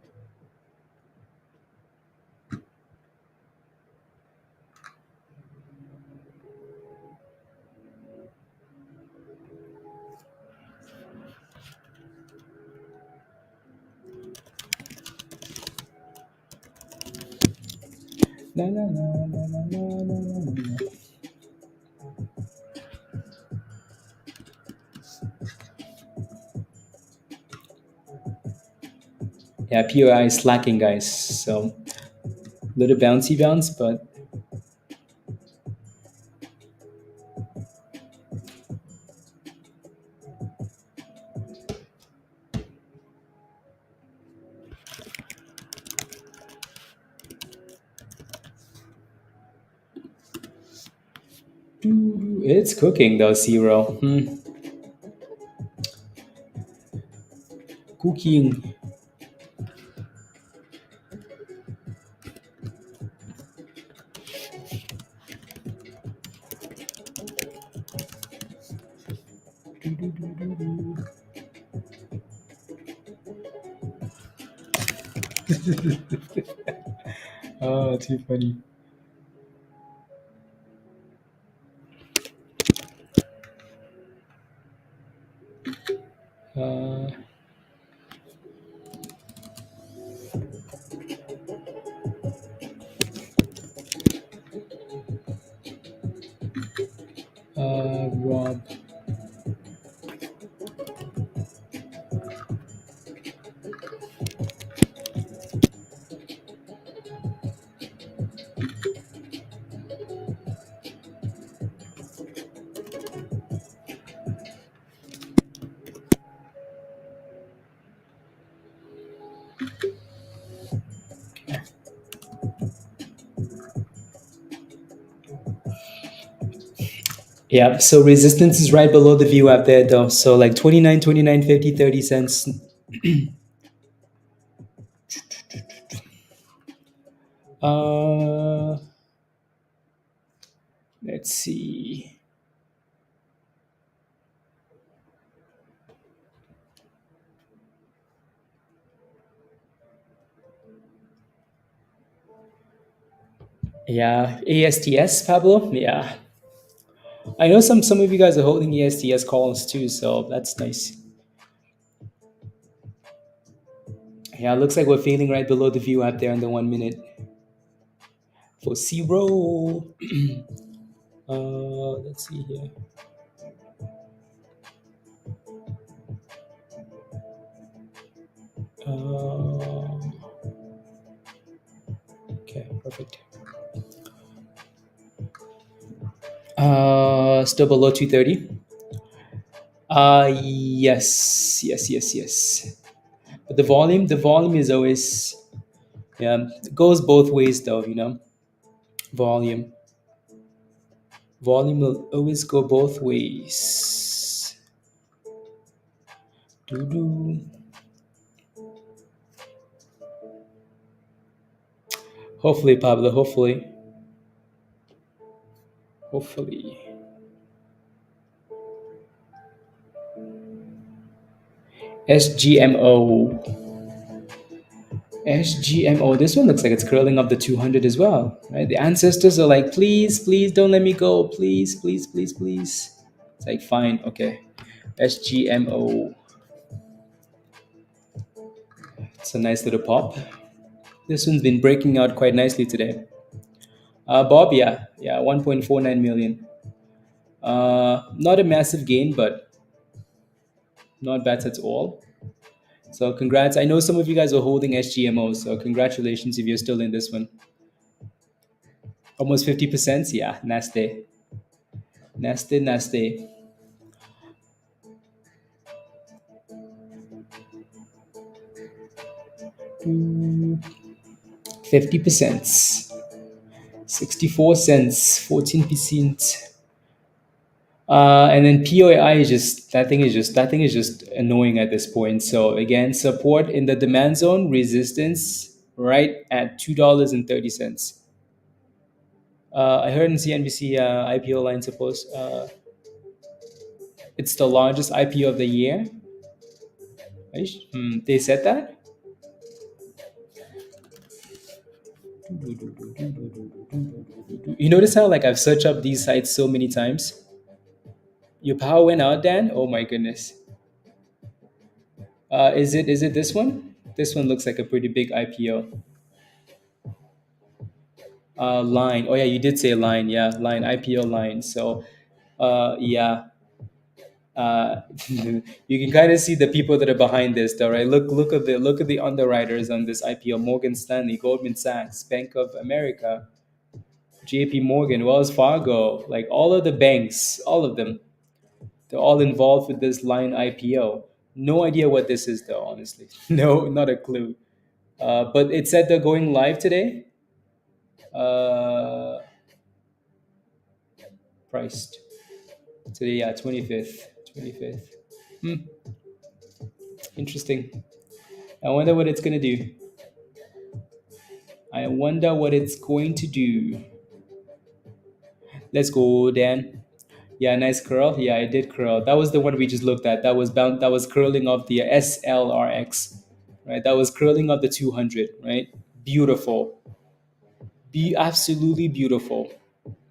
Na, na, na, na, na, na, na, na. Yeah, POI is slacking, guys. So little bouncy bounce, but it's cooking though, zero. Cooking. Oh, too funny. Uh, Rob. Yeah, so resistance is right below the view up there though. So like 29, 29, 50, 30 cents. Uh, let's see. Yeah, ASTS, Pablo. Yeah, I know some of you guys are holding ASTS calls too, so that's nice. Yeah, looks like we're failing right below the view up there in the 1 minute for zero. Let's see here. Uh, okay, perfect. Still below 230. Yes, yes, yes, yes. But the volume is always, yeah, it goes both ways though, volume, volume will always go both ways. Doo-doo. Hopefully, Pablo. Hopefully. SGMO. SGMO. This one looks like it's curling up the 200 as well, right? The ancestors are like, please, please don't let me go. Please, please, please, please. It's like, fine, okay. SGMO. It's a nice little pop. This one's been breaking out quite nicely today. Bob, yeah, 1.49 million. Not a massive gain, but not bad at all. So congrats. I know some of you guys are holding SGMO, so congratulations if you're still in this one. Almost 50%. Yeah, nasty. Nasty, nasty. 50%. 64 cents, 14%. And then POAI is just that thing is just annoying at this point. So again, support in the demand zone, resistance right at $2.30. I heard in CNBC IPO line suppose it's the largest IPO of the year. They said that. You notice how like I've searched up these sites so many times. Your power went out, Dan. Oh my goodness. Is it this one? This one looks like a pretty big IPO. Line. Oh yeah, you did say line. Yeah, line IPO line. So, yeah. You can kind of see the people that are behind this, though, right? Look at the underwriters on this IPO: Morgan Stanley, Goldman Sachs, Bank of America, J.P. Morgan, Wells Fargo, like all of the banks, all of them. They're all involved with this line IPO. No idea what this is, though. Honestly, no, not a clue. But it said they're going live today. Uh, Priced today, yeah, 25th. 25th. Hmm, interesting. I wonder what it's going to do. I wonder what it's going to do. Let's go, Dan. Yeah, nice curl. Yeah, I did curl. That was the one we just looked at. That was curling off the SLRX. right? That was curling up the 200, right? Beautiful, be absolutely beautiful,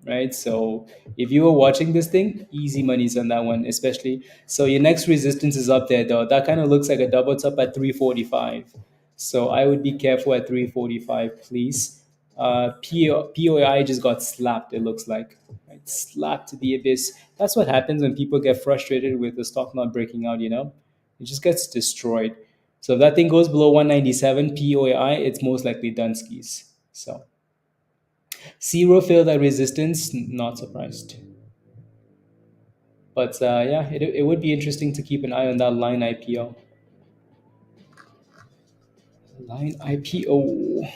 right? So if you were watching this thing, easy monies on that one, especially. So your next resistance is up there though. That kind of looks like a double top at 345. So I would be careful at 345, please. POI just got slapped, it looks like. Right? Slapped to the abyss. That's what happens when people get frustrated with the stock not breaking out, you know? It just gets destroyed. So if that thing goes below 197 POI, it's most likely done skis. So zero failed at resistance, not surprised. But yeah, it would be interesting to keep an eye on that line IPO. Line IPO.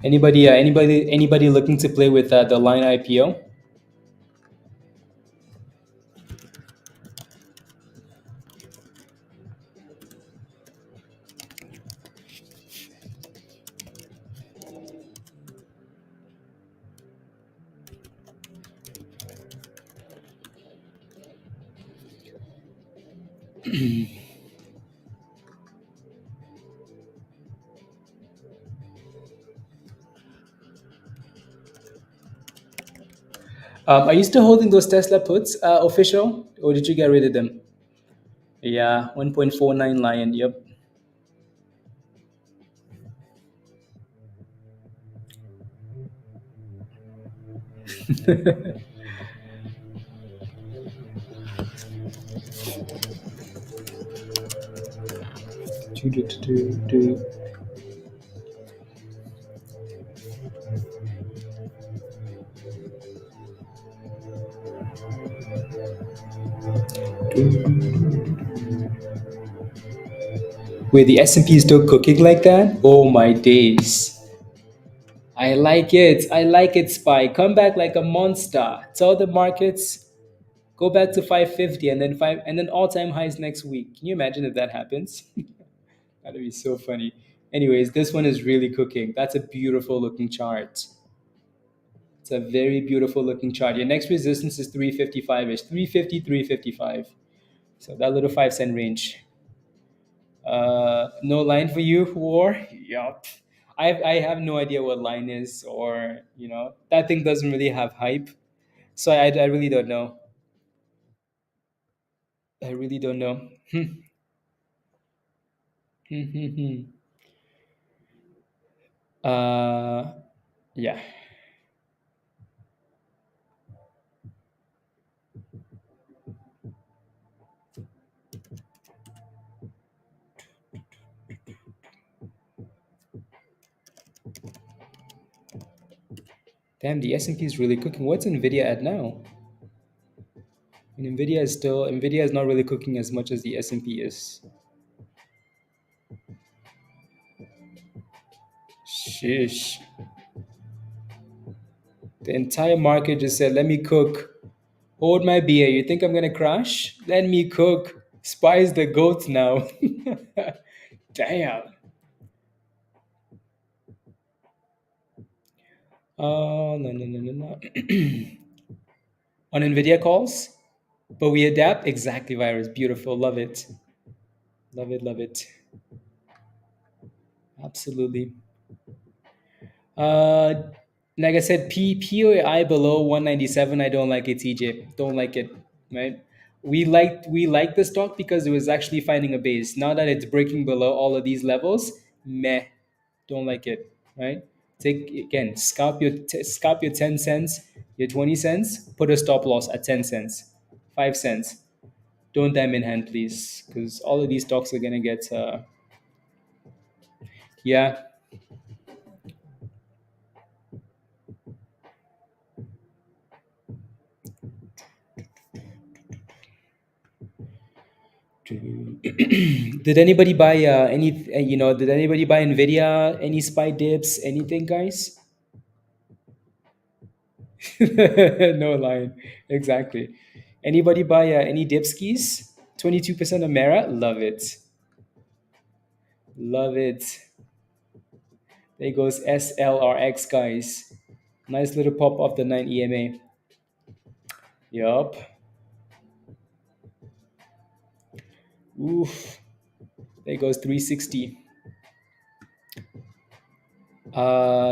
Anybody looking to play with the line IPO? Are you still holding those Tesla puts, official, or did you get rid of them? Yeah, 1.49 Lion. Yep. Wait, the S&P is still cooking like that? Oh my days. I like it. I like it, Spy. Come back like a monster. Tell the markets go back to 550 and then all-time highs next week. Can you imagine if that happens? That'd be so funny. Anyways, this one is really cooking. That's a beautiful looking chart. It's a very beautiful looking chart. Your next resistance is 355-ish. 350, 355. So that little 5 cent range. No line for you, War? Yup. I have no idea what line is, or that thing doesn't really have hype. So I really don't know. I really don't know. uh yeah. Damn, the S&P is really cooking. What's Nvidia at now? And Nvidia is not really cooking as much as the S&P is. Shish. The entire market just said, "Let me cook. Hold my beer. You think I'm gonna crash? Let me cook." Spies the goats now. Damn. Oh no no no no no. On Nvidia calls, but we adapt exactly. Virus, beautiful. Love it. Love it. Love it. Absolutely. Uh, like I said, POAI below 197. I don't like it, TJ. Don't like it. Right. We liked the stock because it was actually finding a base. Now that it's breaking below all of these levels, meh. Don't like it. Right. Take again. Scalp your 10 cents, your 20 cents. Put a stop loss at 10 cents, 5 cents. Don't them in hand, please, because all of these stocks are gonna get. Yeah. Did anybody buy did anybody buy Nvidia? Any spy dips? Anything, guys? No line. Exactly. Anybody buy any dip skis? 22% of MIRA? Love it. Love it. There goes SLRX, guys. Nice little pop off the 9 EMA. Yup. Oof. There goes 360.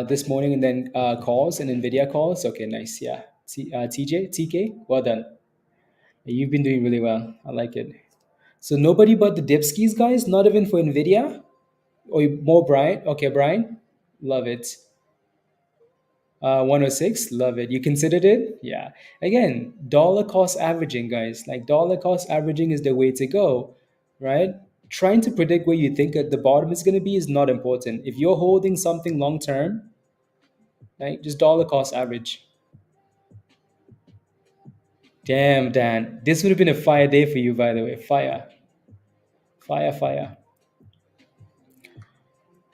This morning, and then calls and NVIDIA calls. Okay, nice. Yeah. TJ, TK, well done. You've been doing really well. I like it. So nobody but the Dipskis guys, not even for NVIDIA? Or more Brian? Okay, Brian. Love it. 106, love it. You considered it? Yeah. Again, dollar cost averaging, guys. Like dollar cost averaging is the way to go, right? Trying to predict where you think at the bottom is going to be is not important. If you're holding something long term, right, just dollar cost average. Damn, Dan. This would have been a fire day for you, by the way. Fire, fire, fire.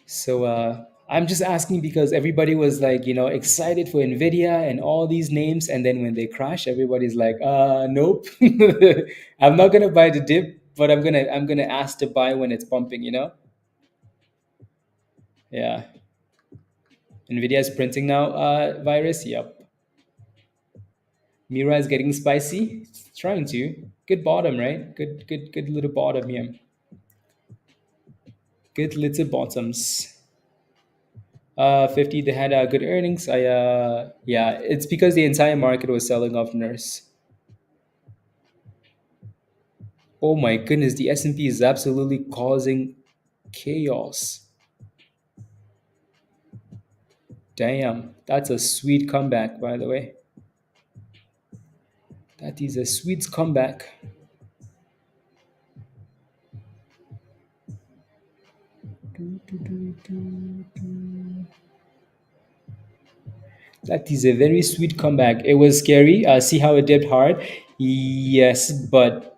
So I'm just asking because everybody was like, excited for Nvidia and all these names, and then when they crash, everybody's like, nope, I'm not gonna buy the dip, but I'm gonna ask to buy when it's pumping. Yeah. Nvidia is printing now. Virus. Yep. Mira is getting spicy. It's trying to. Good bottom, right? Good little bottom here. Good little bottoms. 50, they had good earnings. Yeah, it's because the entire market was selling off nurse. Oh my goodness, the S&P is absolutely causing chaos. Damn, that's a sweet comeback, by the way. That is a sweet comeback. That is a very sweet comeback. It was scary. See how it dipped hard? Yes, but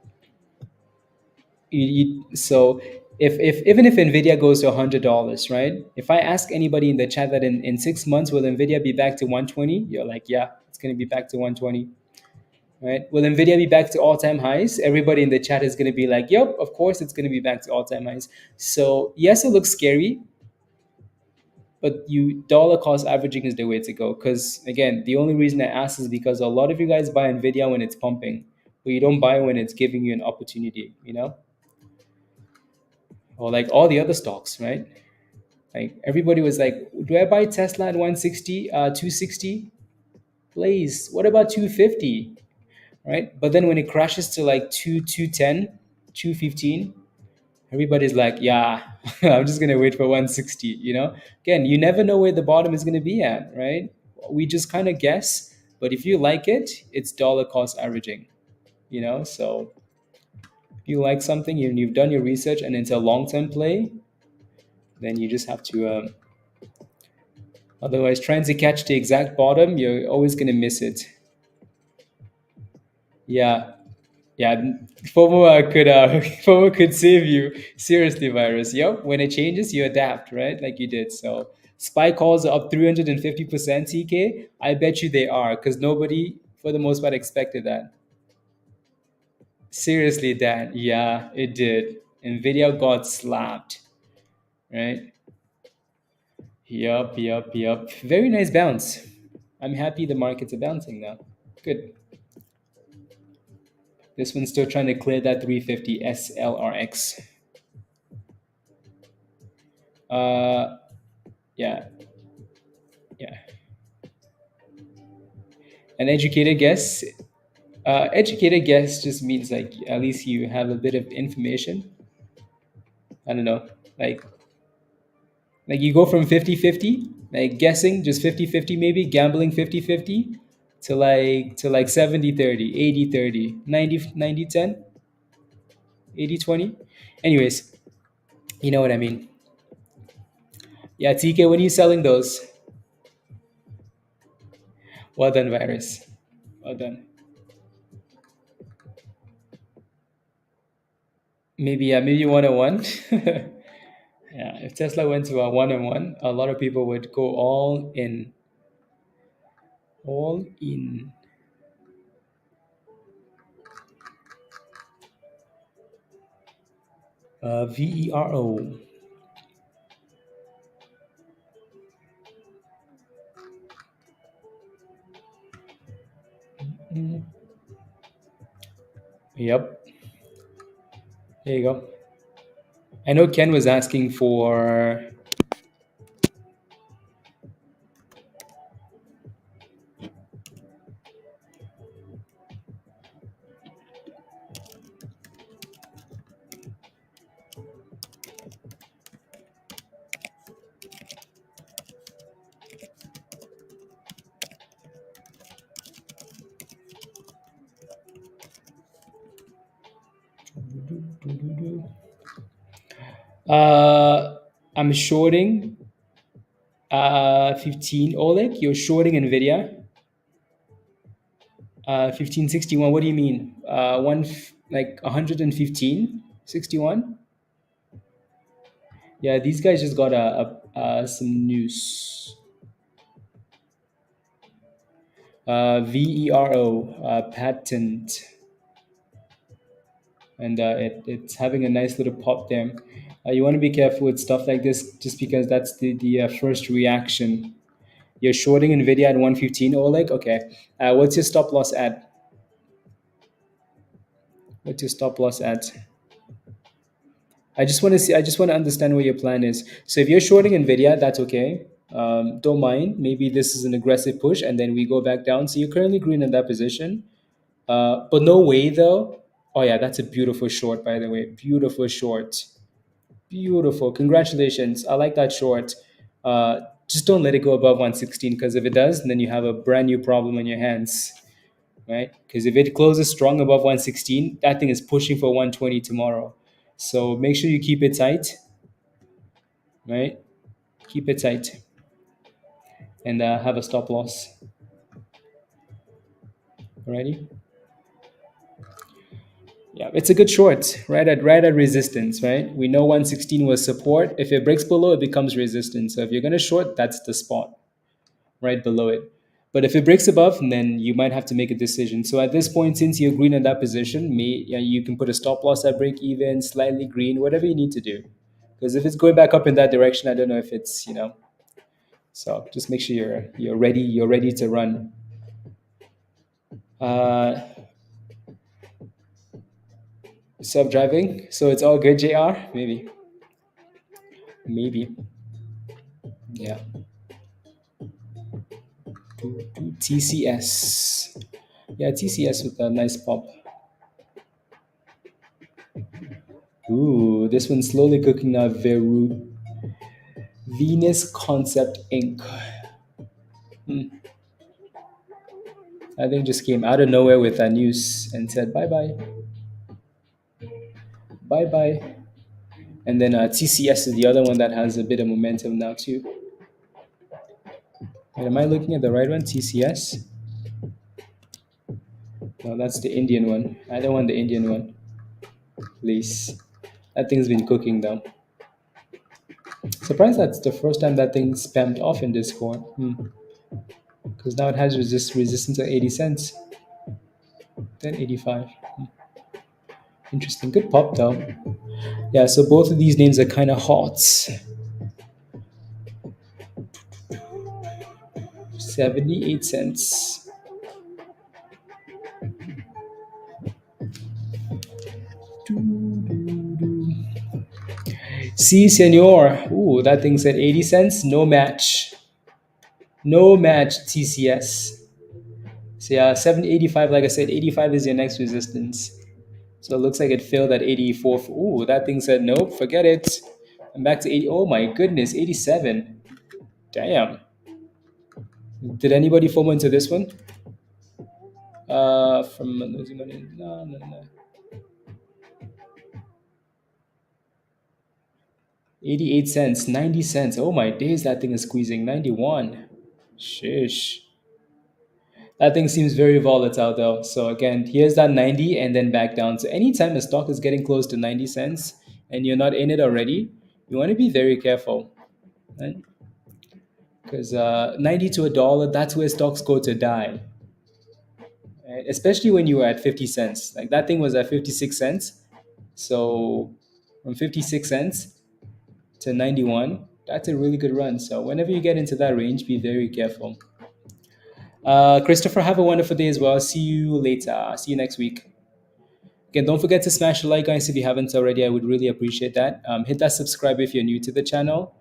so if even if Nvidia goes to $100, right? If I ask anybody in the chat that in 6 months will Nvidia be back to 120, you're like, yeah, it's gonna be back to 120. Right? Will Nvidia be back to all-time highs? Everybody in the chat is going to be like, "Yep, of course it's going to be back to all-time highs." So yes, it looks scary, but you dollar cost averaging is the way to go. Because again, the only reason I ask is because a lot of you guys buy Nvidia when it's pumping, but you don't buy when it's giving you an opportunity. Or like all the other stocks, right? Like everybody was like, "Do I buy Tesla at 160, 260? Please. What about 250?" Right? But then when it crashes to like 210, 215, everybody's like, yeah, I'm just gonna wait for 160. Again, you never know where the bottom is gonna be at, right? We just kind of guess, but if you like it, it's dollar cost averaging. So if you like something and you've done your research and it's a long-term play, then you just have to otherwise trying to catch the exact bottom, you're always gonna miss it. Yeah. Yeah, FOMO could FOMO could save you. Seriously, virus. Yep. When it changes, you adapt, right? Like you did. So spy calls are up 350% TK. I bet you they are, because nobody for the most part expected that. Seriously, Dan. Yeah, it did. Nvidia got slapped. Right? Yup. Very nice bounce. I'm happy the markets are bouncing now. Good. This one's still trying to clear that 350 SLRX. Uh, yeah, yeah. An educated guess. Educated guess just means like at least you have a bit of information. I don't know. Like you go from 50-50, like guessing just 50-50, maybe gambling 50-50, to like 70-30, 80-30, 90-10, 80-20. Anyways, you know what I mean. Yeah, TK, when are you selling those? Well done, virus. Well done. Maybe 101. Yeah, if Tesla went to a 101, a lot of people would go all in. All in. VERO. Mm. Yep. There you go. I know Ken was asking for. Uh, I'm shorting 15 OLED. You're shorting NVIDIA 1561. What do you mean? Like 115.61. Yeah, these guys just got some news. VERO patent, and it's having a nice little pop there. You want to be careful with stuff like this, just because that's the first reaction. You're shorting Nvidia at 115 Oleg. Okay, what's your stop loss at? What's your stop loss at? I just want to see. I just want to understand what your plan is. So if you're shorting Nvidia, that's okay. Don't mind. Maybe this is an aggressive push, and then we go back down. So you're currently green in that position. But no way though. Oh yeah, that's a beautiful short, by the way. Beautiful short. Beautiful. Congratulations. I like that short. Just don't let it go above 116, because if it does, then you have a brand new problem on your hands, right? Because if it closes strong above 116, that thing is pushing for 120 tomorrow. So make sure you keep it tight, right? Keep it tight, and have a stop loss. Alrighty. Yeah, it's a good short, right at resistance, right? We know 116 was support. If it breaks below, it becomes resistance. So if you're gonna short, that's the spot, right below it. But if it breaks above, then you might have to make a decision. So at this point, since you're green in that position, yeah, you can put a stop loss at break even, slightly green, whatever you need to do. Because if it's going back up in that direction, I don't know if it's. So just make sure you're ready. You're ready to run. Uh, Self-driving, so it's all good. Jr. Maybe. Yeah. TCS. Yeah, TCS with a nice pop. Ooh, this one's slowly cooking now. Veru. Venus Concept Inc. Hmm. I think just came out of nowhere with that news and said bye bye, bye bye. And then TCS is the other one that has a bit of momentum now too. Wait, am I looking at the right one? TCS? No, that's the Indian one. I don't want the Indian one, please. That thing's been cooking though. Surprised that's the first time that thing spammed off in Discord. Because now it has resistance at 80 cents, then 85. Interesting. Good pop though. Yeah, so both of these names are kind of hot. 78 cents. See, senor. Ooh, that thing said 80 cents. No match. No match, TCS. So yeah, 785, like I said, 85 is your next resistance. So it looks like it failed at 84. Ooh, that thing said, nope, forget it. I'm back to 80. Oh my goodness, 87. Damn. Did anybody FOMO into this one? From losing money? No, no, no. 88 cents, 90 cents. Oh my days, that thing is squeezing. 91. Shish. That thing seems very volatile though. So again, here's that 90 and then back down. So anytime a stock is getting close to 90 cents and you're not in it already, you want to be very careful, right? Because 90 to a dollar, that's where stocks go to die. Right? Especially when you were at 50 cents. Like that thing was at 56 cents. So from 56 cents to 91, that's a really good run. So whenever you get into that range, be very careful. Christopher, have a wonderful day as well. See you later. See you next week. Again, don't forget to smash the like, guys, if you haven't already. I would really appreciate that. Hit that subscribe if you're new to the channel.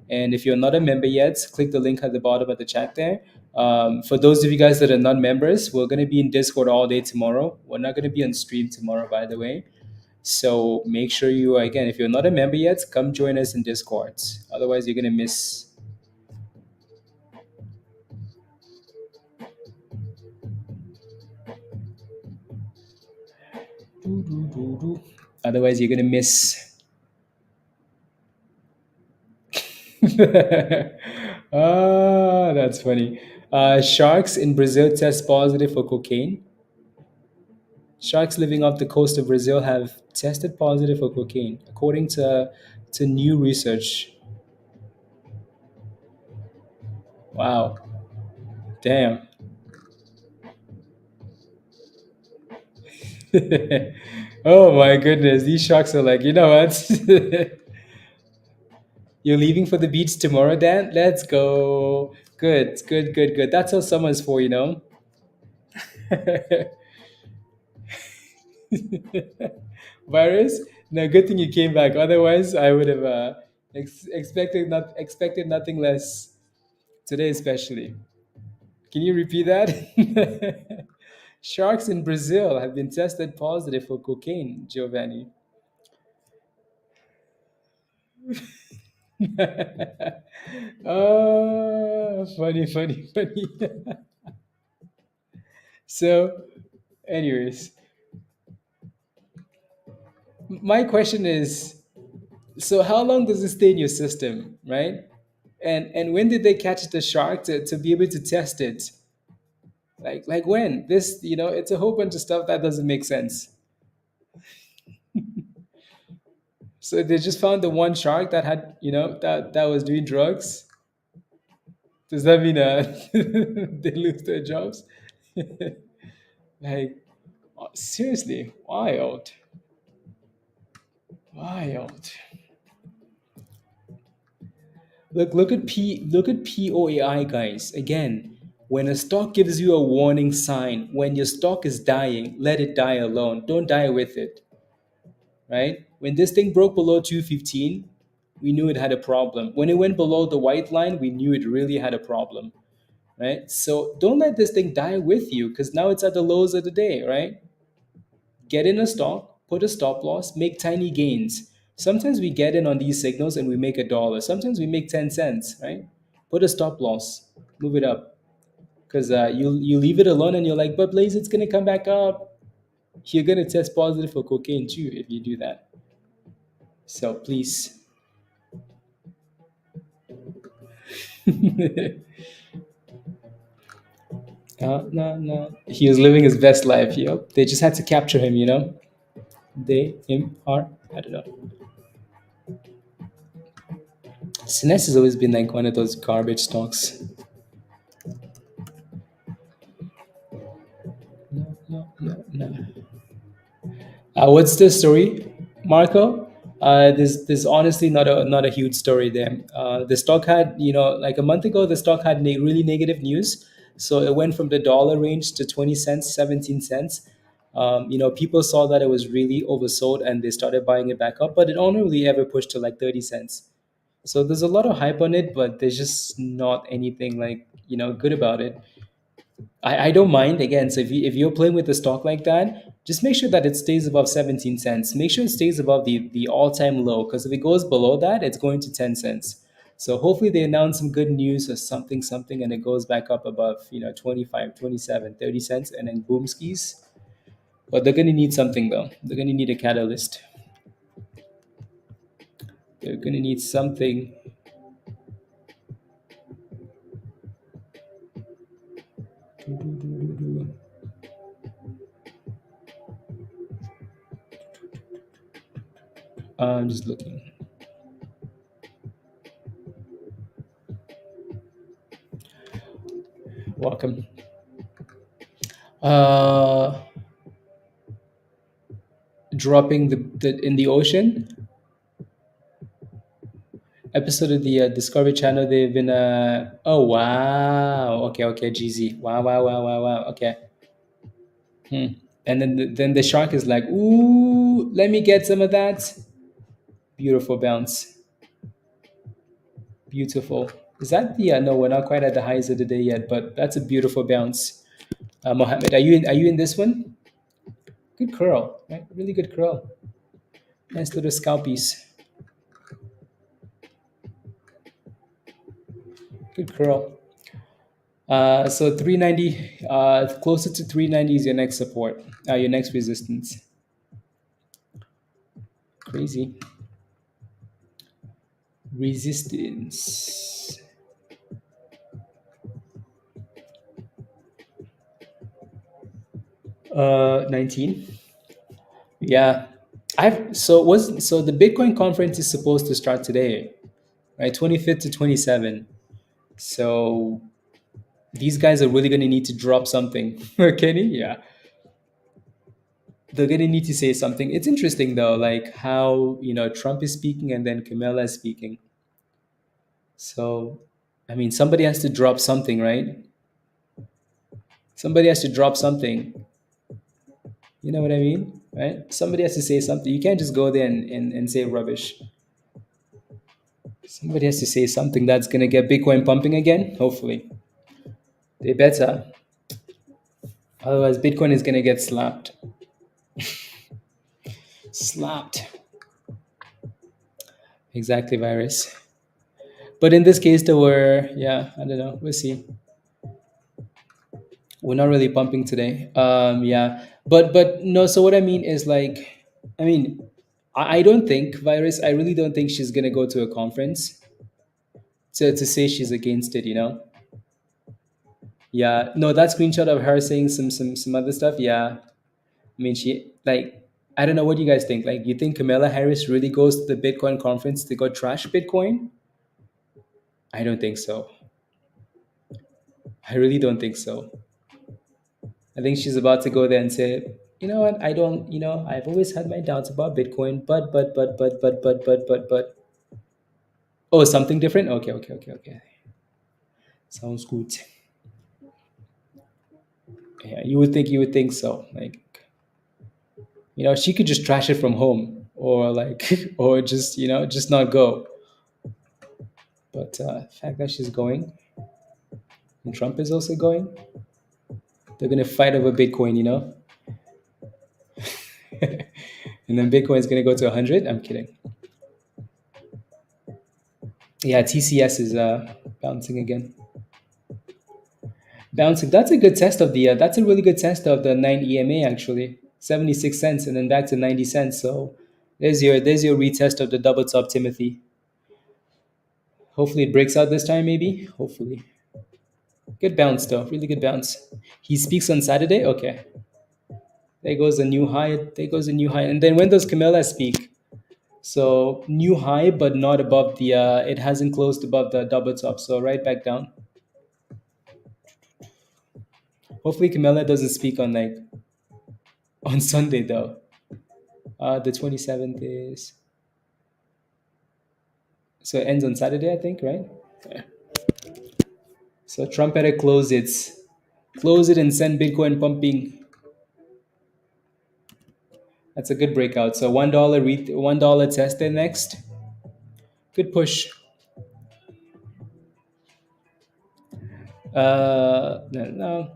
And if you're not a member yet, click the link at the bottom of the chat there. For those of you guys that are not members, we're going to be in Discord all day tomorrow. We're not going to be on stream tomorrow, by the way. So make sure you, again, if you're not a member yet, come join us in Discord. Otherwise, you're going to miss. Otherwise, you're going to miss. That's funny. Sharks in Brazil test positive for cocaine. Sharks living off the coast of Brazil have tested positive for cocaine, according to new research. Wow, damn. Oh my goodness, these sharks are like, you know what? You're leaving for the beach tomorrow, Dan? Let's go. Good, good, good, good. That's how summer's for, you know? Virus? No, good thing you came back. Otherwise, I would have expected nothing less today, especially. Can you repeat that? Sharks in Brazil have been tested positive for cocaine, Giovanni. Oh, funny, funny, funny. So, anyways, my question is, so how long does it stay in your system, right? And when did they catch the shark to be able to test it? Like when? This, it's a whole bunch of stuff that doesn't make sense. So they just found the one shark that had, that was doing drugs. Does that mean they lose their jobs? Like, seriously, wild, wild. Look at POAI, guys. Again, when a stock gives you a warning sign, when your stock is dying, let it die alone. Don't die with it, right? When this thing broke below 215, we knew it had a problem. When it went below the white line, we knew it really had a problem, right? So don't let this thing die with you because now it's at the lows of the day, right? Get in a stock, put a stop loss, make tiny gains. Sometimes we get in on these signals and we make $1. Sometimes we make 10 cents, right? Put a stop loss, move it up. Because you leave it alone and you're like, but Blaze, it's going to come back up. You're going to test positive for cocaine too if you do that. So please. No, no. He was living his best life. Yep. They just had to capture him, They, him, her, I don't know. SNES has always been like one of those garbage stocks. No, no, no, no. What's the story, Marco? There's honestly not a huge story there. The stock had, like a month ago, the stock had really negative news. So it went from the dollar range to 20 cents, 17 cents. People saw that it was really oversold and they started buying it back up, but it only really ever pushed to like 30 cents. So there's a lot of hype on it, but there's just not anything like, good about it. I don't mind again. So if you're playing with the stock like that, just make sure that it stays above 17 cents. Make sure it stays above the all-time low. Because if it goes below that, it's going to 10 cents. So hopefully they announce some good news or something, something, and it goes back up above, 25, 27, 30 cents, and then boom skis. But they're gonna need something though. They're gonna need a catalyst. They're gonna need something. I'm just looking. Welcome. Uh, dropping the in the ocean. episode of the Discovery Channel. They've been oh wow, okay, GZ, wow, okay. Hmm. And then then the shark is like, ooh, let me get some of that. Beautiful bounce, beautiful. Is that the no? We're not quite at the highs of the day yet, but that's a beautiful bounce. Mohammed, are you in? Are you in this one? Good curl, right? Really good curl. Nice little scalp piece. Good curl. So 390, closer to 390 is your next support, your next resistance. Crazy. Resistance. 19. Yeah. So the Bitcoin conference is supposed to start today, right? 25th to 27. So these guys are really gonna need to drop something. Kenny? Yeah. They're gonna need to say something. It's interesting though, like how Trump is speaking and then Kamala is speaking. So, I mean, somebody has to drop something, right? Somebody has to drop something. You know what I mean? Right? Somebody has to say something. You can't just go there and say rubbish. Somebody has to say something that's going to get Bitcoin pumping again, hopefully. They better. Otherwise, Bitcoin is going to get slapped. Slapped. Exactly, virus. But in this case, there were, yeah, I don't know. We'll see. We're not really pumping today. Yeah, but no. So what I mean is like, I mean, I don't think virus. I really don't think she's gonna go to a conference to say she's against it. Yeah. No, that screenshot of her saying some other stuff. Yeah. I mean, she like. I don't know what you guys think. Like, you think Kamala Harris really goes to the Bitcoin conference to go trash Bitcoin? I don't think so. I really don't think so. I think she's about to go there and say, you know what, I don't, I've always had my doubts about Bitcoin, but. Oh, something different? Okay. Sounds good. Yeah, you would think so. Like, she could just trash it from home or like, or just, just not go. But the fact that she's going and Trump is also going, they're going to fight over Bitcoin. And then Bitcoin is going to go to 100. I'm kidding. Yeah, TCS is bouncing again. Bouncing. That's a good test of the. That's a really good test of the 9 EMA actually. 76 cents and then back to 90 cents. So there's your retest of the double top Timothy. Hopefully it breaks out this time. Maybe. Hopefully. Good bounce though. Really good bounce. He speaks on Saturday. Okay. There goes a new high. There goes a new high. And then when does Camilla speak? So new high, but not above the. It hasn't closed above the double top. So right back down. Hopefully Camilla doesn't speak on like on Sunday though. The 27th is, so it ends on Saturday, I think, right? Yeah. So Trump better close it and send Bitcoin pumping. That's a good breakout. So $1 tested next. Good push. No.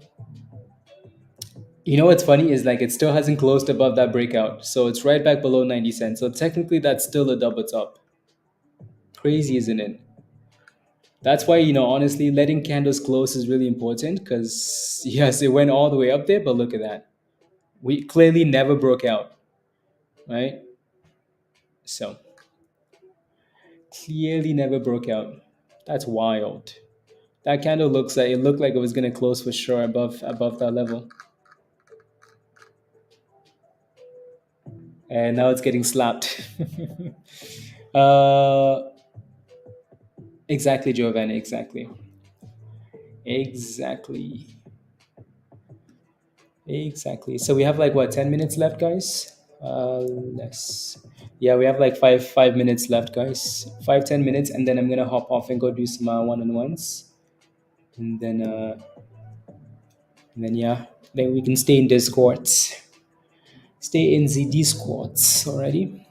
You know what's funny is like it still hasn't closed above that breakout, so it's right back below 90 cents. So technically, that's still a double top. Crazy, isn't it? That's why, honestly, letting candles close is really important because yes, it went all the way up there, but look at that. We clearly never broke out, right? So clearly never broke out. That's wild. That candle looked like it was gonna close for sure above that level, and now it's getting slapped. uh, exactly, Giovanni. Exactly, exactly. So we have like what 10 minutes left, guys. Less Yeah, we have like 5 minutes left, guys. 5-10 minutes, and then I'm gonna hop off and go do some one-on-ones, and then yeah, then we can stay in Discords. Stay in the Discords already.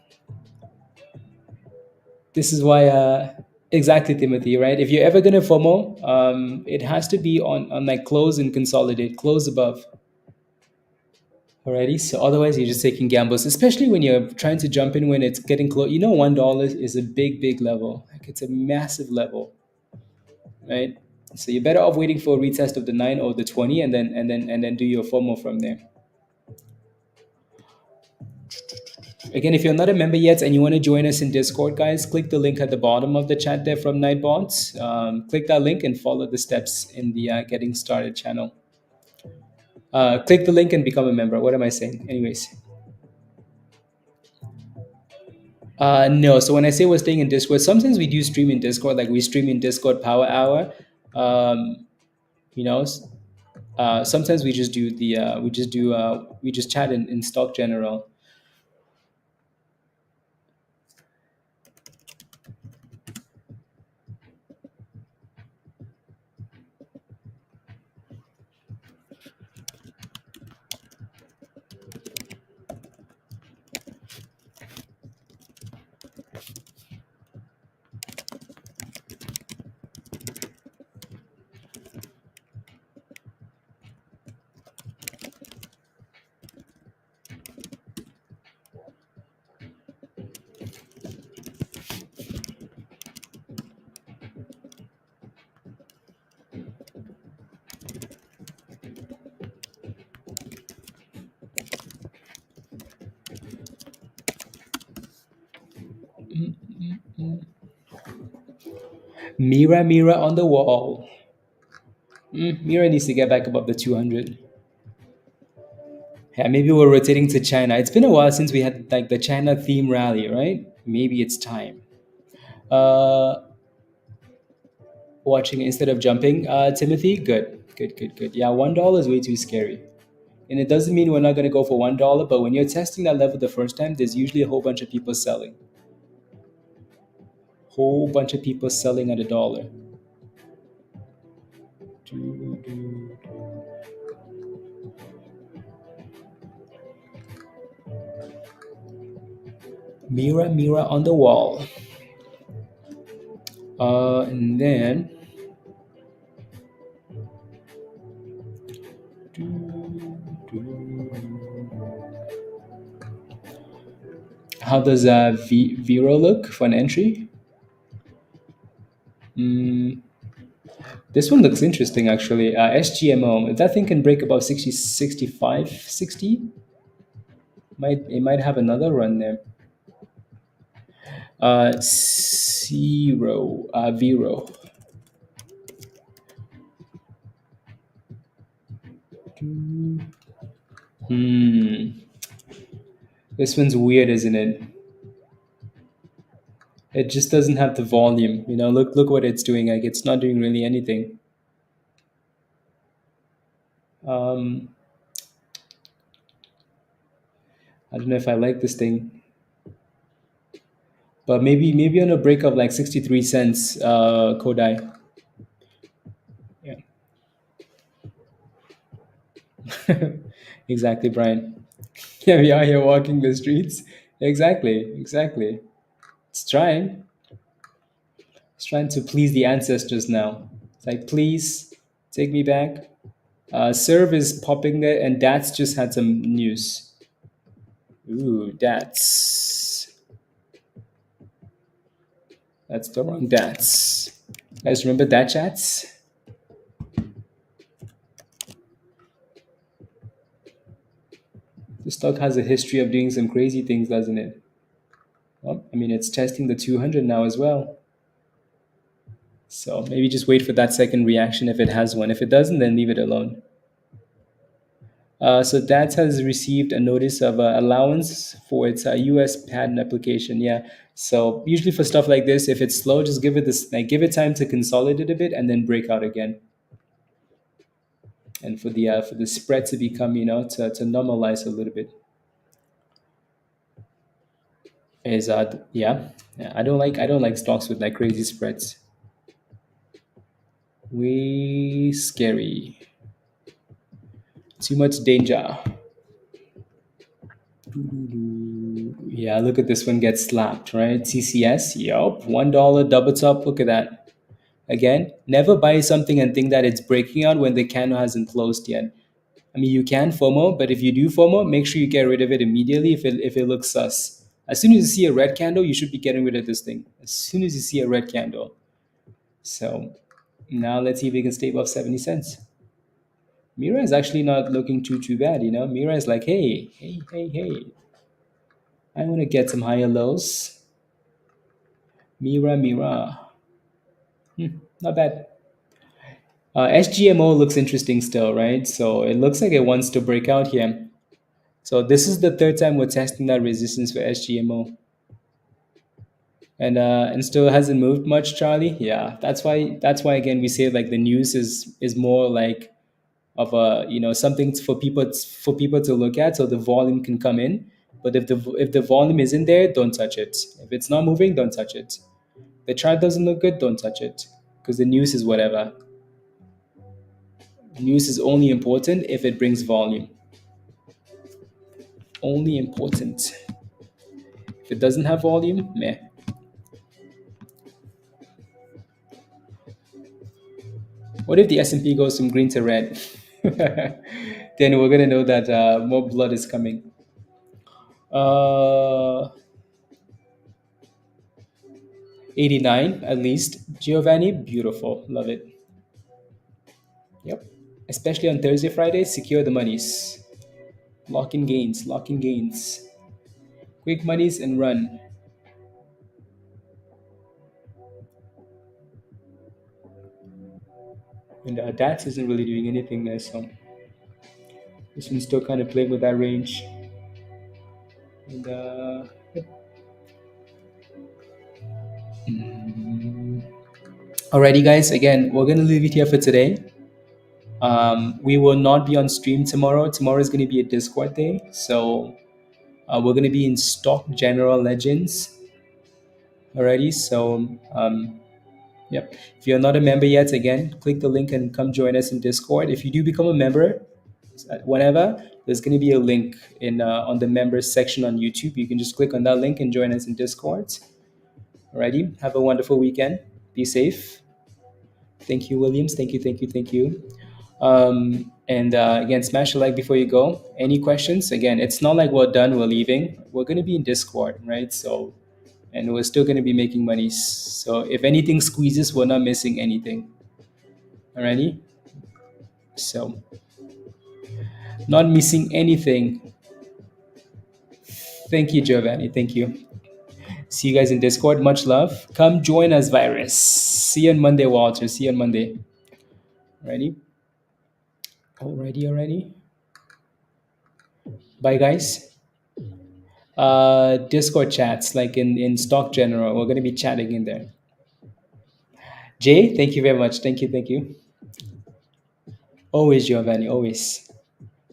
This is why, exactly, Timothy. Right? If you're ever gonna FOMO, it has to be on like close and consolidate, close above. Alrighty. So otherwise, you're just taking gambles, especially when you're trying to jump in when it's getting close. You know, $1 is a big, big level. Like it's a massive level, right? So you're better off waiting for a retest of the 9 or the 20, and then do your FOMO from there. Again, if you're not a member yet and you want to join us in Discord, guys, click the link at the bottom of the chat there from Nightbots. Click that link and follow the steps in the Getting Started channel. Click the link and become a member. What am I saying? Anyways. No. So when I say we're staying in Discord, sometimes we do stream in Discord. Like we stream in Discord Power Hour. Um, you know, sometimes we just do we just chat in Stock General. MIRA, MIRA on the wall. MIRA needs to get back above the 200. Yeah, maybe we're rotating to China. It's been a while since we had like the China theme rally, right? Maybe it's time. Uh, Watching instead of jumping. Timothy, good, good, good, good. Yeah, $1 is way too scary, and it doesn't mean we're not gonna go for $1. But when you're testing that level the first time, there's usually a whole bunch of people selling. Whole bunch of people selling at $1. MIRA, MIRA on the wall. And then how does Vero look for an entry? This one looks interesting actually. SGMO, if that thing can break above 60, 65, 60, it might have another run there. Vero. This one's weird, isn't it? It just doesn't have the volume. Look what it's doing. Like it's not doing really anything. I don't know if I like this thing, but maybe on a break of like 63 cents, Kodai. Yeah. Exactly, Brian. Yeah, we are here walking the streets. Exactly. It's trying. It's trying to please the ancestors now. It's like, please take me back. Serve is popping there, and Dats just had some news. Ooh, Dats. That's the wrong Dats. Guys, remember that chats? The stock has a history of doing some crazy things, doesn't it? Well, I mean, it's testing the 200 now as well. So maybe just wait for that second reaction if it has one. If it doesn't, then leave it alone. So that has received a notice of allowance for its US patent application. Yeah. So usually for stuff like this, if it's slow, just give it time to consolidate a bit and then break out again. And for the spread to become to normalize a little bit. is yeah, I don't like stocks with like crazy spreads. Way scary. Too much danger. Yeah, look at this one get slapped, right? CCS, yup, $1 double top. Look at that. Again, never buy something and think that it's breaking out when the candle hasn't closed yet. I mean, you can FOMO, but if you do FOMO, make sure you get rid of it immediately if it looks sus. As soon as you see a red candle, you should be getting rid of this thing. As soon as you see a red candle. So now let's see if we can stay above 70 cents. Mira is actually not looking too bad, you know. Mira is like, hey, I want to get some higher lows. Mira, not bad. SGMO looks interesting still, right? So it looks like it wants to break out here. So this is the third time we're testing that resistance for SGMO, and still hasn't moved much, Charlie. Yeah, that's why again we say like the news is more like of a something for people to look at so the volume can come in. But if the volume isn't there, don't touch it. If it's not moving, don't touch it. The chart doesn't look good, don't touch it, because the news is whatever. News is only important if it brings volume. Only important. If it doesn't have volume, meh. What if the S&P goes from green to red? Then we're gonna know that more blood is coming. Uh, 89 at least. Giovanni, beautiful, love it. Yep. Especially on Thursday, Friday, secure the monies. Lock in gains, lock in gains. Quick monies and run. And DAX isn't really doing anything there, so this one's still kind of playing with that range. And alrighty, guys. Again, we're gonna leave it here for today. We will not be on stream tomorrow. Tomorrow is gonna be a Discord day, so we're gonna be in Stock General Legends. Alrighty, so yep. If you're not a member yet, again, click the link and come join us in Discord. If you do become a member, whenever there's going to be a link in on the members section on YouTube. You can just click on that link and join us in Discord. Alrighty, have a wonderful weekend. Be safe. Thank you, Williams. Thank you. And again, smash a like before you go. Any questions? Again, it's not like we're done, we're leaving. We're going to be in Discord, right? So, and we're still going to be making money. So if anything squeezes, we're not missing anything. Alrighty? So, not missing anything. Thank you, Giovanni. Thank you. See you guys in Discord. Much love. Come join us, Virus. See you on Monday, Walter. See you on Monday. Alrighty? Alrighty. Bye, guys. Discord chats, like in Stock General. We're going to be chatting in there. Jay, thank you very much. Thank you. Always, Giovanni. Always.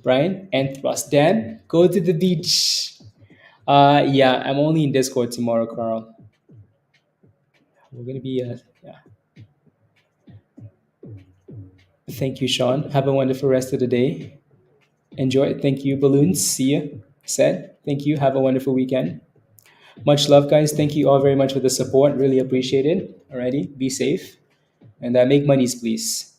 Brian and Ross. Dan, go to the beach. Yeah, I'm only in Discord tomorrow, Carl. We're going to be, yeah. Thank you, Sean. Have a wonderful rest of the day. Enjoy. Thank you, Balloons. See you. Said. Thank you. Have a wonderful weekend. Much love, guys. Thank you all very much for the support. Really appreciate it. Alrighty. Be safe. And make monies, please.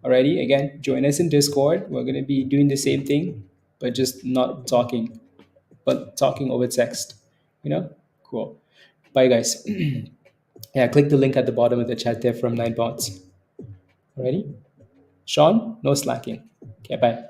Alrighty. Again, join us in Discord. We're going to be doing the same thing, but just not talking, but talking over text. You know? Cool. Bye, guys. Yeah, click the link at the bottom of the chat there from 9bots. Alrighty? Sean, no slacking. Okay, bye.